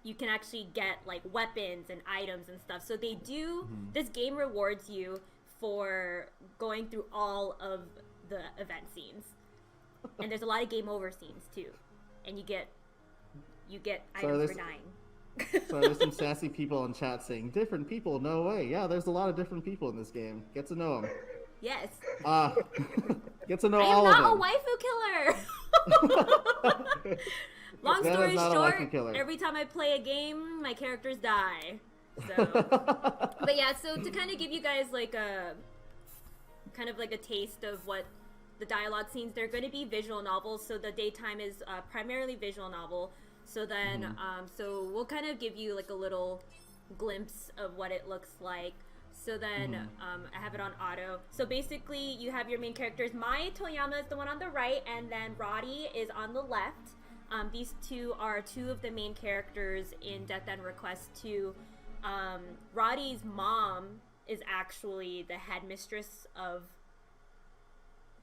you can actually get like weapons and items and stuff. So they do, this game rewards you for going through all of the event scenes. And there's a lot of game over scenes too. And you get items for dying. So there's some sassy people in chat saying, different people, no way. Yeah, there's a lot of different people in this game. Get to know them. Yes. Get to know all of them. I am not a waifu killer. Long story short, every time I play a game, my characters die. So, but yeah, so to kind of give you guys like a taste of what the dialogue scenes, they're going to be visual novels. So the daytime is primarily visual novel. So then, so we'll kind of give you like a little glimpse of what it looks like. So then, I have it on auto. So basically, you have your main characters. Mai Toyama is the one on the right, and then Roddy is on the left. These two are two of the main characters in Death End Request 2. Roddy's mom is actually the headmistress of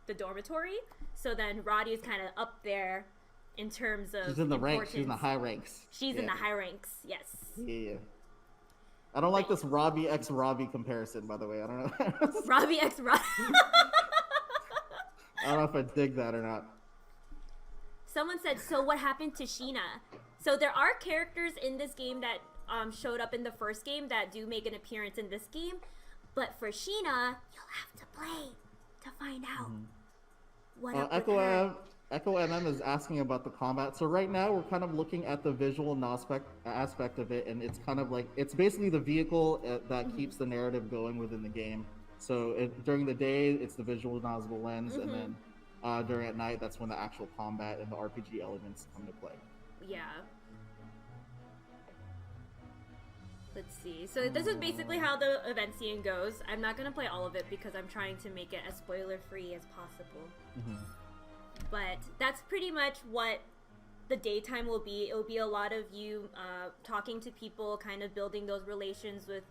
the dormitory. So then Roddy is kind of up there in terms of She's in the ranks. She's in the high ranks. She's in the high ranks, yes. Yeah. I don't like this Robbie x Robbie comparison, by the way. I don't know. Robbie x Robbie. I don't know if I dig that or not. Someone said, so what happened to Sheena? So there are characters in this game that showed up in the first game that do make an appearance in this game. But for Sheena, you'll have to play to find out what up with her. Echo MM is asking about the combat. So right now we're kind of looking at the visual aspect of it, and it's kind of like, it's basically the vehicle that keeps the narrative going within the game. So during the day, it's the visual novel lens, and then during at night, that's when the actual combat and the RPG elements come to play. Yeah. Let's see. So this is basically how the event scene goes. I'm not going to play all of it because I'm trying to make it as spoiler-free as possible. But that's pretty much what the daytime will be. It'll be a lot of you talking to people, kind of building those relations with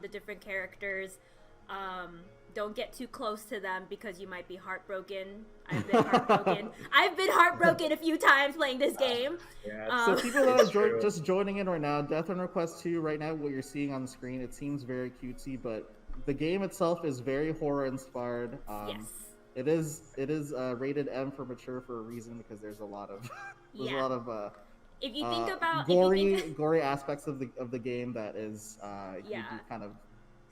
the different characters. Don't get too close to them because you might be heartbroken. I've been heartbroken. I've been heartbroken a few times playing this game. So people that are just joining in right now, Death End Request 2, right now what you're seeing on the screen, it seems very cutesy, but the game itself is very horror inspired. Yes. It is rated M for mature for a reason, because there's a lot of a lot of if you think about gory aspects of the game that is you kind of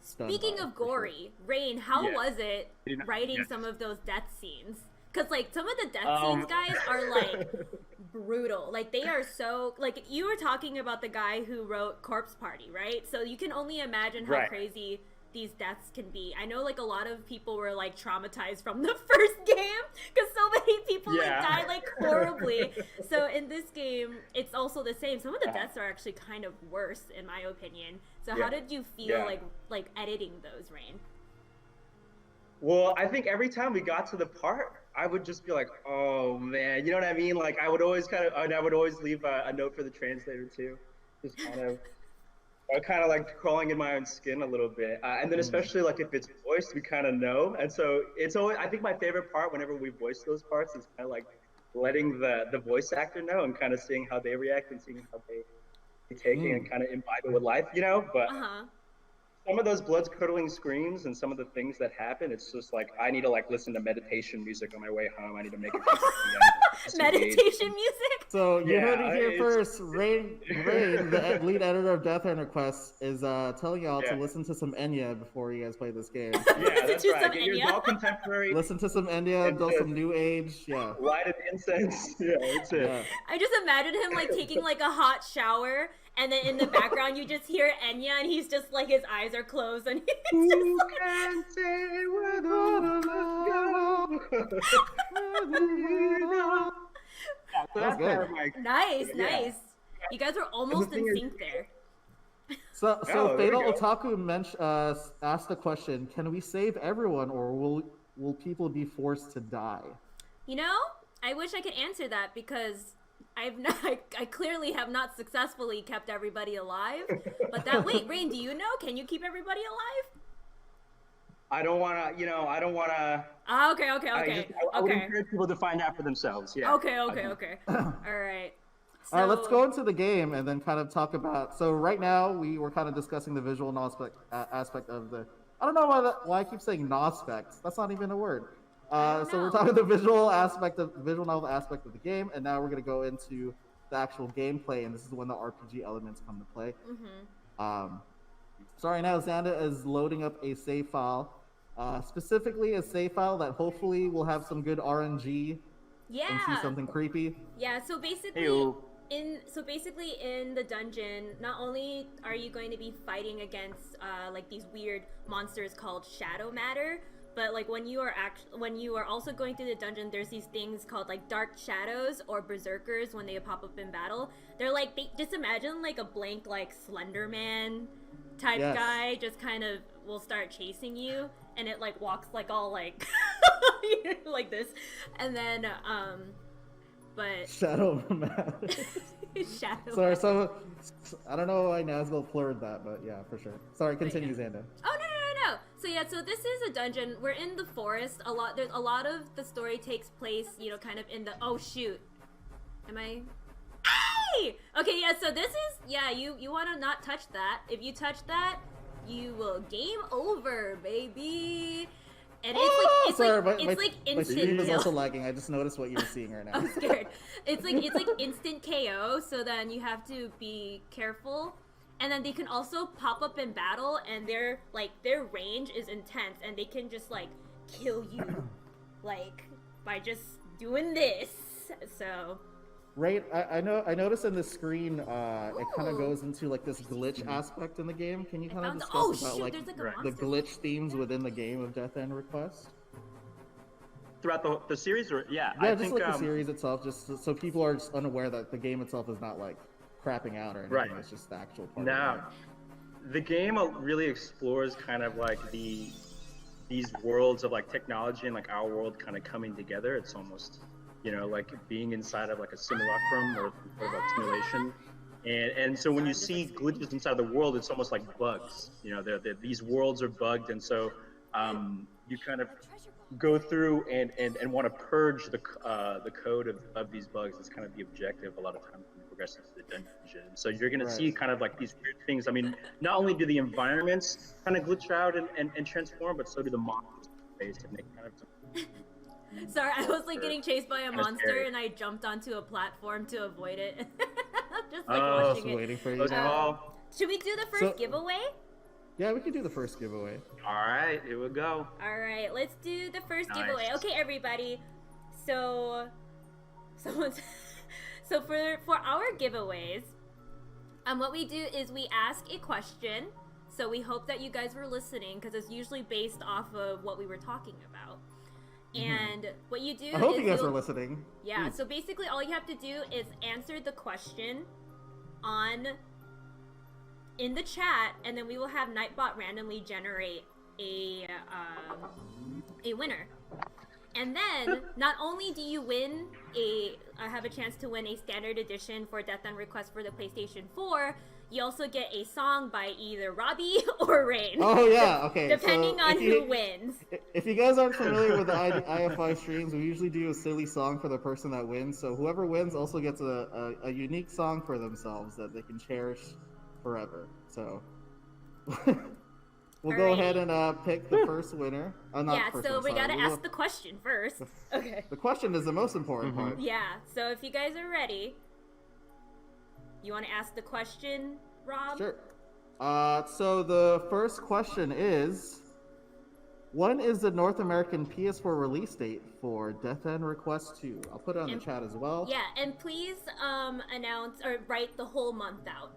stunned. Speaking of gory, Rain, how was it writing some of those death scenes? Because like some of the death scenes, guys, are like brutal. Like they are so, like you were talking about the guy who wrote Corpse Party, right? So you can only imagine how crazy these deaths can be. I know like a lot of people were like traumatized from the first game because so many people like died like horribly. So in this game, it's also the same. Some of the deaths are actually kind of worse in my opinion. So how did you feel like editing those, Rain? Well, I think every time we got to the part, I would just be like, oh man, you know what I mean? Like I would always leave a note for the translator too. Just kind of like crawling in my own skin a little bit. And then especially like if it's voiced, we kind of know. And so it's always, I think my favorite part whenever we voice those parts is kind of like letting the voice actor know and kind of seeing how they react and seeing how they take it and kind of imbibe it with life, you know? But some of those blood-curdling screams and some of the things that happen, it's just like, I need to like listen to meditation music on my way home. I need to make it meditation music? So you heard it here first. Rain, the lead editor of Death End Requests, is telling y'all to listen to some Enya before you guys play this game. Yeah, that's right. Get your all contemporary. Listen to some Enya, do some new age. Yeah. Lighted incense. Yeah, that's it. Yeah. I just imagine him like taking like a hot shower, and then in the background you just hear Enya, and he's just like his eyes are closed, and he's just like, can't say where the go. That's good. Nice. You guys were almost in thing is- sync there. So Oh, there Fatal we go. Otaku asked the question: can we save everyone, or will people be forced to die? You know, I wish I could answer that because I've not, I clearly have not successfully kept everybody alive. But wait, Rain, do you know? Can you keep everybody alive? I don't want to, I don't want to. Okay. I would encourage people to find out for themselves. Yeah. Okay. All right. So, All right, let's go into the game and then kind of talk about. So right now we were kind of discussing the visual aspect of the. I don't know why I keep saying nospect. That's not even a word. So we're talking the visual novel aspect of the game, and now we're gonna go into the actual gameplay, and this is when the RPG elements come to play. So right now Xanda is loading up a save file, specifically a save file that hopefully will have some good RNG. Yeah. And see something creepy. Yeah. So basically. In the dungeon, not only are you going to be fighting against like these weird monsters called shadow matter, but like when you are also going through the dungeon, there's these things called like dark shadows or berserkers when they pop up in battle. They're like just imagine like a blank like Slender Man type guy just kind of will start chasing you, and it like walks like all like like this, and then but Shadow Matter. Shadow. Sorry, so I don't know why Nazgul blurred that, but yeah, for sure. Sorry, continue, Xanda. Oh no. So yeah, so this is a dungeon. We're in the forest. There's a lot of the story takes place, kind of in the. Oh shoot, am I? Hey! Okay, yeah. So this is You want to not touch that. If you touch that, you will game over, baby. And it's like instant. My stream is kill. also lagging. I just noticed what you were seeing right now. I'm scared. It's like instant KO. So then you have to be careful. And then they can also pop up in battle, and their range is intense, and they can just like kill you, like by just doing this. So. Right, I noticed in the screen, it kind of goes into like this glitch aspect in the game. Can you kind of discuss about like the glitch themes within the game of Death End Request? Throughout the series, or I think the series itself, just so people are just unaware that the game itself is not like crapping out or anything. Right. It's just the actual part. No, the game really explores kind of like these worlds of like technology and like our world kind of coming together. It's almost like being inside of like a simulacrum or sort of a simulation. And so when you see glitches inside the world, it's almost like bugs. These worlds are bugged, and so you kind of go through and want to purge the code of these bugs. It's kind of the objective a lot of times when you progress into the dungeon. So you're going to see kind of like these weird things. I mean, not only do the environments kind of glitch out and transform, but so do the monsters in space, and they kind of... Sorry, I was like getting chased by a monster, and I jumped onto a platform to avoid it. Just like watching it. Waiting for you. Should we do the first giveaway? Yeah, we can do the first giveaway. All right, here we go. All right, let's do the first giveaway. Okay, everybody. So for our giveaways, what we do is we ask a question. So we hope that you guys were listening, because it's usually based off of what we were talking about. And what you do I hope you guys are listening. Yeah, Please. so basically all you have to do is answer the question in the chat, and then we will have Nightbot randomly generate a winner. And then not only do you have a chance to win a standard edition for Death End Request for the PlayStation 4, you also get a song by either Robbie or Rain. Oh yeah, okay. Depending on who wins. If you guys aren't familiar with the IFI streams, we usually do a silly song for the person that wins. So whoever wins also gets a unique song for themselves that they can cherish forever. So we'll go ahead and pick the first winner. We gotta ask the question first. Okay. The question is the most important part. Yeah, so if you guys are ready, you want to ask the question, Rob? Sure. So the first question is, when is the North American PS4 release date for Death End Request 2? I'll put it on the chat as well. Yeah, and please announce or write the whole month out.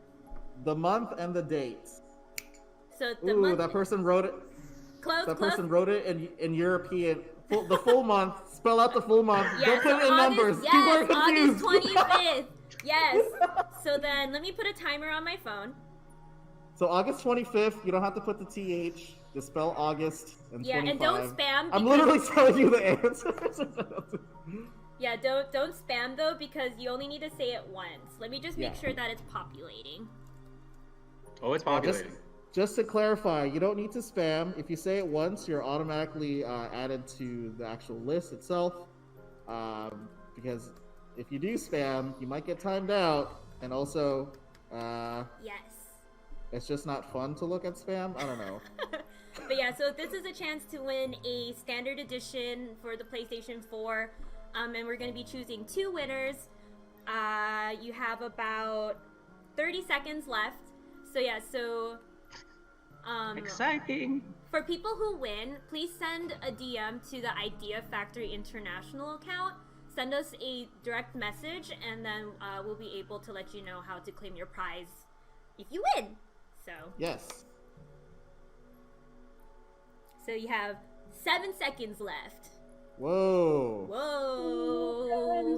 The month and the date. So the month... that person wrote it. Person wrote it in European. The full month. Spell out the full month. Yeah, Don't put it in numbers. Yes, August 25th. Yes. So then let me put a timer on my phone. So August 25th, you don't have to put the TH. Just spell August and 25. Yeah, and don't spam. I'm literally telling you the answers. Yeah, don't spam though, because you only need to say it once. Let me just make Yeah. sure that it's populating. Oh, it's populating. Just to clarify, you don't need to spam. If you say it once, you're automatically added to the actual list itself. Because if you do spam, you might get timed out, and also, Yes. it's just not fun to look at spam. I don't know. But yeah, so this is a chance to win a standard edition for the PlayStation 4. And we're going to be choosing 2 winners. You have about 30 seconds left. So yeah, so... Exciting! For people who win, please send a DM to the Idea Factory International account. Send us a direct message, and then we'll be able to let you know how to claim your prize if you win. So... Yes. So you have 7 seconds left. Whoa. Whoa.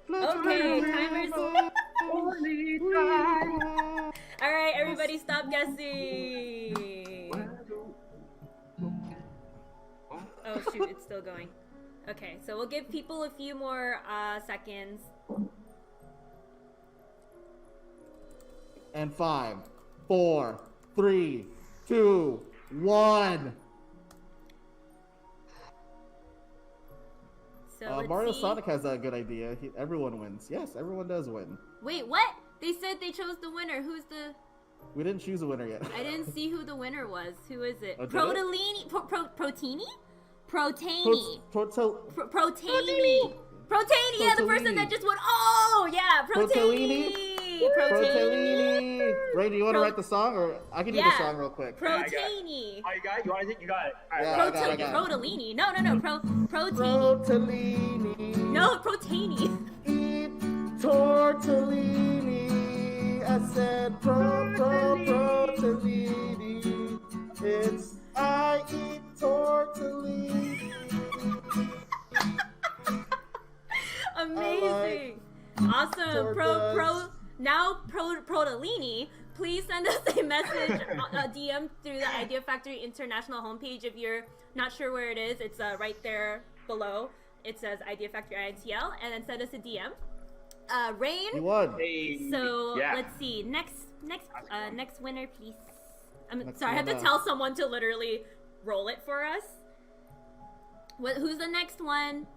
Okay, timer's... Alright, everybody stop guessing. Oh shoot, it's still going. Okay, so we'll give people a few more seconds. And 5, 4, 3, 2, 1. So let's Mario see. Sonic has a good idea. Everyone wins. Yes, everyone does win. Wait, what? They said they chose the winner. Who's the... We didn't choose a winner yet. I didn't see who the winner was. Who is it? Oh, did it? Protolini? Protini? Protani. Protani. Protani, yeah, the person that just went, oh, yeah, Protani. Protellini. Ray, do you want to write the song, or I can do the song real quick? Protani. Oh, you got it? You want to think? You got it. All right. Yeah, I got it. Protolini. No, Protini. Protellini. No, Protani. Eat tortellini. I said protellini. It's I eat tortellini. Amazing. Awesome. Protolini, please send us a message, a DM through the Idea Factory International homepage. If you're not sure where it is, it's right there below. It says Idea Factory INTL, and then send us a DM. Rain. You won. So Yeah. let's see. Next winner, please. Next Sorry, I have to winner. tell someone to literally roll it for us. Who's the next one?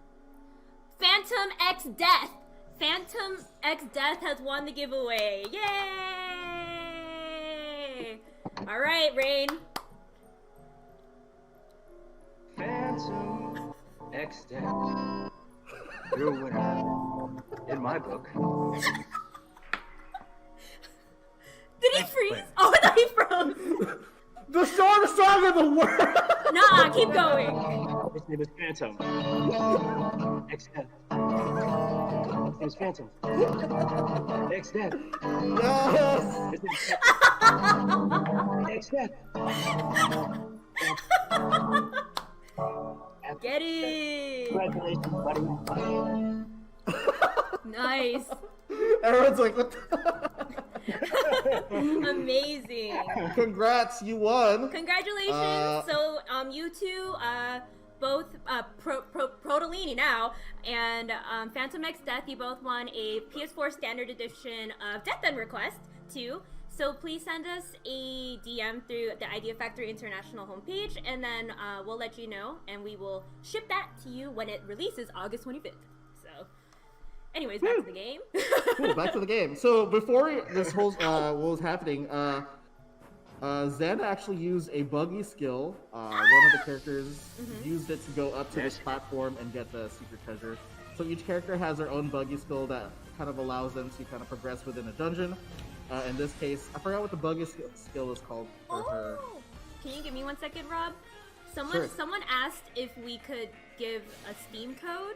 Phantom X Death. Phantom X Death has won the giveaway. Yay! All right, Rain. Phantom X Death. You're a winner. In my book. Did he freeze? Oh, I thought he froze. The shortest song in the world. Nah, keep going. His name is Phantom. X Death. His name is Phantom. X Death. Yes. His name is X Death. Get it. Congratulations, buddy. Nice. Everyone's like, what Amazing. Congrats, you won. Congratulations. So, you two, both Protolini now and Phantom X Death, you both won a PS4 Standard Edition of Death End Request 2. So please send us a DM through the Idea Factory International homepage, and then we'll let you know, and we will ship that to you when it releases August 25th. So, anyways, back to the game. Cool, back to the game. So before this whole what was happening, Zen actually used a buggy skill. One of the characters used it to go up to this platform and get the secret treasure. So each character has their own buggy skill that kind of allows them to kind of progress within a dungeon. In this case, I forgot what the buggy skill is called for her. Can you give me 1 second, Rob? Sure. Someone asked if we could give a Steam code.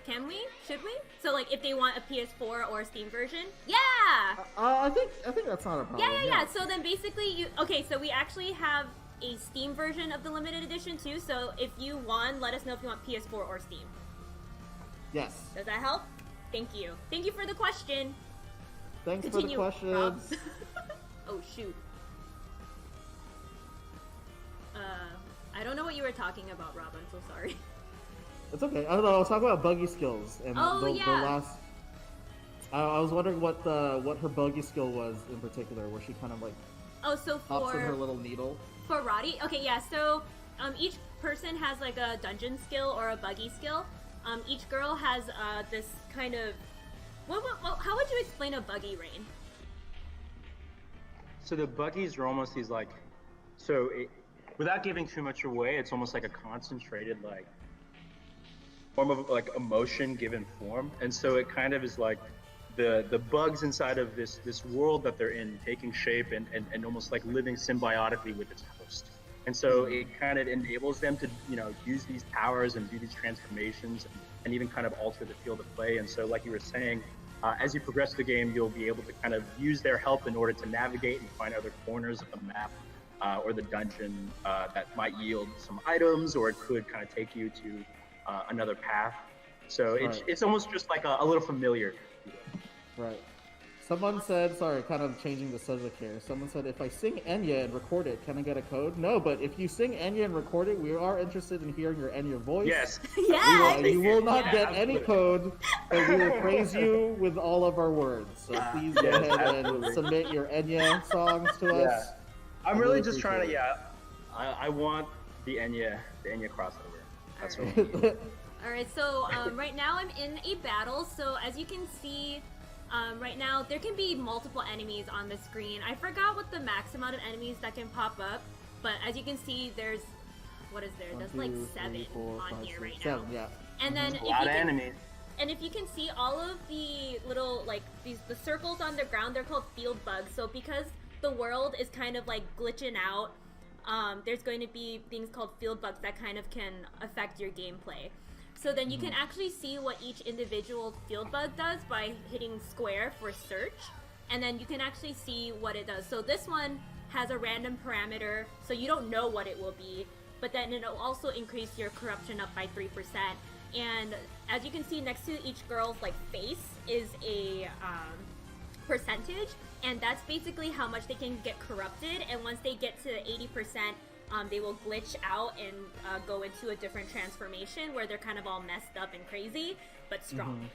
Can we? Should we? So like if they want a PS4 or a Steam version? Yeah! I think that's not a problem. Yeah. So then basically so we actually have a Steam version of the limited edition too. So if you won, let us know if you want PS4 or Steam. Yes. Does that help? Thank you. Thank you for the question. Thanks Continue, for the questions. Rob. Oh shoot. I don't know what you were talking about, Rob. I'm so sorry. It's okay. I don't know. I was talking about buggy skills, and the yeah. last. I was wondering what her buggy skill was in particular, where she kind of like Oh, so hops in her for little needle. Roddy, okay, yeah. So each person has like a dungeon skill or a buggy skill. Each girl has this kind of. How would you explain a buggy, Rain? So the buggies are almost these like, without giving too much away, it's almost like a concentrated like form of like emotion given form, and so it kind of is like the bugs inside of this world that they're in taking shape and almost like living symbiotically with its host. And so it kind of enables them to, use these powers and do these transformations and even kind of alter the field of play. And so like you were saying, as you progress the game, you'll be able to kind of use their help in order to navigate and find other corners of the map or the dungeon that might yield some items, or it could kind of take you to another path. So it's almost just like a little familiar. Right. Someone said, sorry, kind of changing the subject here. Someone said, if I sing Enya and record it, can I get a code? No, but if you sing Enya and record it, we are interested in hearing your Enya voice. Yes. You will not get any code, but we will praise you with all of our words. So please go ahead and submit your Enya songs to us. I'm really just trying to, I want the Enya crossover. That's what we need. Alright, so right now I'm in a battle, so as you can see, right now there can be multiple enemies on the screen. I forgot what the max amount of enemies that can pop up, but as you can see, there's, what is there? There's like 7 on here right now. And then if you can see all of the little, like, the circles on the ground, they're called field bugs. So because the world is kind of like glitching out, there's going to be things called field bugs that kind of can affect your gameplay. So then you can actually see what each individual field bug does by hitting square for search, and then you can actually see what it does. So this one has a random parameter, so you don't know what it will be, but then it'll also increase your corruption up by 3%. And as you can see, next to each girl's like face is a percentage, and that's basically how much they can get corrupted. And once they get to 80%, they will glitch out and go into a different transformation where they're kind of all messed up and crazy, but strong.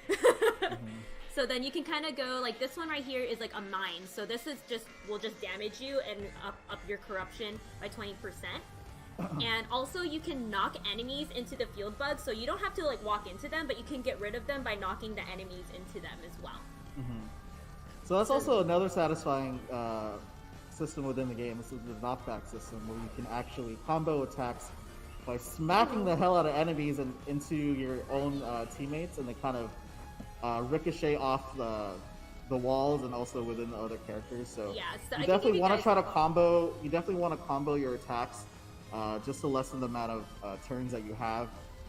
So then you can kind of go, like this one right here is like a mine. So this is will just damage you and up your corruption by 20%. And also you can knock enemies into the field bugs, so you don't have to like walk into them, but you can get rid of them by knocking the enemies into them as well. So that's also another satisfying system within the game. This is the knockback system, where you can actually combo attacks by smacking the hell out of enemies and into your own teammates, and they kind of ricochet off the walls and also within the other characters. So you definitely want to try to combo. You definitely want to combo your attacks just to lessen the amount of turns that you have.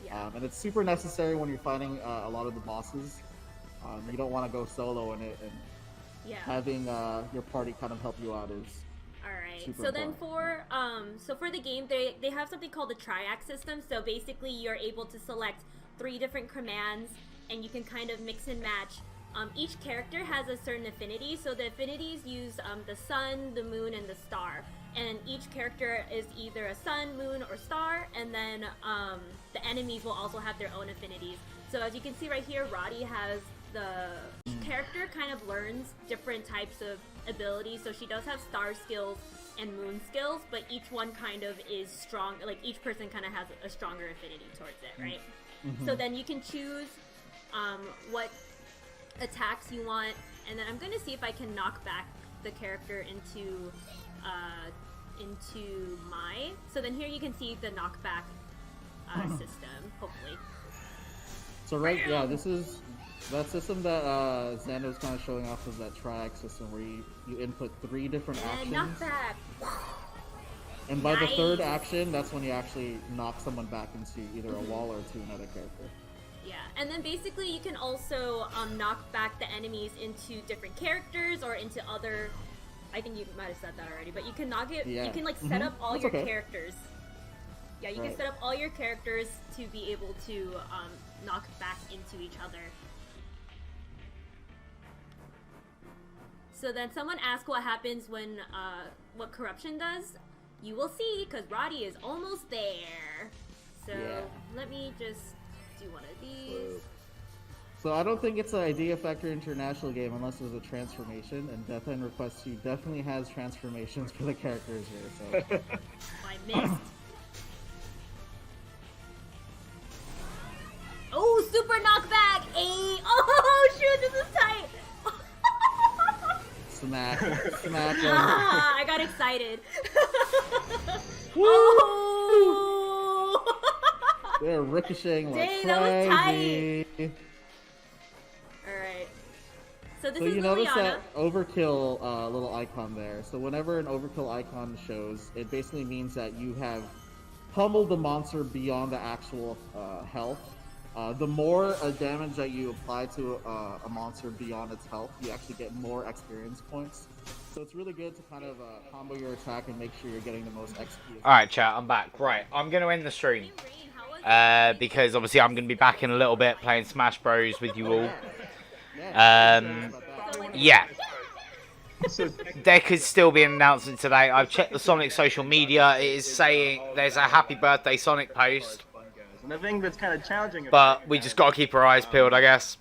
And it's super necessary when you're fighting a lot of the bosses. You don't want to go solo in it, and having your party kind of help you out is super so then important. for the game, they have something called the triac system. So basically you're able to select 3 different commands, and you can kind of mix and match. Each character has a certain affinity, so the affinities use the sun, the moon, and the star. And each character is either a sun, moon, or star, and then the enemies will also have their own affinities. So as you can see right here, Roddy has each character kind of learns different types of abilities. So she does have star skills and moon skills, but each one kind of is strong, like each person kind of has a stronger affinity towards it, right? So then you can choose what attacks you want, and then I'm going to see if I can knock back the character into my. So then here you can see the knockback system, hopefully. So this is that system that Xander was kind of showing off, is that triac system where you input 3 different actions. Knockback. And by the 3rd action, that's when you actually knock someone back into either a wall or to another character. Yeah, and then basically you can also knock back the enemies into different characters or into other. I think you might have said that already, but you can knock it. You can like set up all your characters Yeah, you can set up all your characters to be able to knock back into each other. So then someone asked what happens when, what corruption does. You will see, because Roddy is almost there. So let me just do one of these. So I don't think it's an Idea Factory International game unless there's a transformation, and Death End Request 2 definitely has transformations for the characters here. So. I missed. Oh, super knockback! Oh shoot, this is tight! Smack him. I got excited. Oh! They're ricocheting like Dang, crazy. that was tight. Alright. So this is you notice Liliana. that overkill little icon there. So whenever an overkill icon shows, it basically means that you have pummeled the monster beyond the actual health. The more damage that you apply to a monster beyond its health, you actually get more experience points. So it's really good to kind of combo your attack and make sure you're getting the most XP. Alright, chat, I'm back. Right, I'm going to end the stream. Because obviously I'm going to be back in a little bit playing Smash Bros with you all. Yeah. There could still be an announcement today. I've checked the Sonic social media. It is saying there's a happy birthday Sonic post. And the thing that's kind of challenging But we just got to keep our eyes peeled, I guess.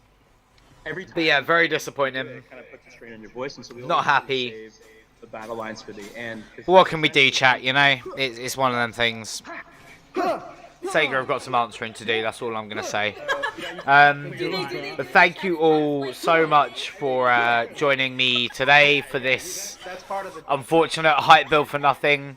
But yeah, very disappointing. kind of puts a strain on your voice, and so we Not happy. save the battle lines for the end. What can we do, chat, you know? It's one of them things. Sega have got some answering to do, that's all I'm going to say. But thank you all so much for joining me today for this unfortunate hype build for nothing.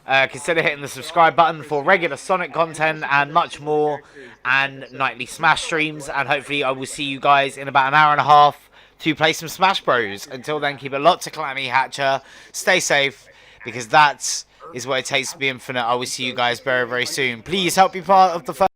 Consider hitting the subscribe button for regular Sonic content and much more, and nightly Smash streams, and hopefully I will see you guys in about an hour and a half to play some Smash Bros. Until then, keep it locked to Calamity Hatcher, stay safe, because that is what it takes to be infinite. I will see you guys very, very soon. Please help be part of the first